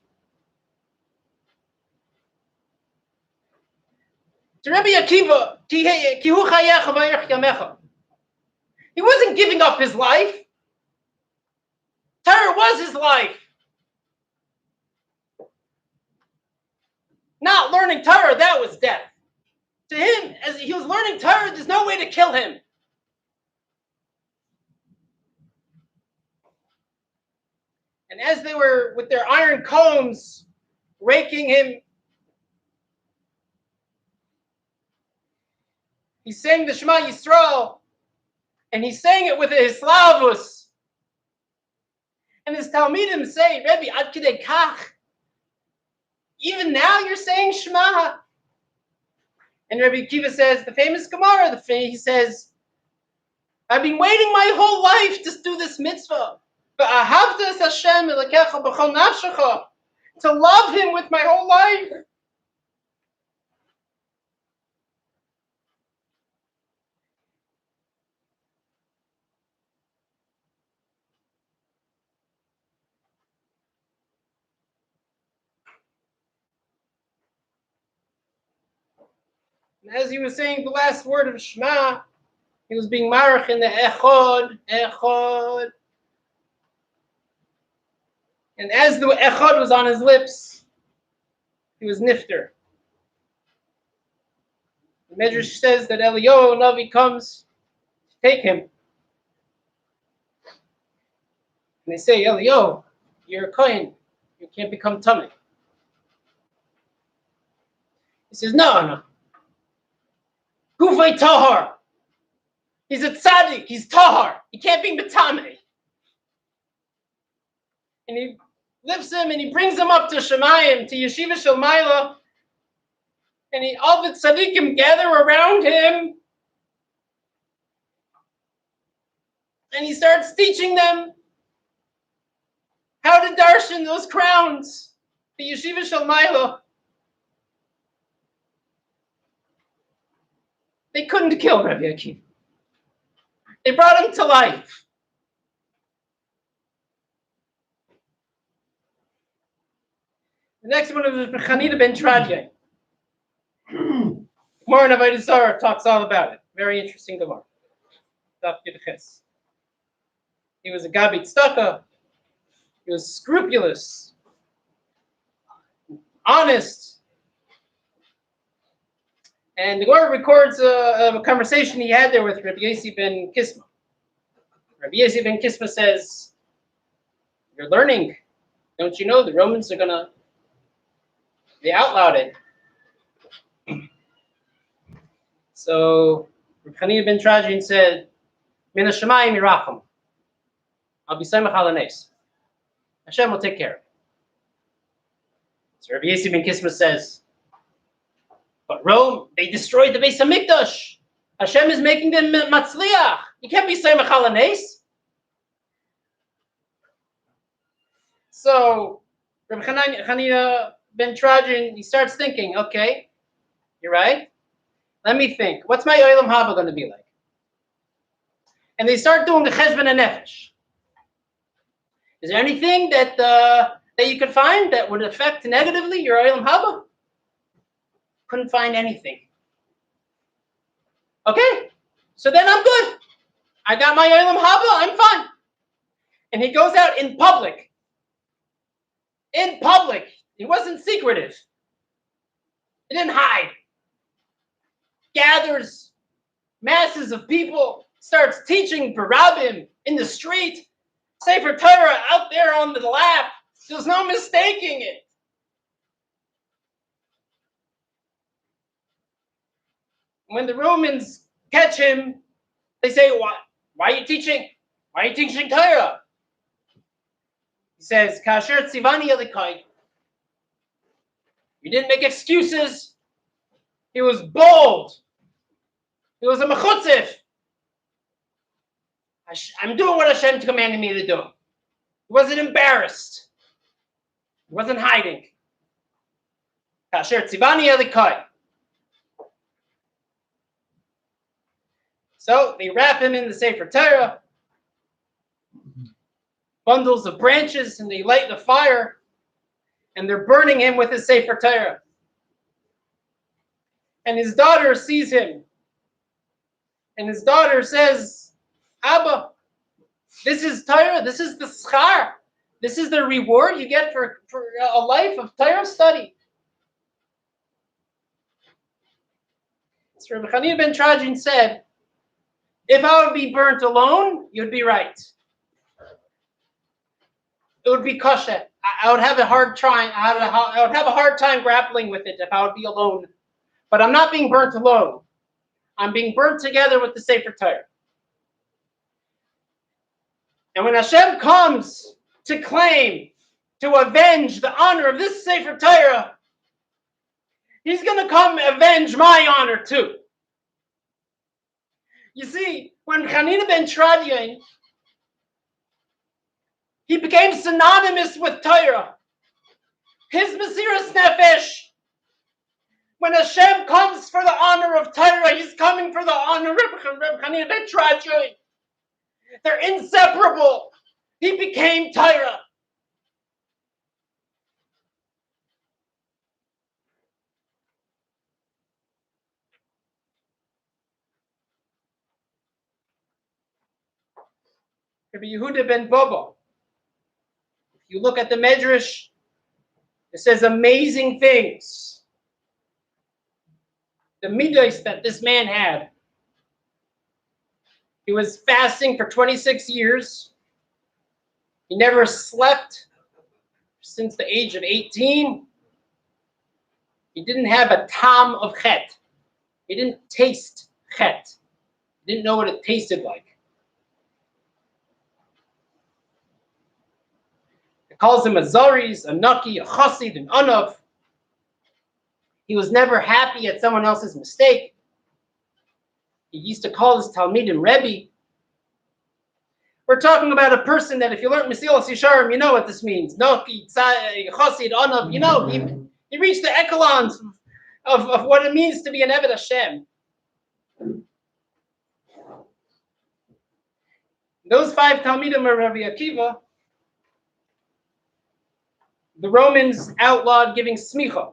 To Rabbi Akiva, he wasn't giving up his life. Torah was his life. Not learning Torah, that was death. To him, as he was learning Torah, there's no way to kill him. And as they were with their iron combs raking him, he sang the Shema Yisrael, and he sang it with a Hislavus. And his Talmidim say, Rebbe, ad kidei kach, even now you're saying Shema. And Rabbi Akiva says, the famous Gemara, he says, I've been waiting my whole life to do this mitzvah. To love him with my whole life. And as he was saying the last word of Shema, he was being marach in the echod, echod. And as the echod was on his lips, he was nifter. The Medrash says that Eliyahu Navi comes to take him. And they say, Eliyahu, you're a kohen. You can't become tummy. He says, no. Gufay tahar. He's a tzaddik. He's tahar. He can't be metame. And he lifts him and he brings him up to Shemayim, to Yeshiva Shel Maila. And all the tzaddikim gather around him. And he starts teaching them how to darshan those crowns, the Yeshiva Shel Maila. They couldn't kill Rabbi Akiva. They brought him to life. The next one is Chanina ben Tradia. Gemara in Avodah Zarah talks all about it. Very interesting Gemara. Daf Yud Ches. He was a Gabi Tzedakah. He was scrupulous, honest, And the Gemara records a conversation he had there with Rabbi Yossi ben Kisma. Rabbi Yossi ben Kisma says, "You're learning. Don't you know the Romans are gonna? They outlawed it." So Rabbi Chanina ben Trajin said, "Min hashamayim yiracham. I'll be samech al hanes. Hashem will take care of it." So Rabbi Yossi ben Kisma says, "But Rome, they destroyed the base of Mikdash. Hashem is making them matzliach. You can't be samech al hanes." So Rabbi Chanina ben Trajin, he starts thinking, okay, you're right. Let me think. What's my Olam Haba going to be like? And they start doing the cheshbon and nefesh. Is there anything that you could find that would affect negatively your Olam Haba? Couldn't find anything. Okay, so then I'm good. I got my Olam Haba, I'm fine. And he goes out in public. In public. He wasn't secretive. He didn't hide. Gathers masses of people, starts teaching Barabim in the street, Sefer Torah out there on the lap. There's no mistaking it. When the Romans catch him, they say, why are you teaching? Why are you teaching Torah? He says, Kasher tzivani elikai. He didn't make excuses. He was bold. He was a mechutzif. I'm doing what Hashem commanded me to do. He wasn't embarrassed. He wasn't hiding. Kasher tzivani elikai. So they wrap him in the Sefer Torah, bundles of branches, and they light the fire, and they're burning him with his Sefer Torah. And his daughter sees him, and his daughter says, Abba, this is Torah, this is the schar, this is the reward you get for a life of Torah study. So Rabbi Chanina ben Trajin said, if I would be burnt alone, you'd be right. It would be kosher. I would have a hard time. I would have a hard time grappling with it if I would be alone. But I'm not being burnt alone. I'm being burnt together with the Sefer Torah. And when Hashem comes to claim, to avenge the honor of this Sefer Torah, He's going to come avenge my honor too. You see, when Chanina ben Trajin, he became synonymous with Torah. His Mesiras Nefesh, when Hashem comes for the honor of Torah, He's coming for the honor of Chanina ben Trajin. They're inseparable. He became Torah. Rabbi Yehuda ben Bobo. If you look at the Medrash, it says amazing things. The Mikdash that this man had. He was fasting for 26 years. He never slept since the age of 18. He didn't have a tam of chet. He didn't taste chet. He didn't know what it tasted like. It calls him a Zoris, a Naki, a Chassid, an Anav. He was never happy at someone else's mistake. He used to call his Talmidim Rebbe. We're talking about a person that if you learn Mesilas Yesharim, you know what this means. Naki, Chassid, Anav, you know, he reached the echelons of what it means to be an Eved Hashem. Those 5 Talmidim are Rabbi Akiva. The Romans outlawed giving smicha.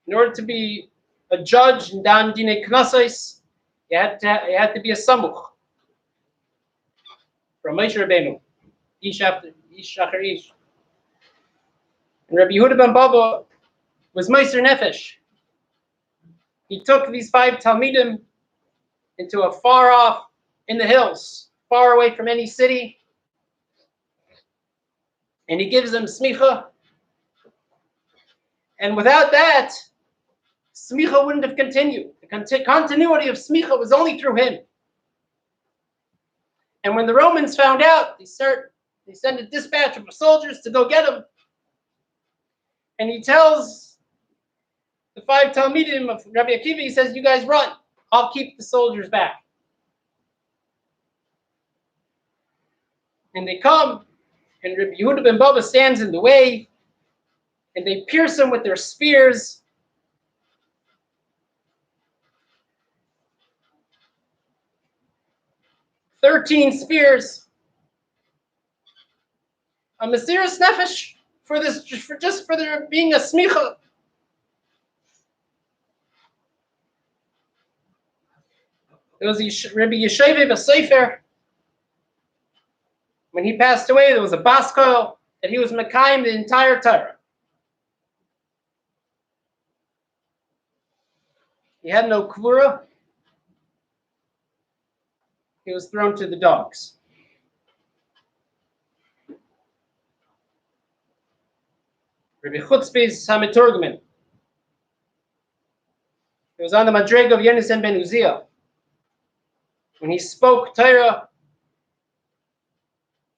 In order to be a judge in Dan Dine Knossos, you had to be a samuch. From Moshe Rabbeinu. Ish after ish. And Rabbi Yehuda ben Baba was Meiser Nefesh. he took these 5 Talmidim into a far off in the hills, far away from any city, and he gives them smicha. And without that, smicha wouldn't have continued. The continuity of smicha was only through him. And when the Romans found out, they send a dispatch of soldiers to go get him. And he tells the 5 Talmidim of Rabbi Akiva, he says, you guys run. I'll keep the soldiers back. And they come, and Rabbi Yehuda ben Baba stands in the way, and they pierce him with their spears. "13 spears. A Mesiras Nefesh for there being a smicha. It was Rabbi Yeshev Sefer. When he passed away, there was a baskol that he was mekayim the entire Torah. He had no kvura. He was thrown to the dogs. Rabbi Chutzpi's Hamiturgman. He was on the madreg of Yonasan ben Uziah. When he spoke Torah,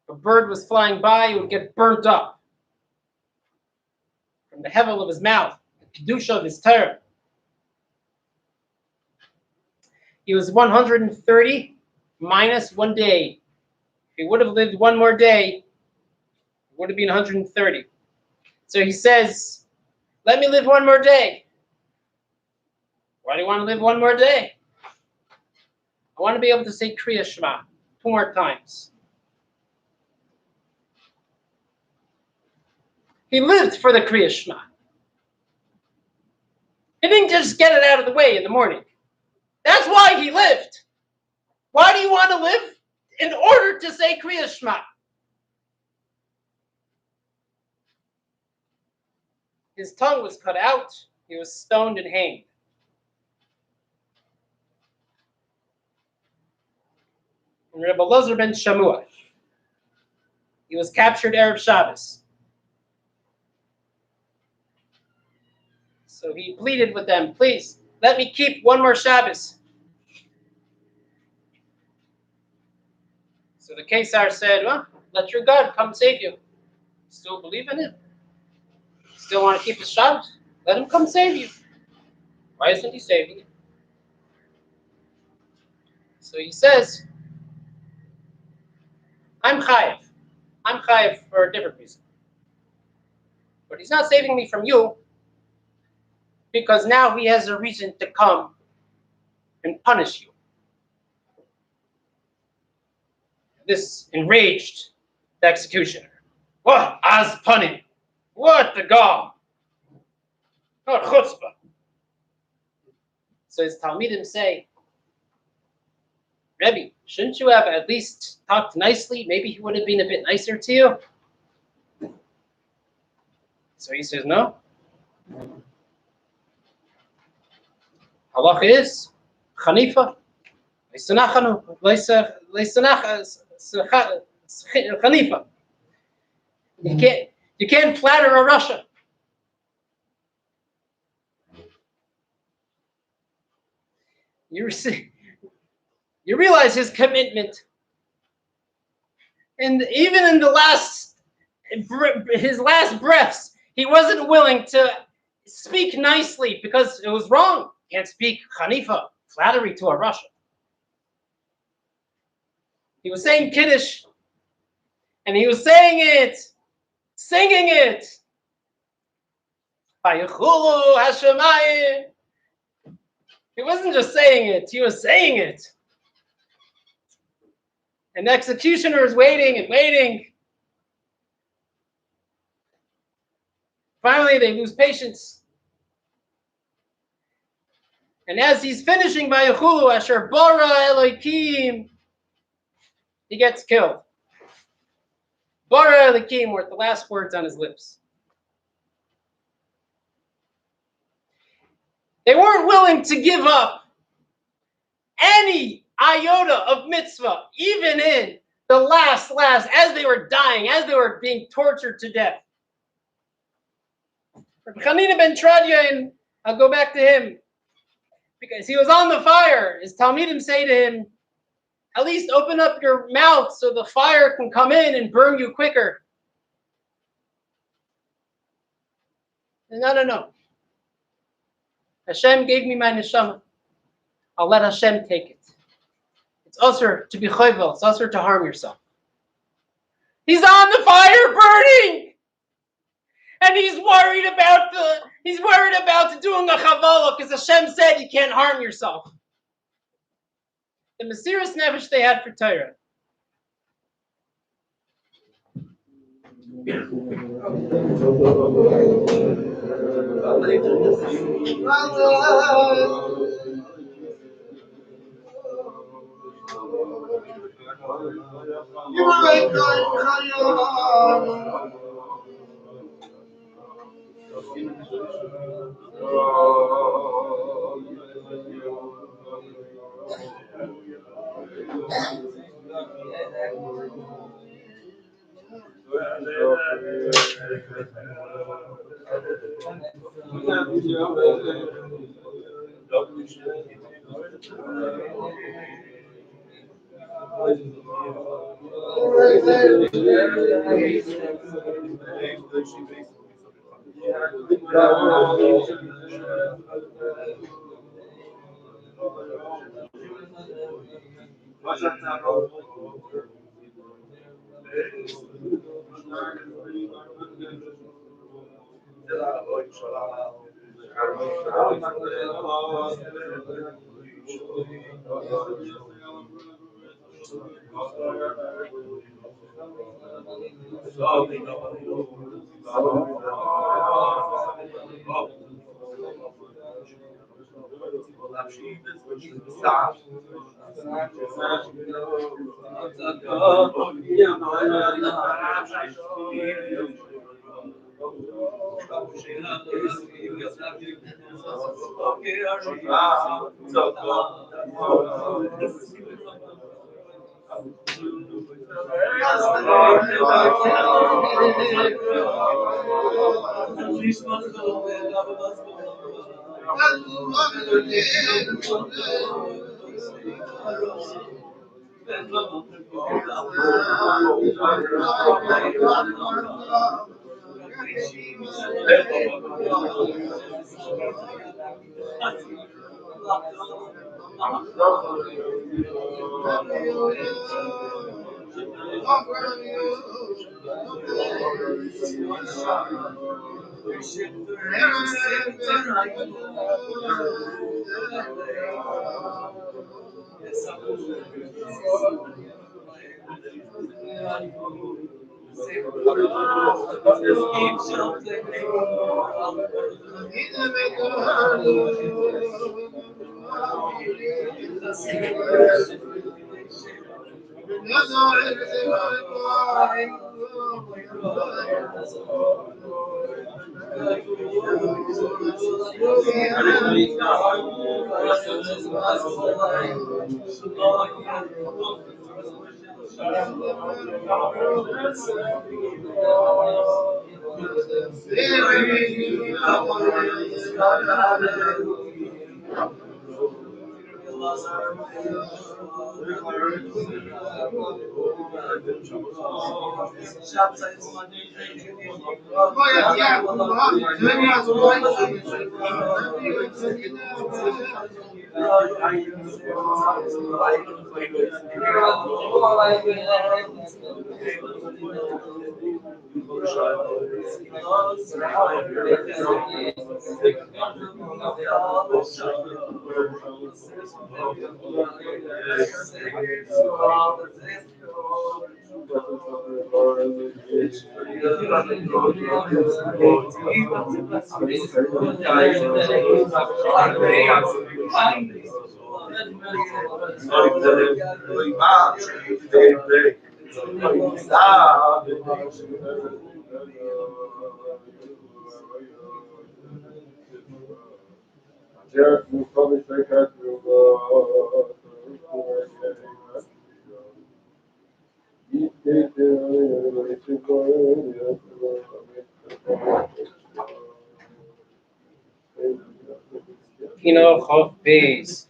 a bird was flying by, he would get burnt up from the hevel of his mouth, the kedusha of his Torah. He was 130 minus 1 day. If he would have lived 1 more day, it would have been 130. So he says, let me live 1 more day. Why do you want to live 1 more day? I want to be able to say Kriya Shema 2 more times. He lived for the Kriya Shema. He didn't just get it out of the way in the morning. That's why he lived. Why do you want to live? In order to say Kriya Shema. His tongue was cut out. He was stoned and hanged. And Rebbe Elazar ben Shamua, he was captured Erev Shabbos. So he pleaded with them, please, let me keep 1 more Shabbos. So the Kesar said, well, let your God come save you. Still believe in him? Still want to keep the Shabbos? Let him come save you. Why isn't he saving you? So he says, I'm chayiv. I'm chayiv for a different reason. But he's not saving me from you because now he has a reason to come and punish you. This enraged the executioner. What? Az panim. What the gall? What chutzpah? So his Talmidim say, Rebbe, shouldn't you have at least talked nicely? Maybe he would have been a bit nicer to you. So he says, no. Halach is Chanifa. Chanifa. You can't flatter a Russia. You realize his commitment, and even in his last breaths, he wasn't willing to speak nicely because it was wrong. You can't speak Hanifa, flattery to a Russian. He was saying Kiddush, and he was saying it, singing it. Vayechulu Hashemayim. He wasn't just saying it, he was saying it. And the executioner is waiting and waiting. Finally, they lose patience. And as he's finishing Vayechulu Asher Bara Elokim, he gets killed. Bara Elokim were the last words on his lips. They weren't willing to give up any iota of mitzvah, even in the last, as they were dying, as they were being tortured to death. Chanina ben Tradian, I'll go back to him, because he was on the fire. His Talmidim say to him, at least open up your mouth so the fire can come in and burn you quicker. No. Hashem gave me my neshama. I'll let Hashem take it. It's usher to be chovel. It's usher to harm yourself. He's on the fire burning, and he's worried about doing a chavala because Hashem said you can't harm yourself. The Mesiras Nefesh they had for Torah. Kino Chof Beis.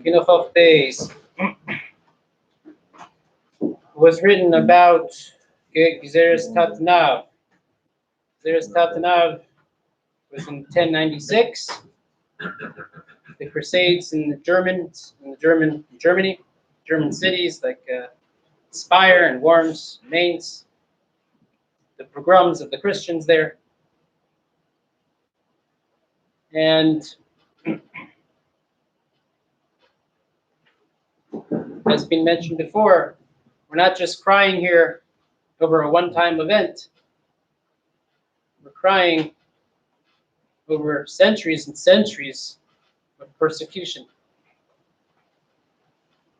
Kino Chof Beis was written about Gezeres Tatnav. Gezeres Tatnav was in 1096. The Crusades in Germany, German cities like Speyer and Worms, Mainz, the pogroms of the Christians there. And as been mentioned before, we're not just crying here over a one-time event. We're crying over centuries and centuries of persecution.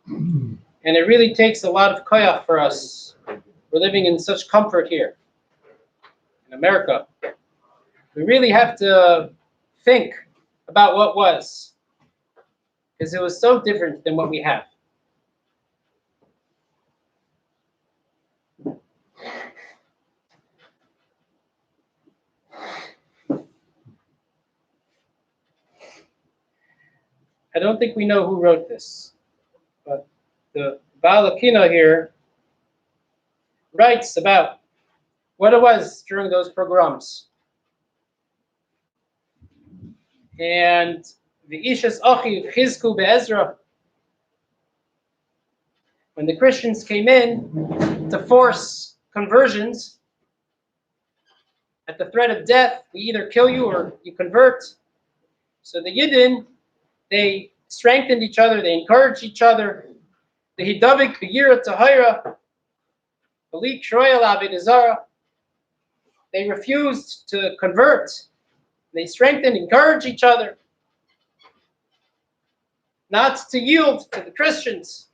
And it really takes a lot of koyach for us. We're living in such comfort here in America. We really have to think about what was, because it was so different than what we have. I don't think we know who wrote this, but the Baal Akina here writes about what it was during those pogroms. And the Ishas Achiv Chizku Be'ezra, when the Christians came in to force conversions, at the threat of death, we either kill you or you convert. So the Yidden, they strengthened each other, they encouraged each other. The Hidavik Be'yira Tahira, Balik Shroyal Abedazara, they refused to convert. They strengthened, encouraged each other not to yield to the Christians.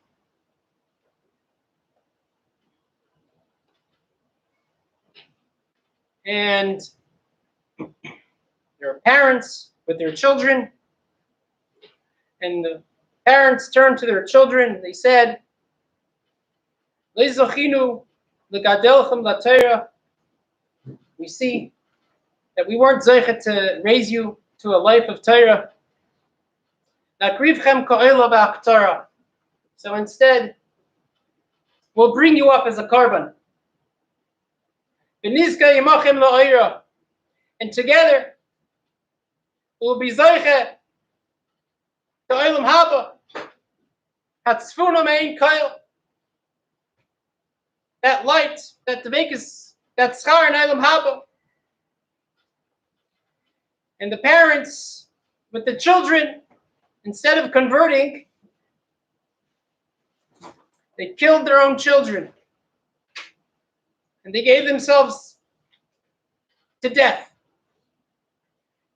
And there are parents with their children, and the parents turned to their children and they said, "Lezochinu legadelchem latera." We see that we weren't zeichet to raise you to a life of Torah. Nakrivchem ka'ela v'achtara. So instead, we'll bring you up as a korban. V'nizka yimachem la'ira. And together, we'll be zeiche to olam haba. Hatzfuna mein kail. That light, that dvekus, that schar in olam haba. And the parents with the children, instead of converting, they killed their own children. And they gave themselves to death.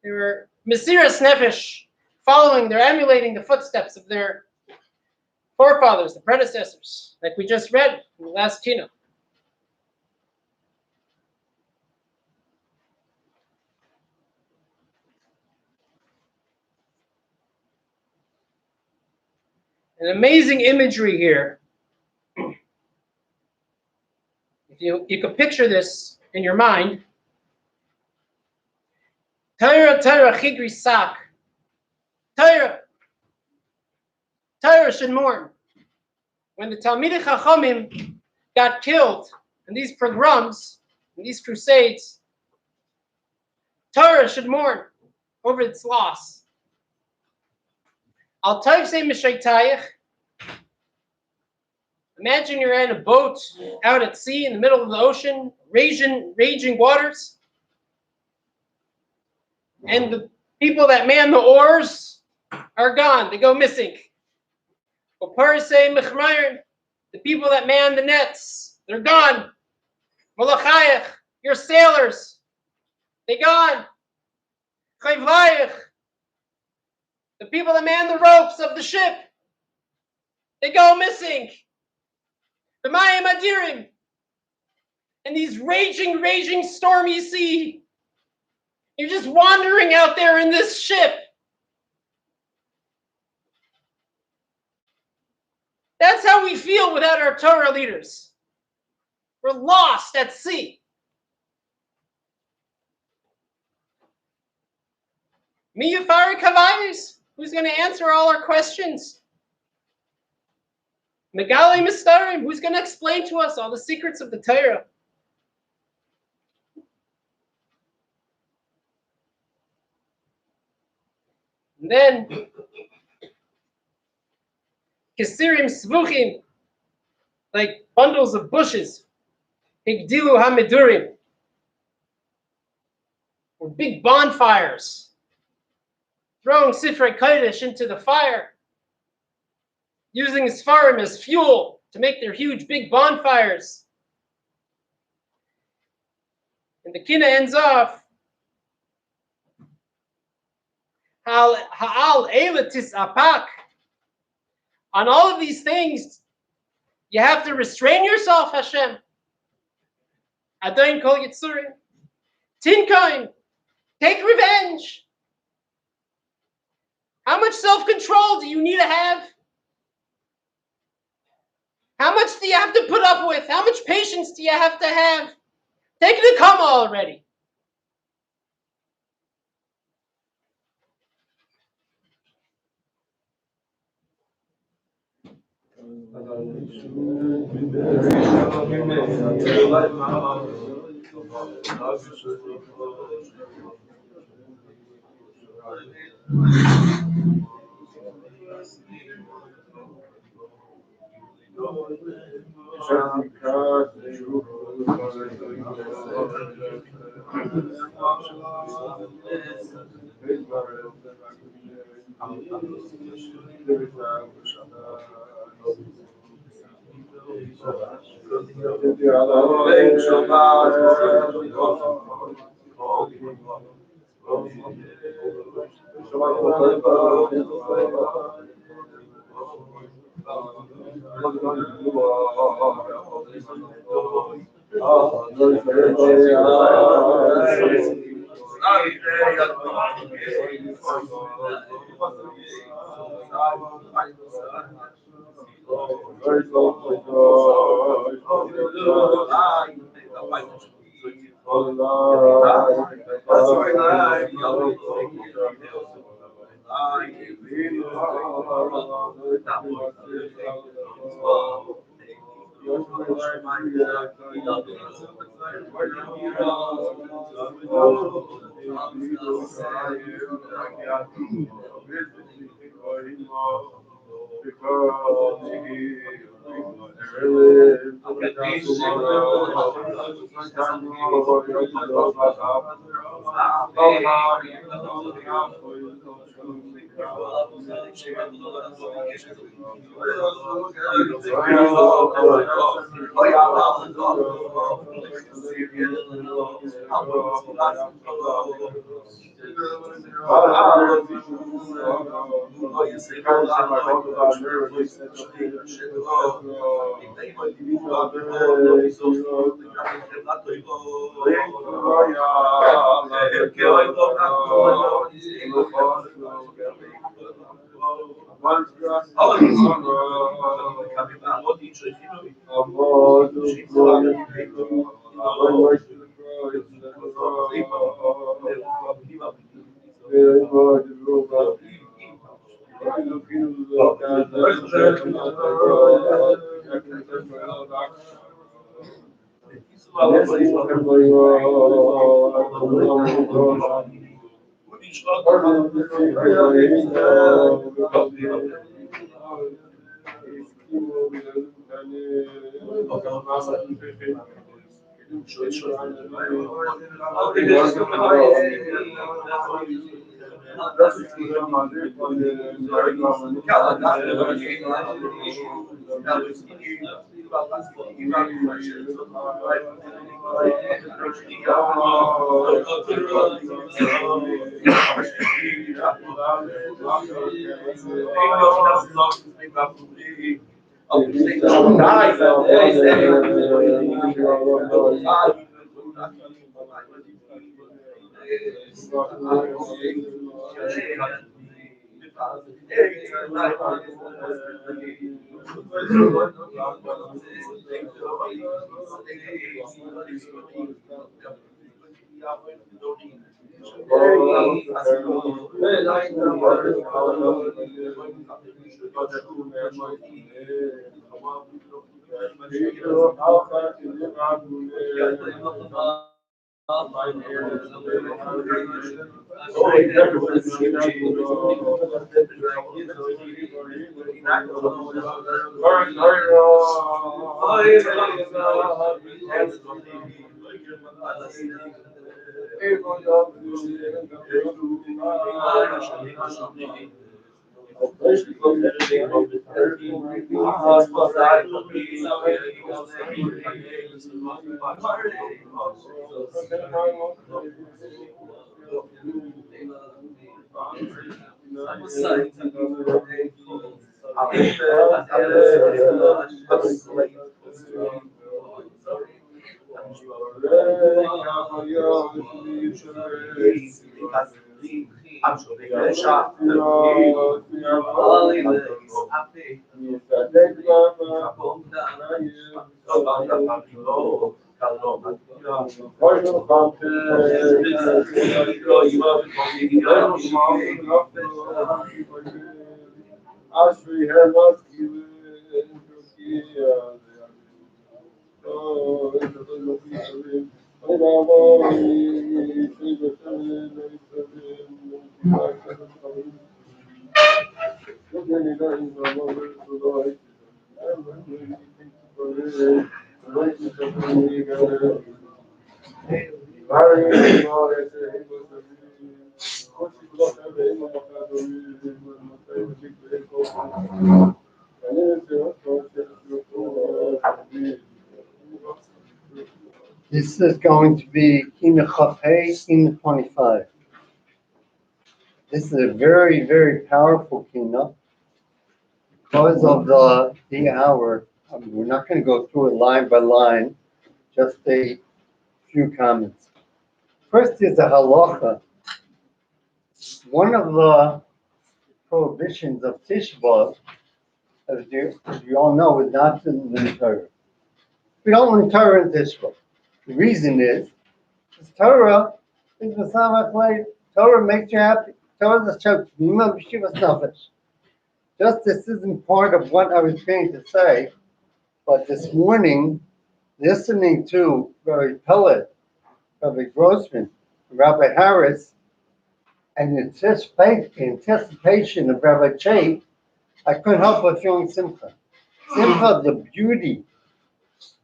They were Mesiras Nefesh, they're emulating the footsteps of their forefathers, the predecessors, like we just read in the last keynote. An amazing imagery here. If you could picture this in your mind. Torah chigri sak. Torah should mourn. When the Talmidei Chachamim got killed in these pogroms, in these crusades, Torah should mourn over its loss. Al Taivsei Mishaitayich. Imagine you're in a boat out at sea in the middle of the ocean, raging waters, and the people that man the oars are gone. They go missing. The people that man the nets, they're gone. Malachayach, your sailors, they gone. Chayvlayach, the people that man the ropes of the ship, they go missing. The Mayim Adirim, in these raging stormy sea. You're just wandering out there in this ship. That's how we feel without our Torah leaders. We're lost at sea. Miyafari Kavayis, who's going to answer all our questions? Megali Mistarim, who's going to explain to us all the secrets of the Torah? And then, Kesirim Svuchim, like bundles of bushes, Higdilu Hamidurim, or big bonfires, throwing Sifrei Kodesh into the fire, using Sfarim as fuel to make their huge big bonfires. And the Kina ends off, Ha'al Eilatis Apak. On all of these things, you have to restrain yourself, Hashem. Adain Kol Yitzurim. Tinkain. Take revenge. How much self-control do you need to have? How much do you have to put up with? How much patience do you have to have? Take the Kama already. This is going to be Kinnos in 25. This is a very, very powerful keynote. Because of the hour, we're not going to go through it line by line, just a few comments. First is the halacha. One of the prohibitions of Tisha, as you all know, is not to learn Torah. We don't learn Torah in Tisha. The reason is, Torah is the Samach Light. Torah makes you happy. Torah is a show. Just this isn't part of what I was going to say, but this morning, listening to Rabbi Pellet, Rabbi Grossman, Rabbi Harris, and anticipation of Rabbi Che, I couldn't help but feeling simcha. Simcha, the beauty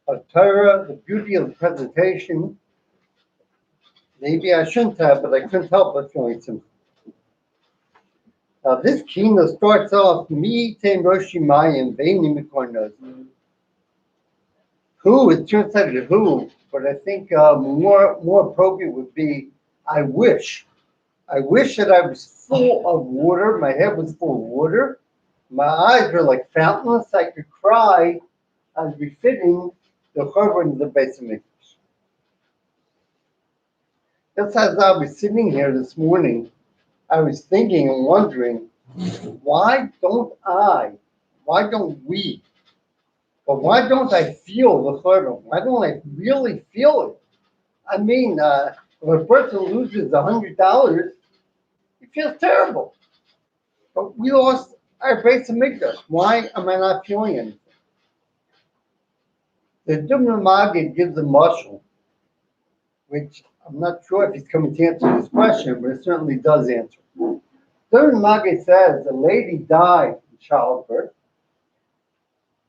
of Torah, the beauty of the presentation. Maybe I shouldn't have, but I couldn't help but feeling simcha. Now this keynote starts off, Mi Tem Roshi Mayim Veini Mikornos. Who, it turns out to who, but I think more appropriate would be, I wish. I wish that I was full of water, my head was full of water, my eyes were like fountains, I could cry as befitting the Chorban of the Beis Mikdash. Just as I was sitting here this morning, I was thinking and wondering, why don't we, but why don't I feel the Chorban? Why don't I really feel it? I mean, if a person loses $100, it feels terrible. But we lost our Beis Mikdash. Why am I not feeling anything? The Dubna Maggid gives a mashal, which I'm not sure if he's coming to answer this question, but it certainly does answer. Dubna Maggid says a lady died in childbirth,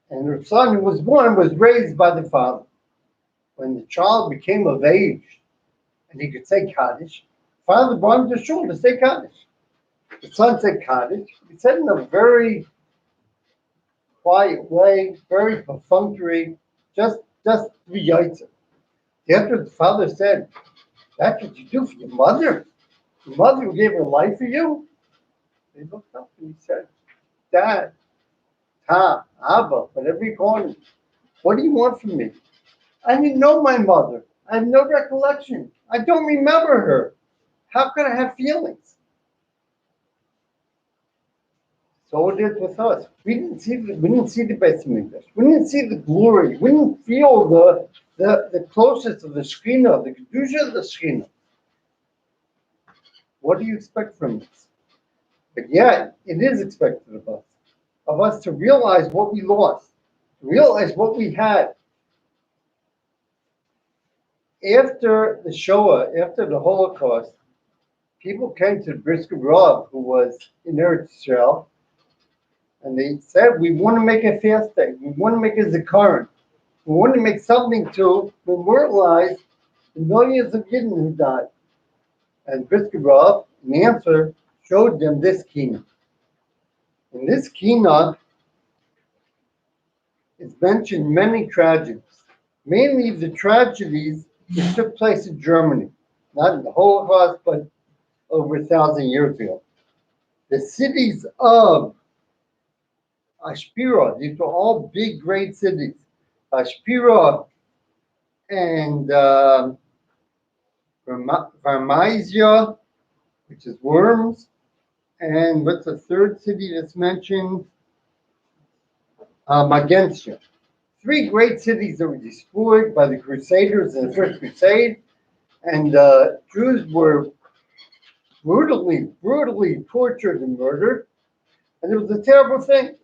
and her son who was born was raised by the father. When the child became of age and he could say Kaddish, father brought him to shul to say Kaddish. The son said Kaddish. He said in a very quiet way, very perfunctory, just three yaitza. After the father said, "That's what you do for your mother? Your mother who gave her life for you?" He looked up and he said, "Dad, Ta, Abba, whatever you call me. What do you want from me? I didn't know my mother. I have no recollection. I don't remember her. How could I have feelings? So it is with us. We didn't see the Beis Mikdash. We didn't see the glory. We didn't feel the closeness of the Shekhinah, the Kedusha of the Shekhinah. What do you expect from us? But yet, it is expected of us to realize what we lost, to realize what we had. After the Shoah, after the Holocaust, people came to the Brisker Rav, who was in Eretz Israel, and they said, we want to make a fast day. We want to make a zikaron. We want to make something to memorialize the millions of Yidden who died. And Brisker Rav, in the answer, showed them this kina. In this kina is mentioned many tragedies, mainly the tragedies that took place in Germany, not in the Holocaust, but over 1,000 years ago. The cities of Ashpira, these were all big, great cities. Ashpira and Varmizia, which is Worms, and what's the third city that's mentioned? Magentia. Three great cities that were destroyed by the Crusaders in the First Crusade, and Jews were brutally tortured and murdered, and it was a terrible thing.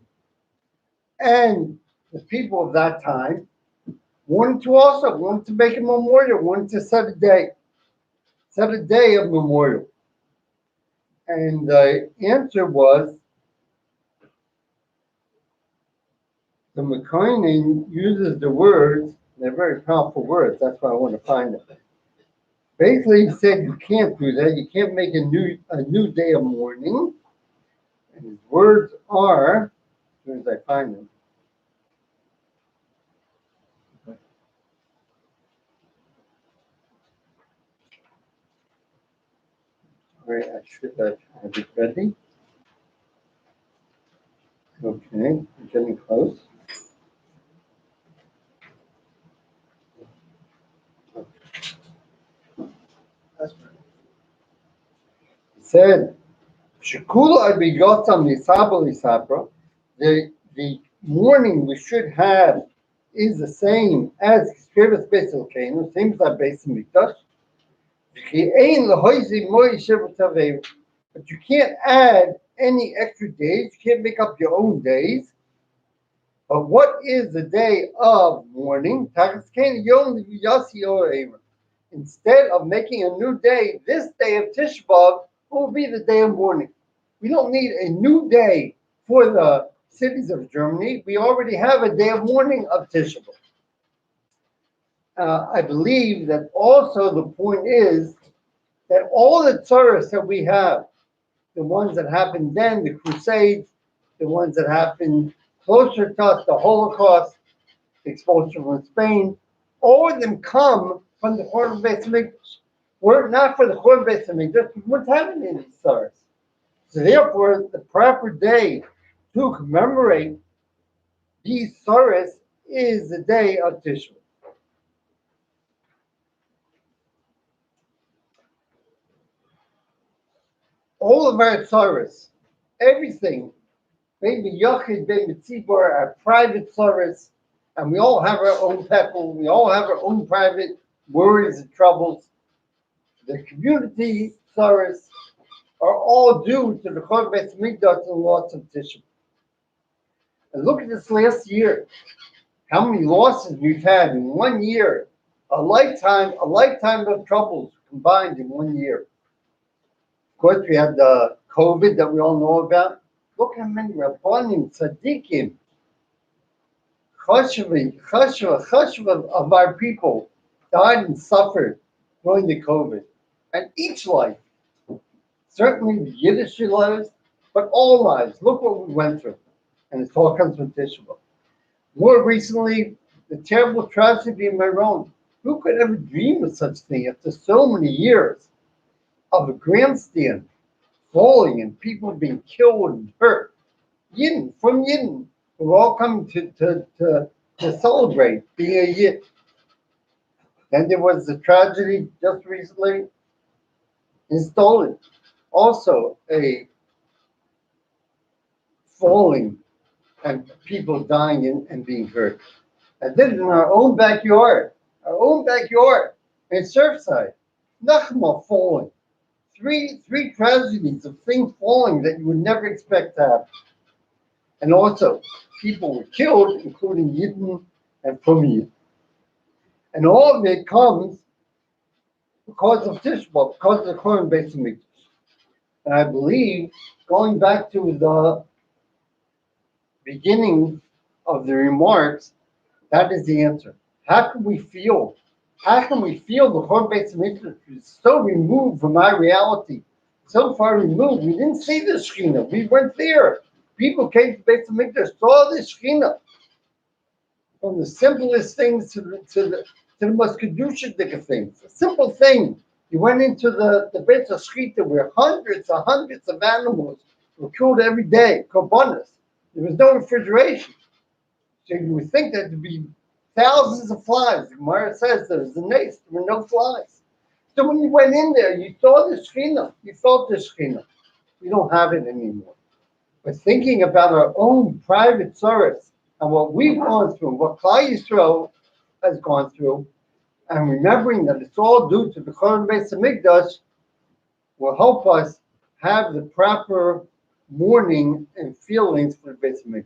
And the people of that time wanted to make a memorial, wanted to set a day of memorial. And the answer was, the McCoyning uses the words, they're very powerful words, that's why I want to find them. Basically, he said you can't do that, you can't make a new day of mourning. And his words are, as soon as I find them, I should have it ready. Okay, I'm getting close. He said, Shekula abiyotam nisabel isabra. The mourning we should have is the same as Kispivas Beis Elkeinu, same as our Beis Mikdash. But you can't add any extra days. You can't make up your own days. But what is the day of mourning? Instead of making a new day, this day of Tisha B'Av will be the day of mourning. We don't need a new day for the cities of Germany. We already have a day of mourning of Tisha B'Av. I believe that also the point is that all the tzaras that we have, the ones that happened then, the Crusades, the ones that happened closer to us, the Holocaust, the expulsion from Spain, all of them come from the Churban Beis Mikdash. Were it not for the Churban Beis Mikdash, we wouldn't have any of these tzaras. So therefore, the proper day to commemorate these tzaras is the day of Tisha B'Av. All of our tzaras, everything, maybe Yachid, maybe Tzibor, our private tzaras, and we all have our own peckle, we all have our own private worries and troubles. The community tzaras are all due to the Churban Beis Mikdash and the loss of Tisha B'Av. And look at this last year, how many losses we've had in 1 year, a lifetime of troubles combined in 1 year. Of course, we had the COVID that we all know about. Look how many Rabbanim, Tzaddikim, Chashva of our people died and suffered during the COVID. And each life, certainly the Yiddish lives, but all lives, look what we went through. And it all comes from Tisha B'Av. More recently, the terrible tragedy in Meron. Who could ever dream of such a thing after so many years of a grandstand falling and people being killed and hurt? Yidden, from We're all coming to celebrate being a Yid. Then there was the tragedy just recently in Stolen. Also a falling and people dying and being hurt. I did it in our own backyard in Surfside. Nachma falling. Three tragedies of things falling that you would never expect to happen. And also, people were killed, including Yidden and from Yidden. And all of it comes because of Tisha, because of the Kohen Beis Mikdash. And I believe, going back to the beginning of the remarks, that is the answer. How can we feel? How can we feel the Kohen Beis Mikdash is so removed from our reality, so far removed? We didn't see the Shekhinah. We weren't there. People came to Beis Mikdash, saw the Shekhinah. From the simplest things to the most kedushic things. A simple thing. You went into the Beit HaShchita where hundreds of animals were killed every day, korbanos. There was no refrigeration. So you would think that there'd be thousands of flies. The Gemara says there was a nest, there were no flies. So when you went in there, you saw the Shekhinah, you felt the Shekhinah. We don't have it anymore. But thinking about our own private service and what we've gone through, what Klal Yisrael has gone through, and remembering that it's all due to the Kohen Beis Mikdash, will help us have the proper mourning and feelings for the Beis Mikdash.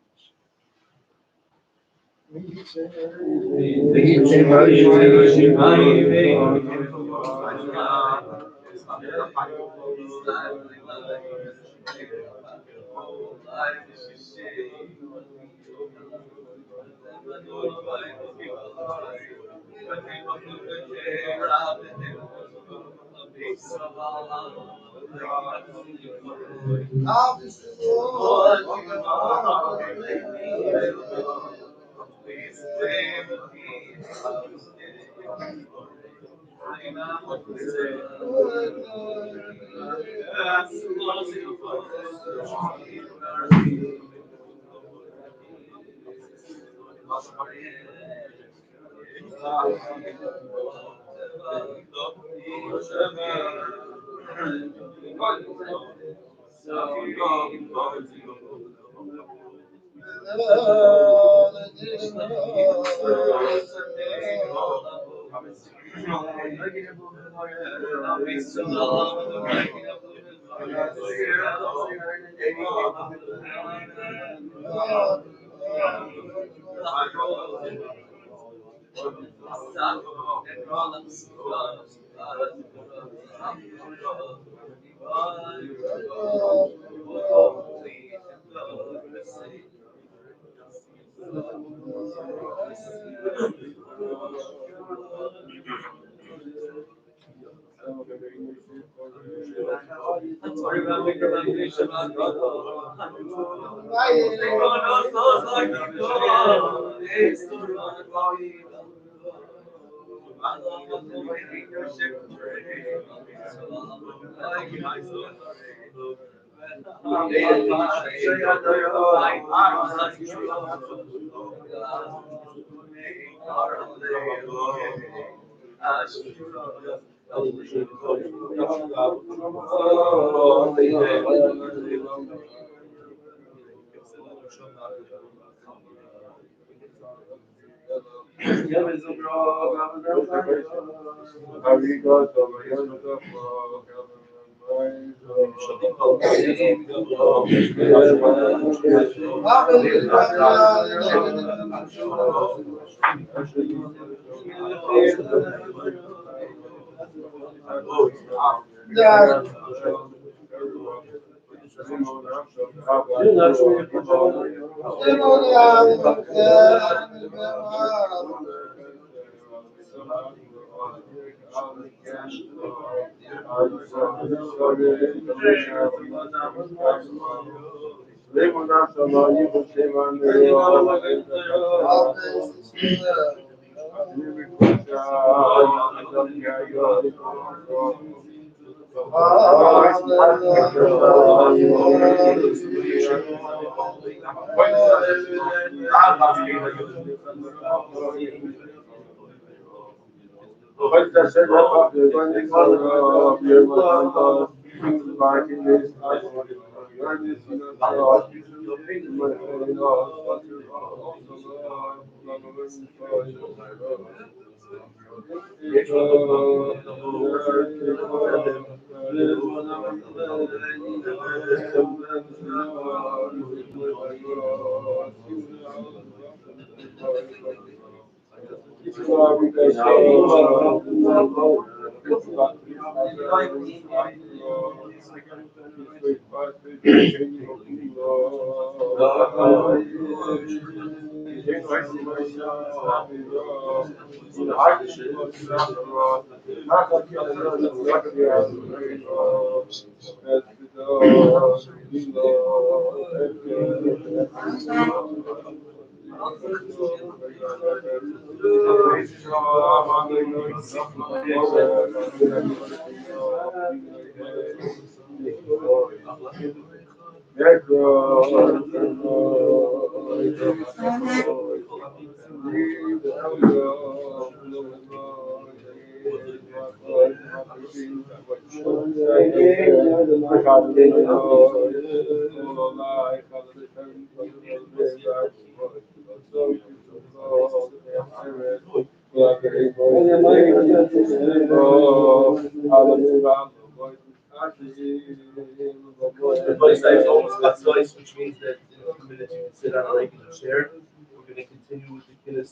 Advice that is almost advice, which means that in a few minutes you can sit on a regular chair. We're going to continue with the Kinnos.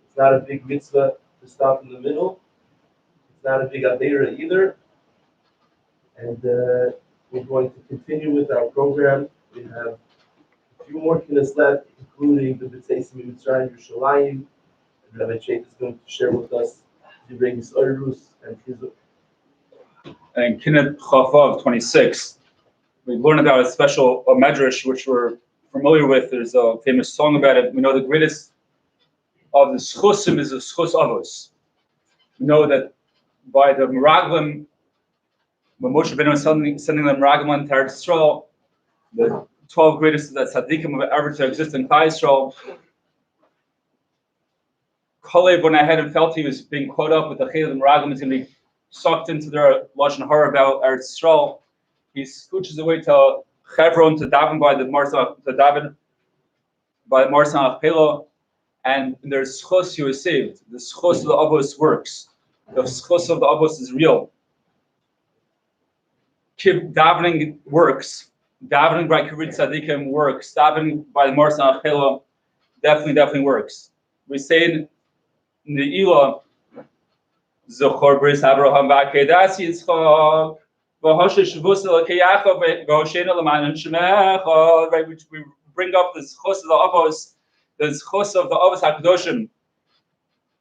It's not a big mitzvah to stop in the middle. It's not a big avera either. And we're going to continue with our program. We have a few more Kinnos left, including the B'tzeisim Mitzrayim Yerushalayim. And Rabbi Chet is going to share with us the Regis Oirus and Chizuk. And Kinnet Chavav 26, we learned about a special medrash which we're familiar with. There's a famous song about it. We know the greatest of the schusim is the schus avos. We know that by the meraglim, when Moshe Rabbeinu was sending the meraglim to Eretz Yisrael, the 12 greatest that tzaddikim have ever to exist in Klal Yisrael, Kalev went ahead and felt he was being caught up with the chayil of the meraglim, is going to be sucked into their lashon hara about Eretz Yisrael. He scooches away to Hebron to daven by the Marsan Achpela, and there's schos he was saved. The schos of the avos works. The schos of the avos is real. Davening works. Davening by Kibbutz Tzadikim works. Davening by the Marsan Achpela definitely works. We say in the Elah, Zochor Bris Abraham Vakedas Yitzchak V'Hoshe Shavus L'Keyachov V'Hoshena L'Man Shemecha. Right, which we bring up the schos of the avos, the schos of the avos hakadoshim.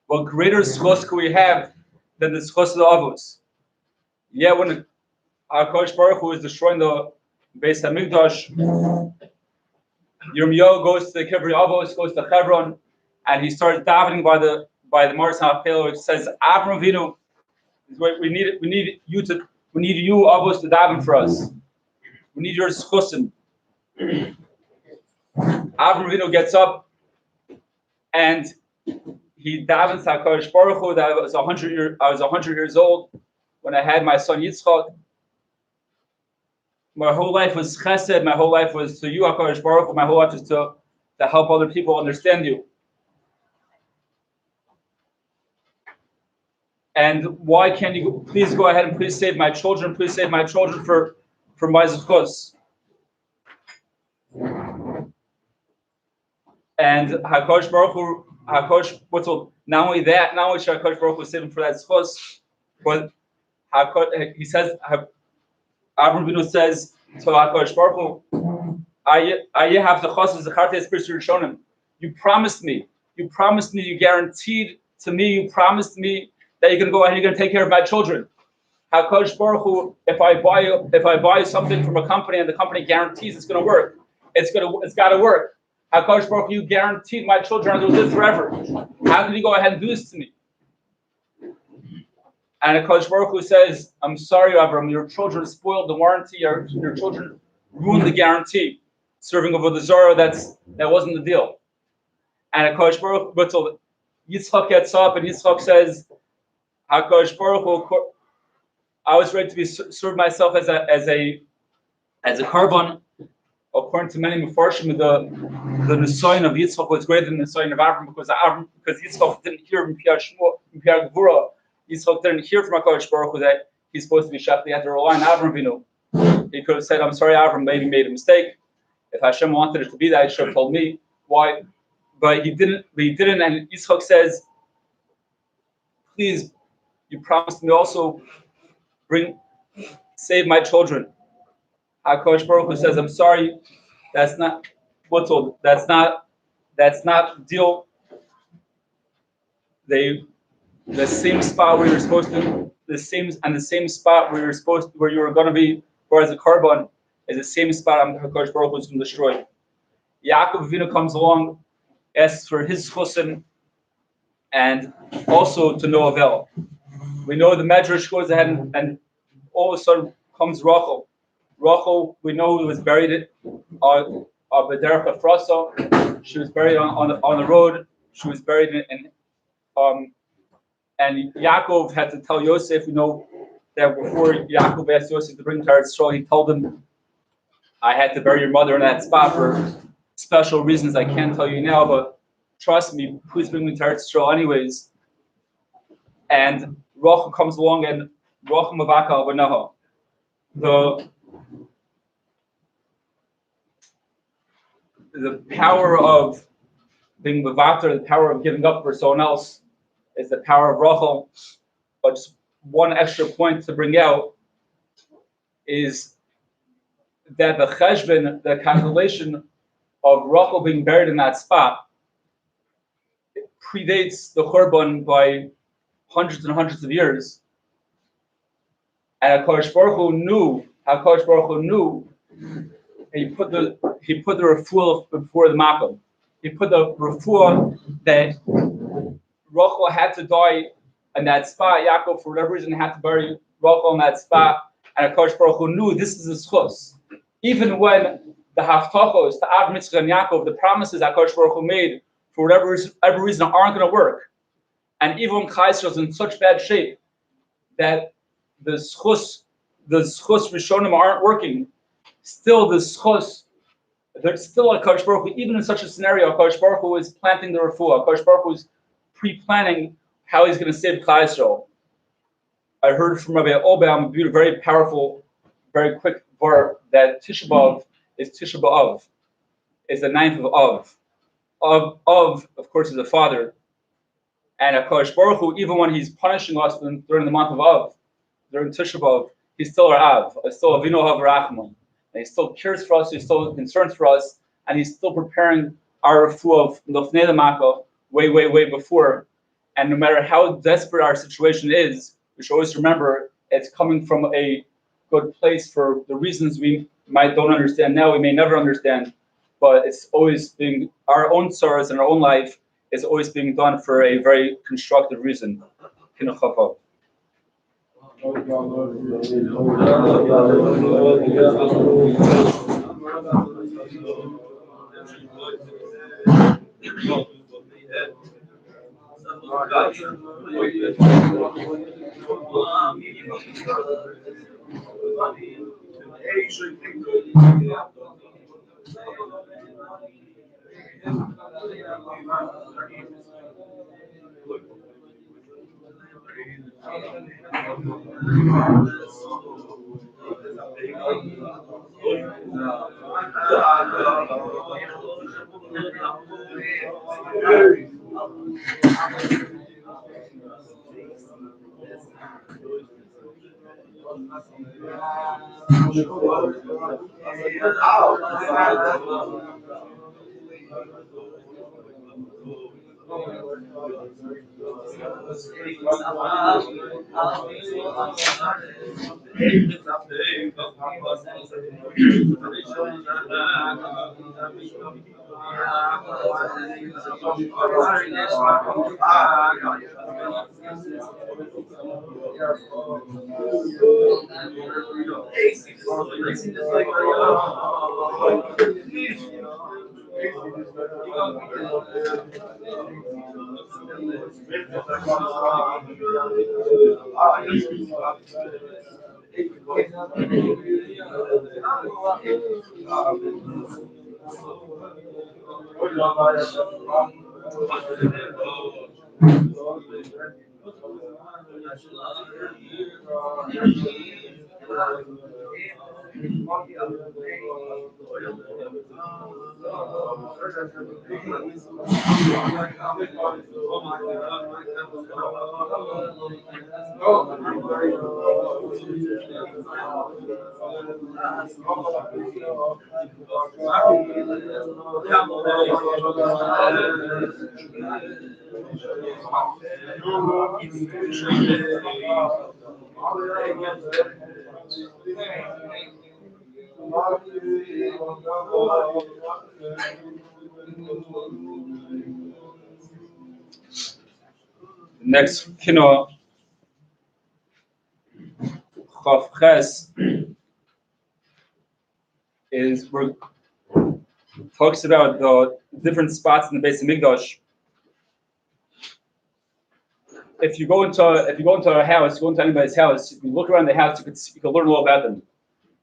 What greater schos could we have than the schos of the avos? Yeah, when HaKadosh Baruch Hu is destroying the Beis Hamikdash, Yirmiyahu goes to the Kivri Avos, goes to Hebron, and he starts davening by the Marsan Achpela, which says, Avram Avinu, we need you Avos to daven for us. We need your schusim. Avram Avinu gets up and he davens to HaKadosh Baruch Hu that I was 100 years old when I had my son Yitzchak. My whole life was chesed. My whole life was to you, HaKadosh Baruch Hu. My whole life is to help other people understand you. And why can't you please go ahead and please save my children? Please save my children for my zechus. And HaKadosh Baruch Hu, not only that, not only should HaKadosh Baruch Hu save him for that zechus, but he says, Avram Avinu says to HaKadosh Baruch Hu, I have the chos zekartes b'sur rishonim. You promised me, you guaranteed to me, you promised me that you're going to go ahead and you're going to take care of my children. HaKadosh Baruch Hu, if I buy something from a company and the company guarantees it's going to work, it's got to work. HaKadosh Baruch Hu, you guaranteed my children are going to live forever. How can you go ahead and do this to me? And HaKadosh Baruch Hu says, I'm sorry, Avram, your children spoiled the warranty, your children ruined the guarantee. Serving over the Zorah, that wasn't the deal. And HaKadosh Baruch Hu, Yitzchak gets up and Yitzchak says, HaKadosh Baruch Hu, I was ready to be served myself as a korban. According to many Mefarshim, the Nisayon of Yitzchak was greater than the Nisayon of Avram because Yitzchak didn't hear from Piyar Gevura. Yitzchak didn't hear from HaKadosh Baruch Hu that he's supposed to be shafted. He had to rely on Avram Vinu. He could have said, "I'm sorry, Avram, maybe made a mistake. If Hashem wanted it to be that, he should have told me why." But he didn't. And Yitzchak says, "Please, you promised me also save my children." HaKadosh Baruch Hu says, "I'm sorry, that's not buttled. That's not deal. The same spot where you're supposed to, the same spot where you were going to be, whereas the korban is the same spot HaKadosh Baruch Hu is going to destroy." Yaakov Avinu comes along, asks for his chusin, and also to no avail. We know the Medrash goes ahead and all of a sudden comes Rachel. Rachel, we know, was buried on Bederach Efrasa. She was buried on the road. She was buried and Yaakov had to tell Yosef. We know that before Yaakov asked Yosef to bring to Eretz Yisrael, he told him, "I had to bury your mother in that spot for special reasons I can't tell you now, but trust me, please bring me to Eretz Yisrael anyways." And Rachel comes along and Rachel Mavaka Abanaha. The power of being Mavatar, the power of giving up for someone else, is the power of Rachel. But just one extra point to bring out is that the cheshbon, the calculation of Rachel being buried in that spot, predates the korban by hundreds and hundreds of years. And HaKadosh Baruch Hu knew, he put the refuah before the makom. He put the refuah that Rachel had to die in that spot. Yaakov, for whatever reason, had to bury Rachel in that spot. And HaKadosh Baruch Hu knew this is his chus. Even when the haftachos, the Av Mitzvah and Yaakov, the promises that HaKadosh Baruch Hu made, for whatever reason, aren't going to work. And even when Chayesra is in such bad shape that the schus Rishonim aren't working, still there's still a HaKadosh Baruch Hu, even in such a scenario, HaKadosh Baruch Hu is planting the refuah. HaKadosh Baruch Hu is pre-planning how he's going to save Chayesra. I heard from Rabbi Obam a very powerful, very quick verb that Tisha B'Av is Tisha B'Av, is the 9th of Av. Of course, is the father. And HaKadosh Baruch Hu, even when he's punishing us during the month of Av, during Tisha B'Av, he's still our Av, he's still Avinu Av Rachman. And he still cares for us, he still concerns for us, and he's still preparing our refuah of Lofnei L'Maka way before. And no matter how desperate our situation is, we should always remember it's coming from a good place for the reasons we don't understand now, we may never understand, but it's always being, our own sorrows in our own life is always being done for a very constructive reason. Kinnos. Next, Kinnos Chav Ches is we're talks about the different spots in the base of Mikdash. If you go into a house, you go into anybody's house, you look around the house, you can learn all about them.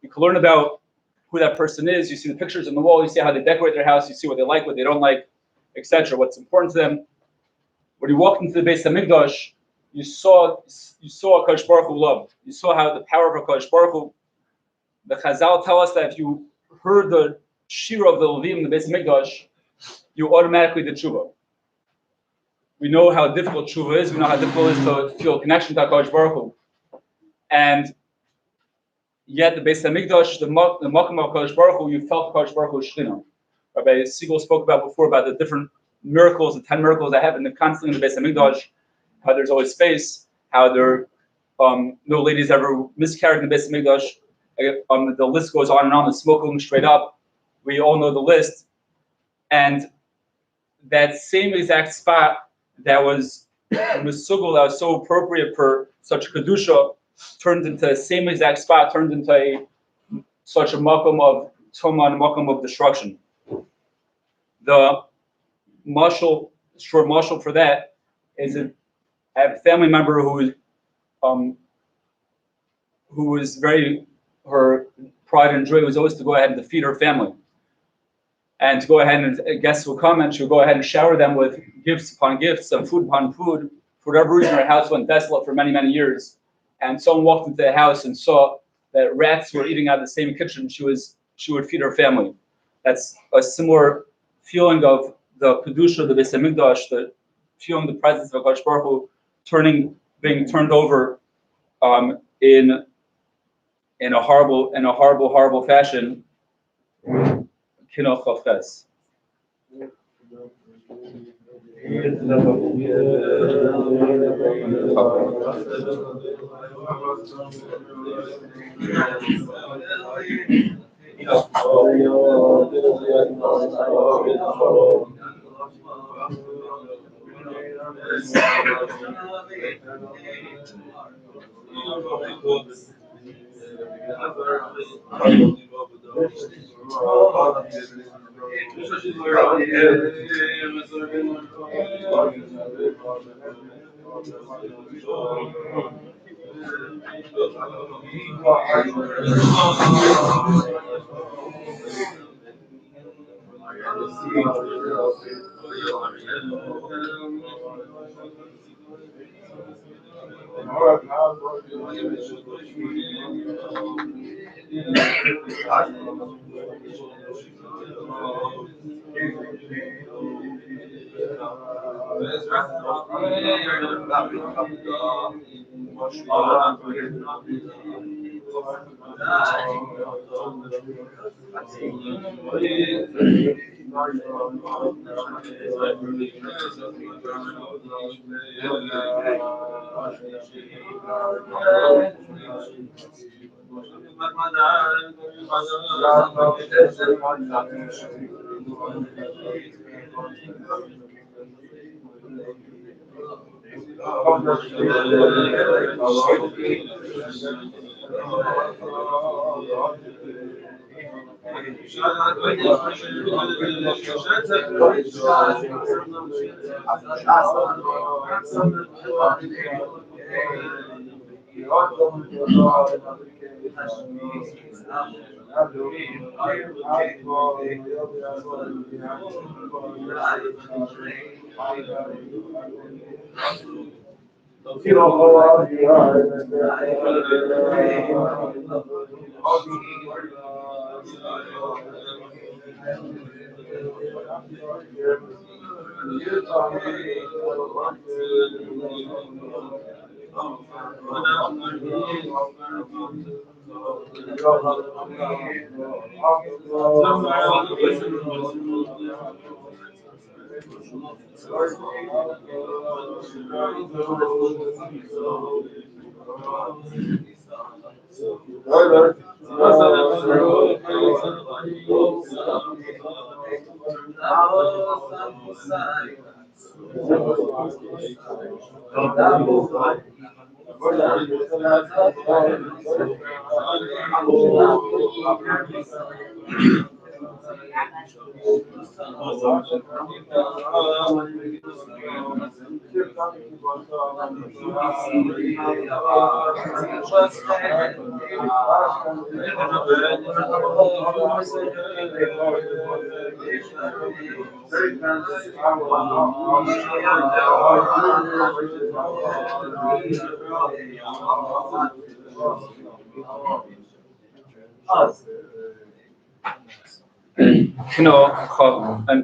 You can learn about who that person is. You see the pictures on the wall. You see how they decorate their house. You see what they like, what they don't like, etc. What's important to them. When you walked into the base of Mikdash, you saw HaKadosh Baruch Hu love. You saw how the power of HaKadosh Baruch Hu. The Chazal tell us that if you heard the shira of the Levim in the base of Mikdash, you automatically did tshuva. We know how difficult tshuva is. We know how difficult it is to feel a connection to HaKadosh Baruch Hu. And yet the base of Mikdash, the Makom of HaKadosh Baruch Hu, you felt HaKadosh Baruch Hu Shechina. Rabbi Siegel spoke about before about the different miracles, the 10 miracles that happen constantly in the base of Mikdash, how there's always space, how there no ladies ever miscarried in the base of Mikdash. The list goes on and on. The smoke going straight up. We all know the list. And that same exact spot that was Mesugel, that was so appropriate for such kedusha, turned into the same exact spot, turned into such a makom of tumah and a makom of destruction. The short mashal for that is I have a family member who was her pride and joy was always to go ahead and to feed her family. And to go ahead and guests will come and she'll go ahead and shower them with gifts upon gifts and food upon food. For whatever reason, her house went desolate for many, many years. And someone walked into the house and saw that rats were eating out of the same kitchen. She would feed her family. That's a similar feeling of the kedusha of the Beis Hamikdash, the feeling the presence of HaKadosh Baruch Hu being turned over in a horrible fashion. Kinnos Chav Ches.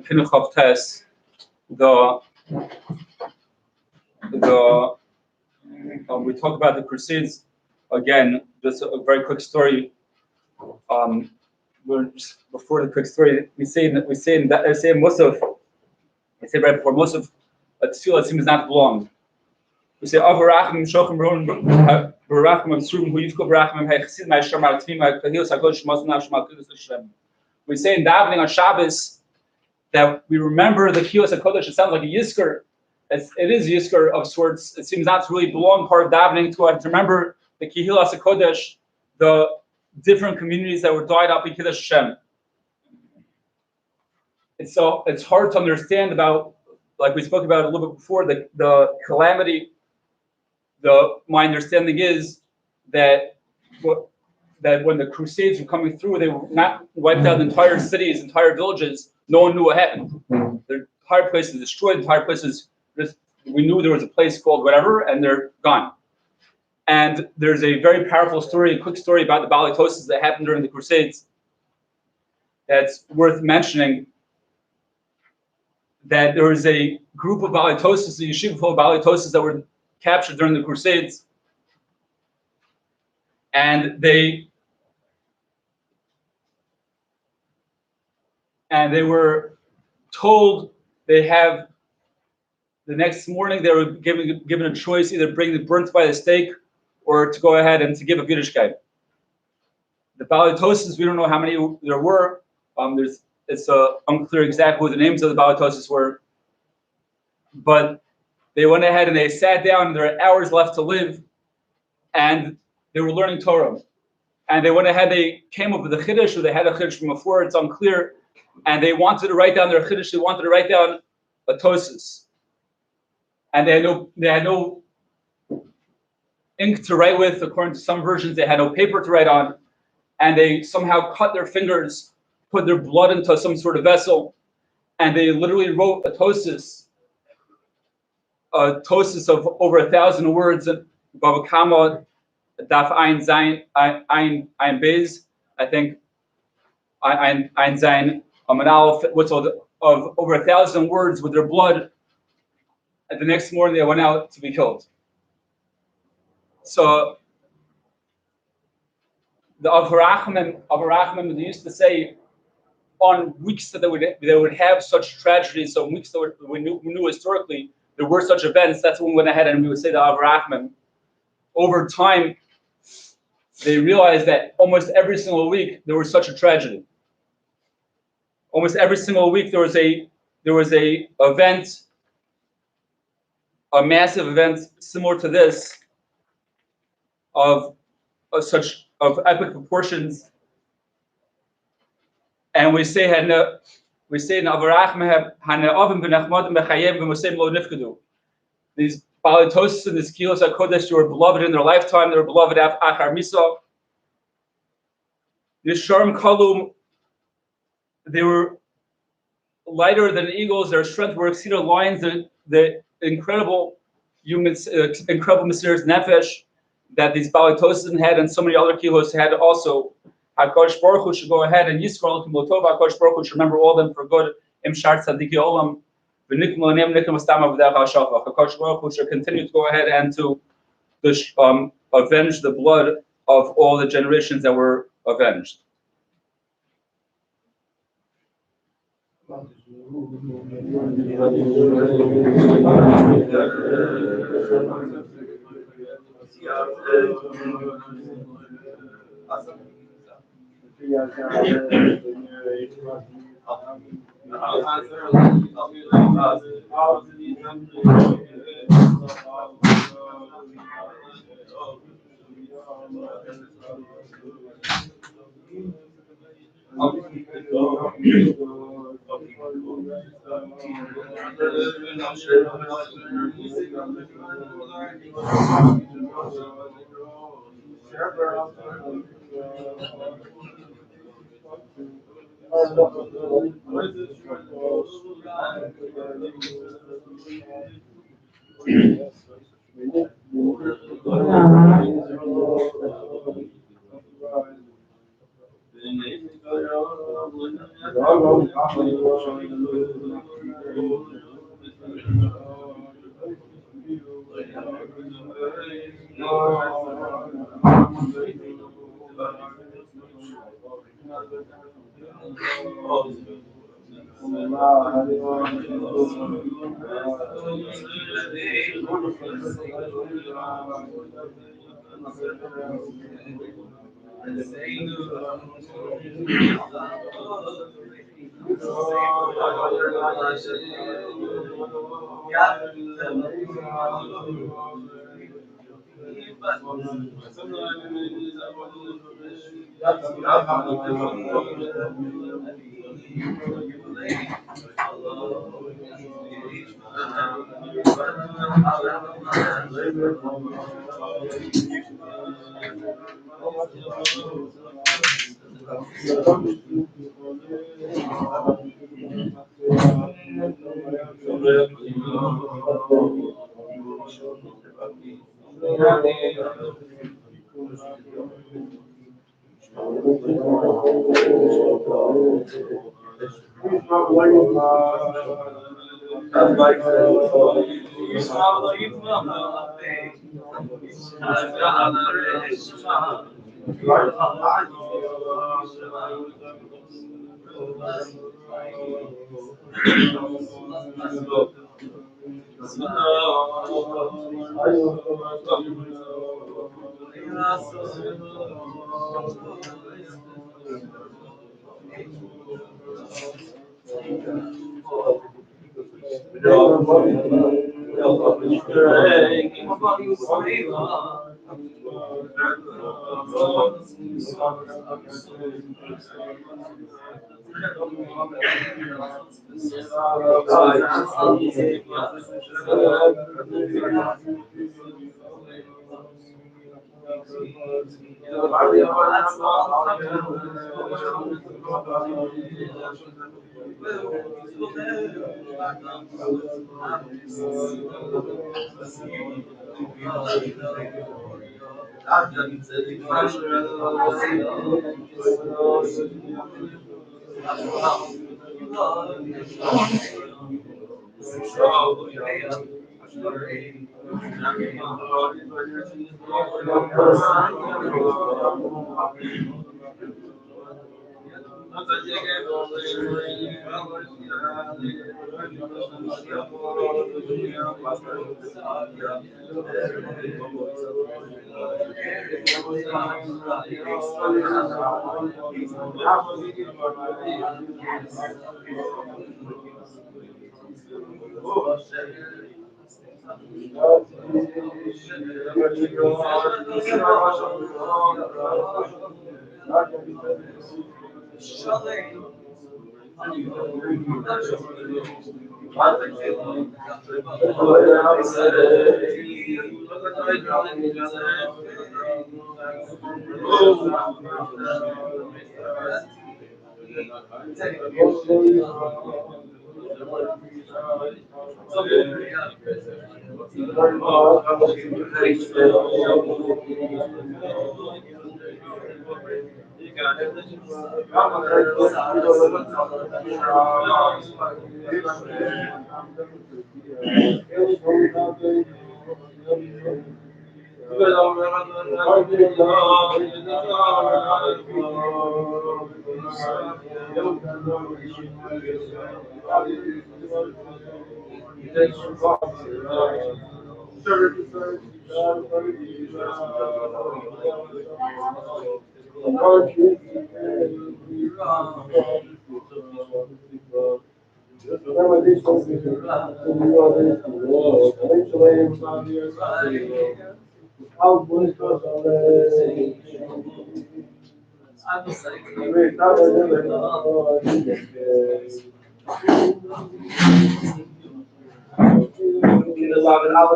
Kinnos test we talk about the Crusades again. Just a very quick story. Before the quick story, we say in Musaf, we say right before Musaf, a tefillah seems not belong. We say Avarachim Shochem Ron Barachim of Srum who Yivko Barachim Hechsid My Shamar Tmim Kahil Sakosh Masnav Shmal Kudus Hashem. We say in davening on Shabbos that we remember the Kiyos HaKodesh. It sounds like a Yizkor. It is Yizkor of sorts. It seems not to really belong part of davening to remember the Kihil HaKodesh, the different communities that were died up in Kiddush Hashem. It's hard to understand about, like we spoke about a little bit before, the calamity. My understanding is that when the Crusades were coming through, they were not wiped out entire cities, entire villages. No one knew what happened. The entire places destroyed. Entire places, we knew there was a place called whatever, and they're gone. And there's a very powerful story, a quick story about the Balitoses that happened during the Crusades that's worth mentioning. That there was a group of Balitoses, a yeshiva full of Balitoses that were captured during the Crusades, and they were told they have the next morning they were given a choice, either bring the burnt by the stake or to go ahead and to give a Yiddishkeit. The Balitoses, we don't know how many there were. It's unclear exactly who the names of the Balitoses were, but they went ahead and they sat down, and there are hours left to live, and they were learning Torah. And they went ahead, they came up with a Chiddush, or they had a Chiddush from before, it's unclear, and they wanted to write down their Chiddush, they wanted to write down a Tosis. And they had no ink to write with. According to some versions, they had no paper to write on, and they somehow cut their fingers, put their blood into some sort of vessel, and they literally wrote a Tosis of over 1,000 words, and Bava Kama, Daf Ein Zayin, Ein Bez, I think, Ein Zayin, an Aleph, of over 1,000 words with their blood. And the next morning they went out to be killed. So the Avarachim, they used to say on weeks that they would have such tragedies, so weeks that we knew historically there were such events. That's when we went ahead and we would say the Avarachim. Over time, they realized that almost every single week there was such a tragedy. Almost every single week there was a event, a massive event similar to this, of epic proportions, and we say in Avarach Hana Oven Benachmodim Bechayev V'Mosem Lo Nifkadu. These Balitosis and these Kilos HaKodesh were beloved in their lifetime. They were beloved Achar Misa. Yisharm Kalum, they were lighter than eagles. Their strength were exceeding lions. The incredible humans, incredible mysterious nefesh that these Balitosis had, and so many other kilos had also. HaKadosh Baruch Hu should go ahead and Yisrael Kim Lotov. HaKadosh Baruch Hu should remember all of them for good. Im Shar Tzadiki Olam. HaKadosh Baruch Hu should continue to go ahead and to avenge the blood of all the generations that were avenged.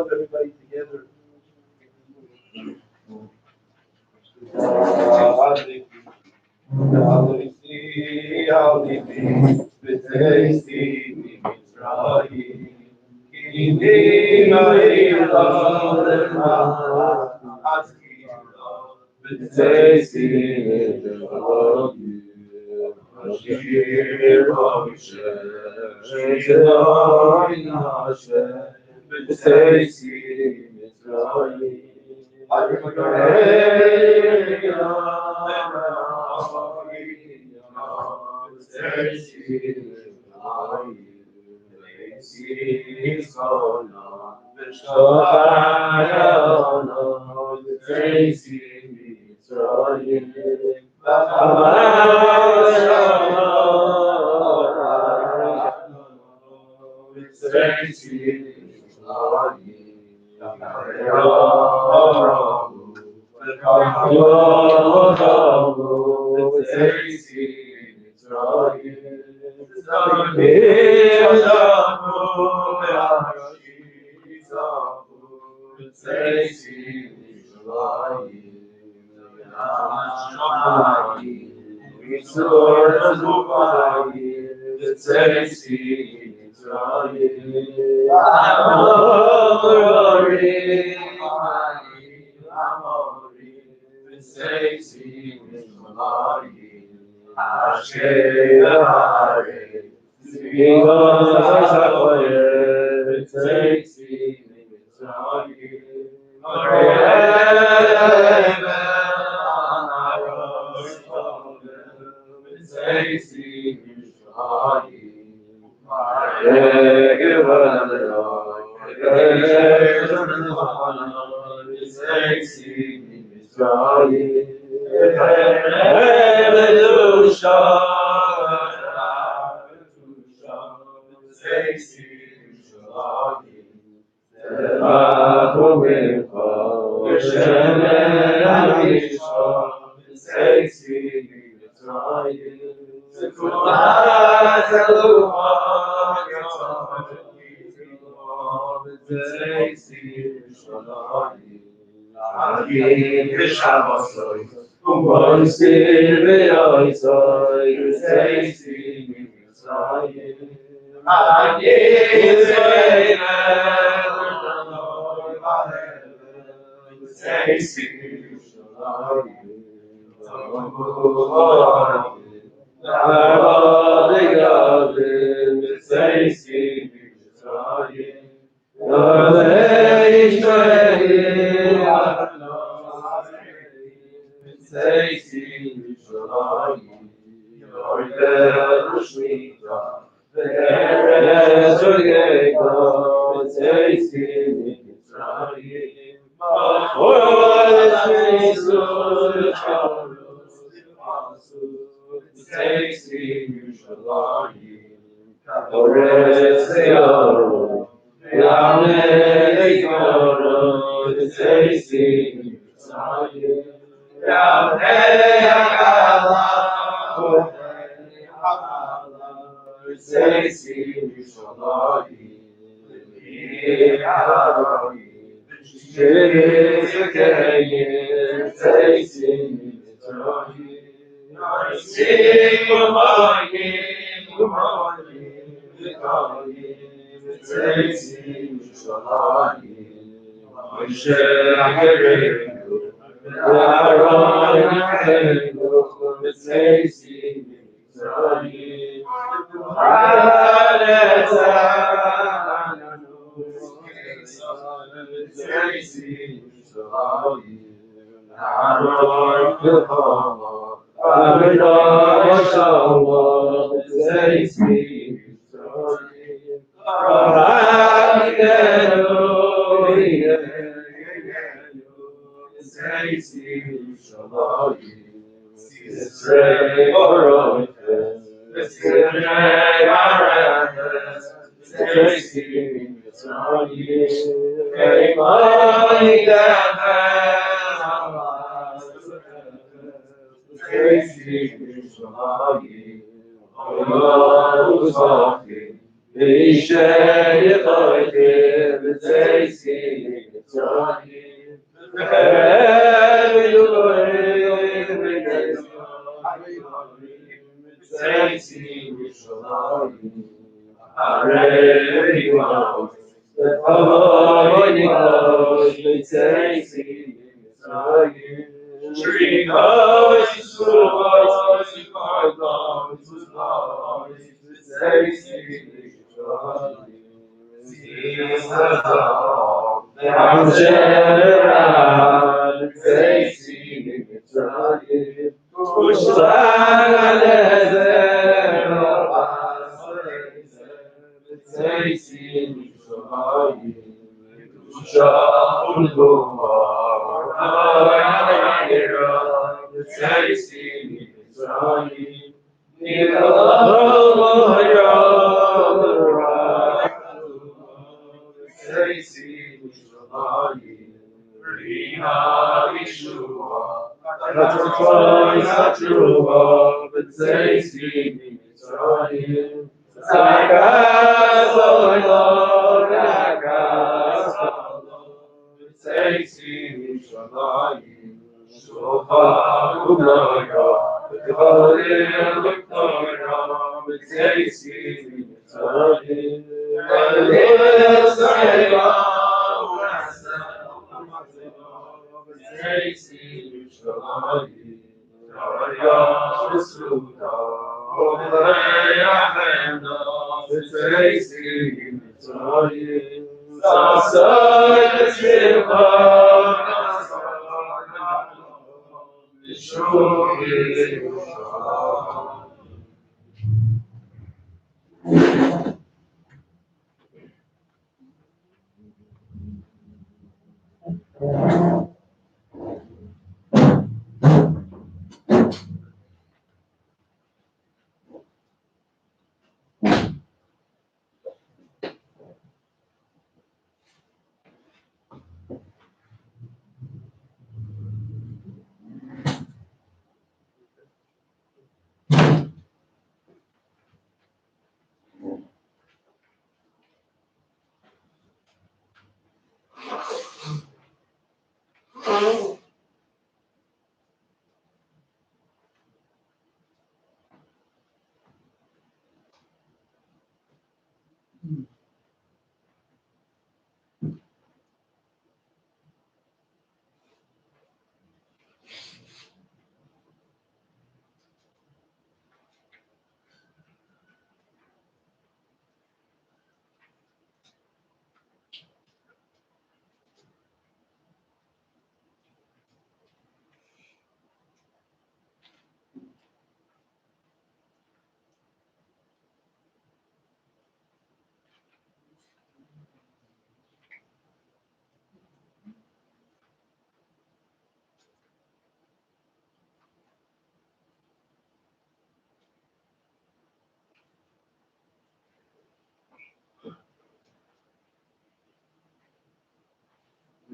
Everybody together.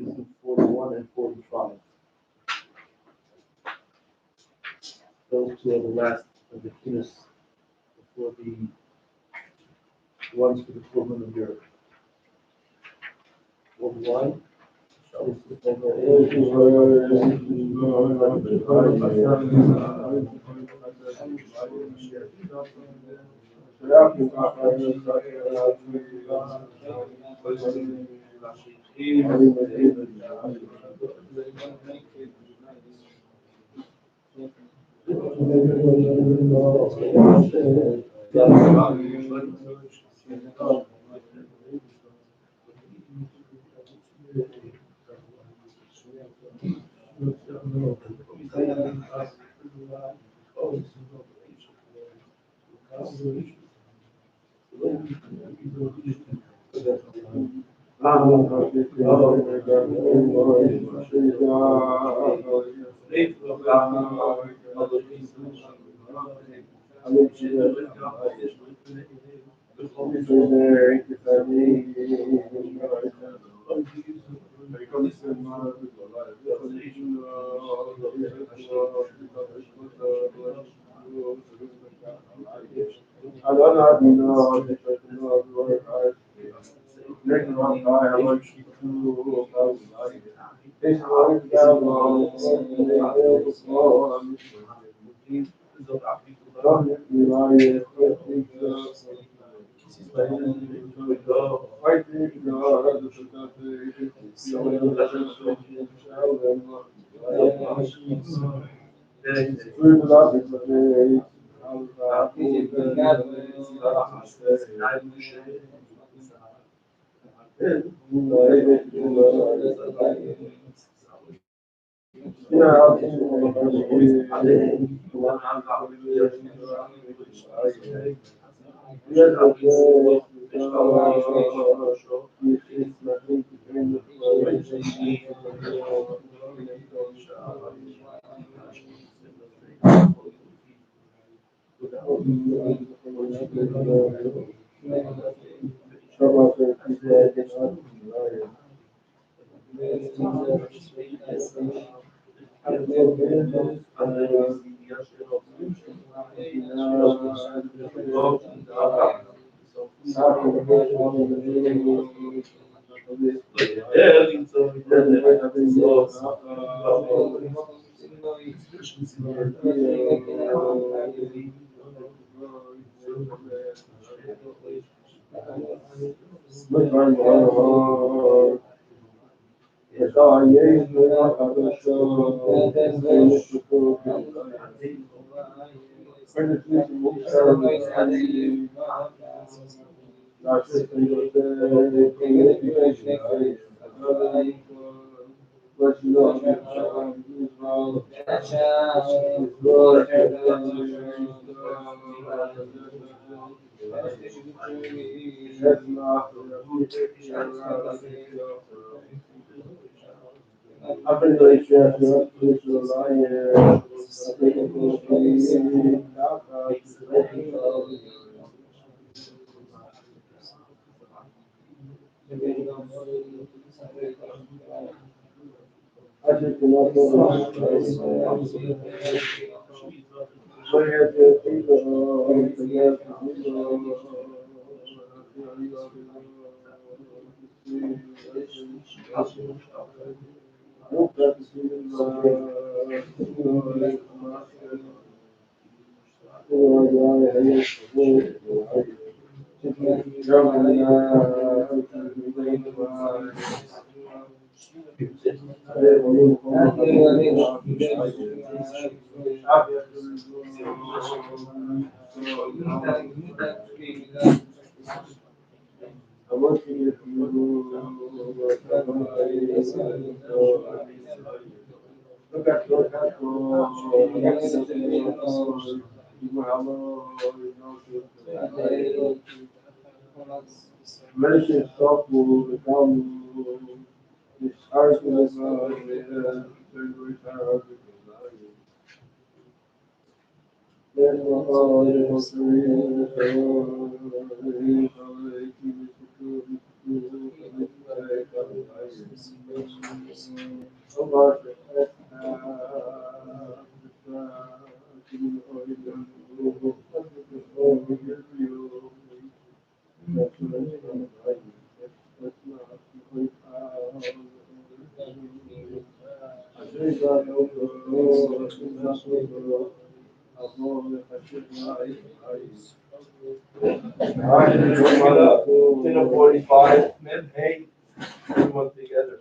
Wisdom 41 and 45. Those two are the last of the Kinnos before the One's for the children of your worldwide. Kinnos 45, men, hey, everyone together.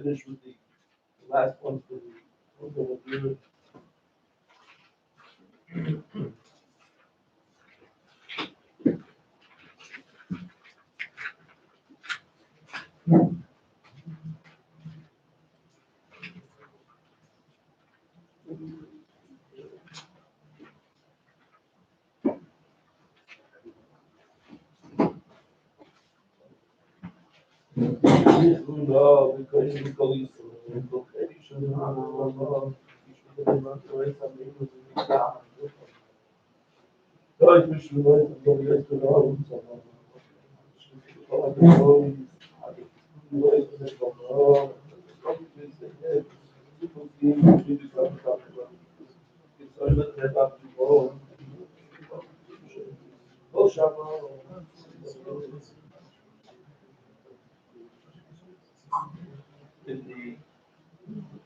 Finish with the last one for the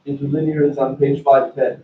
interlinear is on page 510.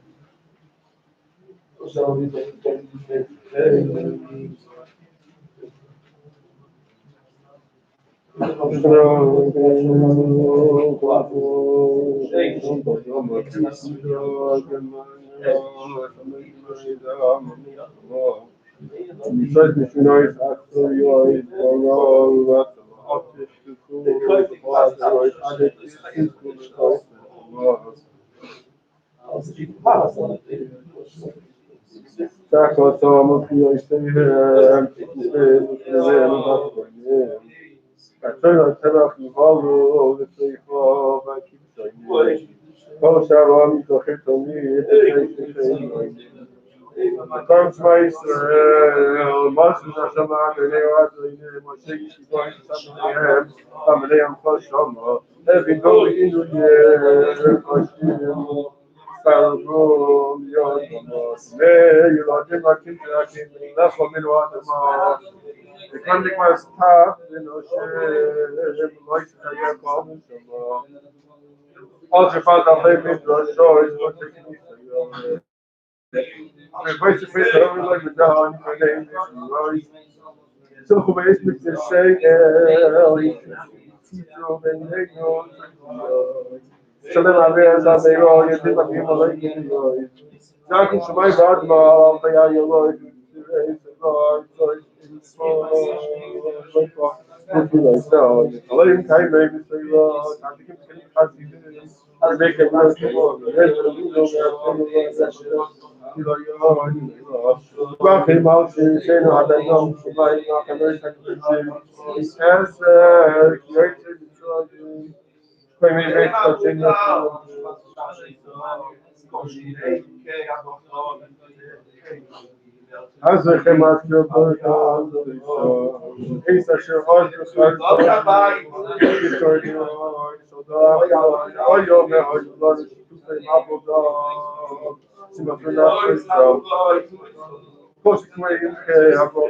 Come to Israel, Moshe Nashama, Beneo Adonai, Moshe Yishiva, Samuel, Amalei Amchoshama, every go into the Koshim, Sarugum, Yodamos, May you Lord Makim Jakim, Lachom Milwadama, the Kandik was tough, Oshem, Moise Yakom, all the father of Midrash, so it's not taking it. I'm going to face over like the dawn, my name is Roy. So who is Mr. Say, Tito, Ben Hego, Shalem Avez, Avero, you think of him like you. Talking to my godma, they are your Lord. I make a as a Hemaster, Ace Asher, all your sons, all your men, all your brothers, to say, Apple Dog, Simafuna, Postway, Apple,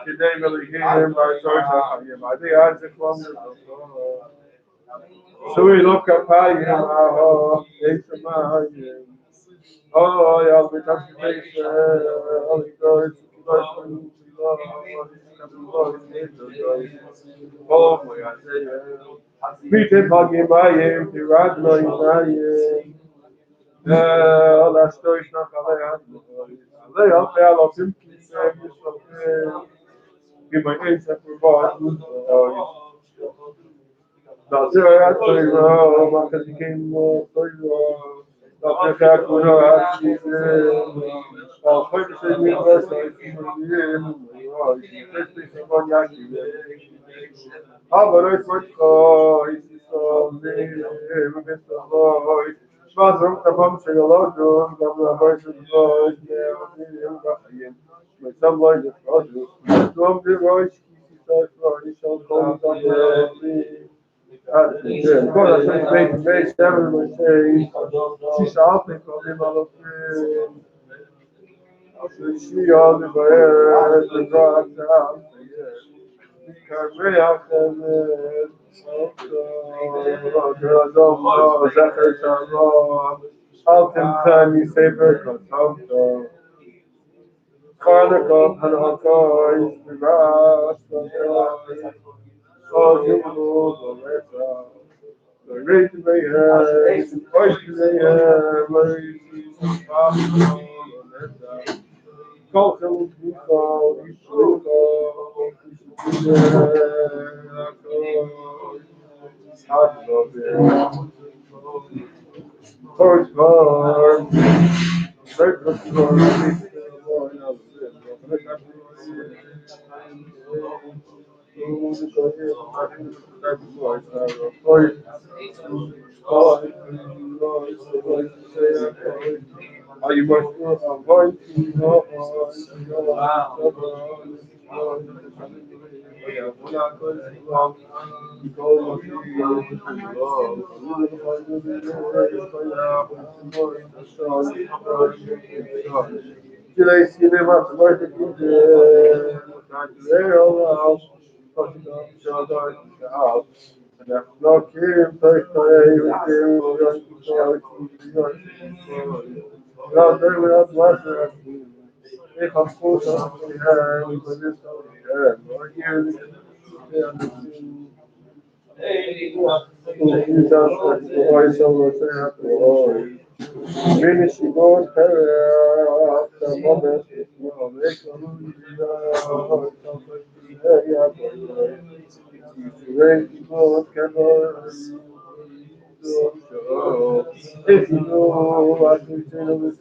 today, Melech, my Georgia, my day, Isaac, so we look up high, oh, yeah, we come to face, Holy Ghost, oh, my God, we did hug him by him, the Radno is all that story is not lay up there, of him, give my hands up for God. That's right, because he came for you. That's the Tisha, I'll think of him, she all the way, the God, are you much avoid if I'm supposed if you know, I can tell you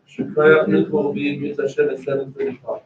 Shukaya will be in Hashem at 7:35.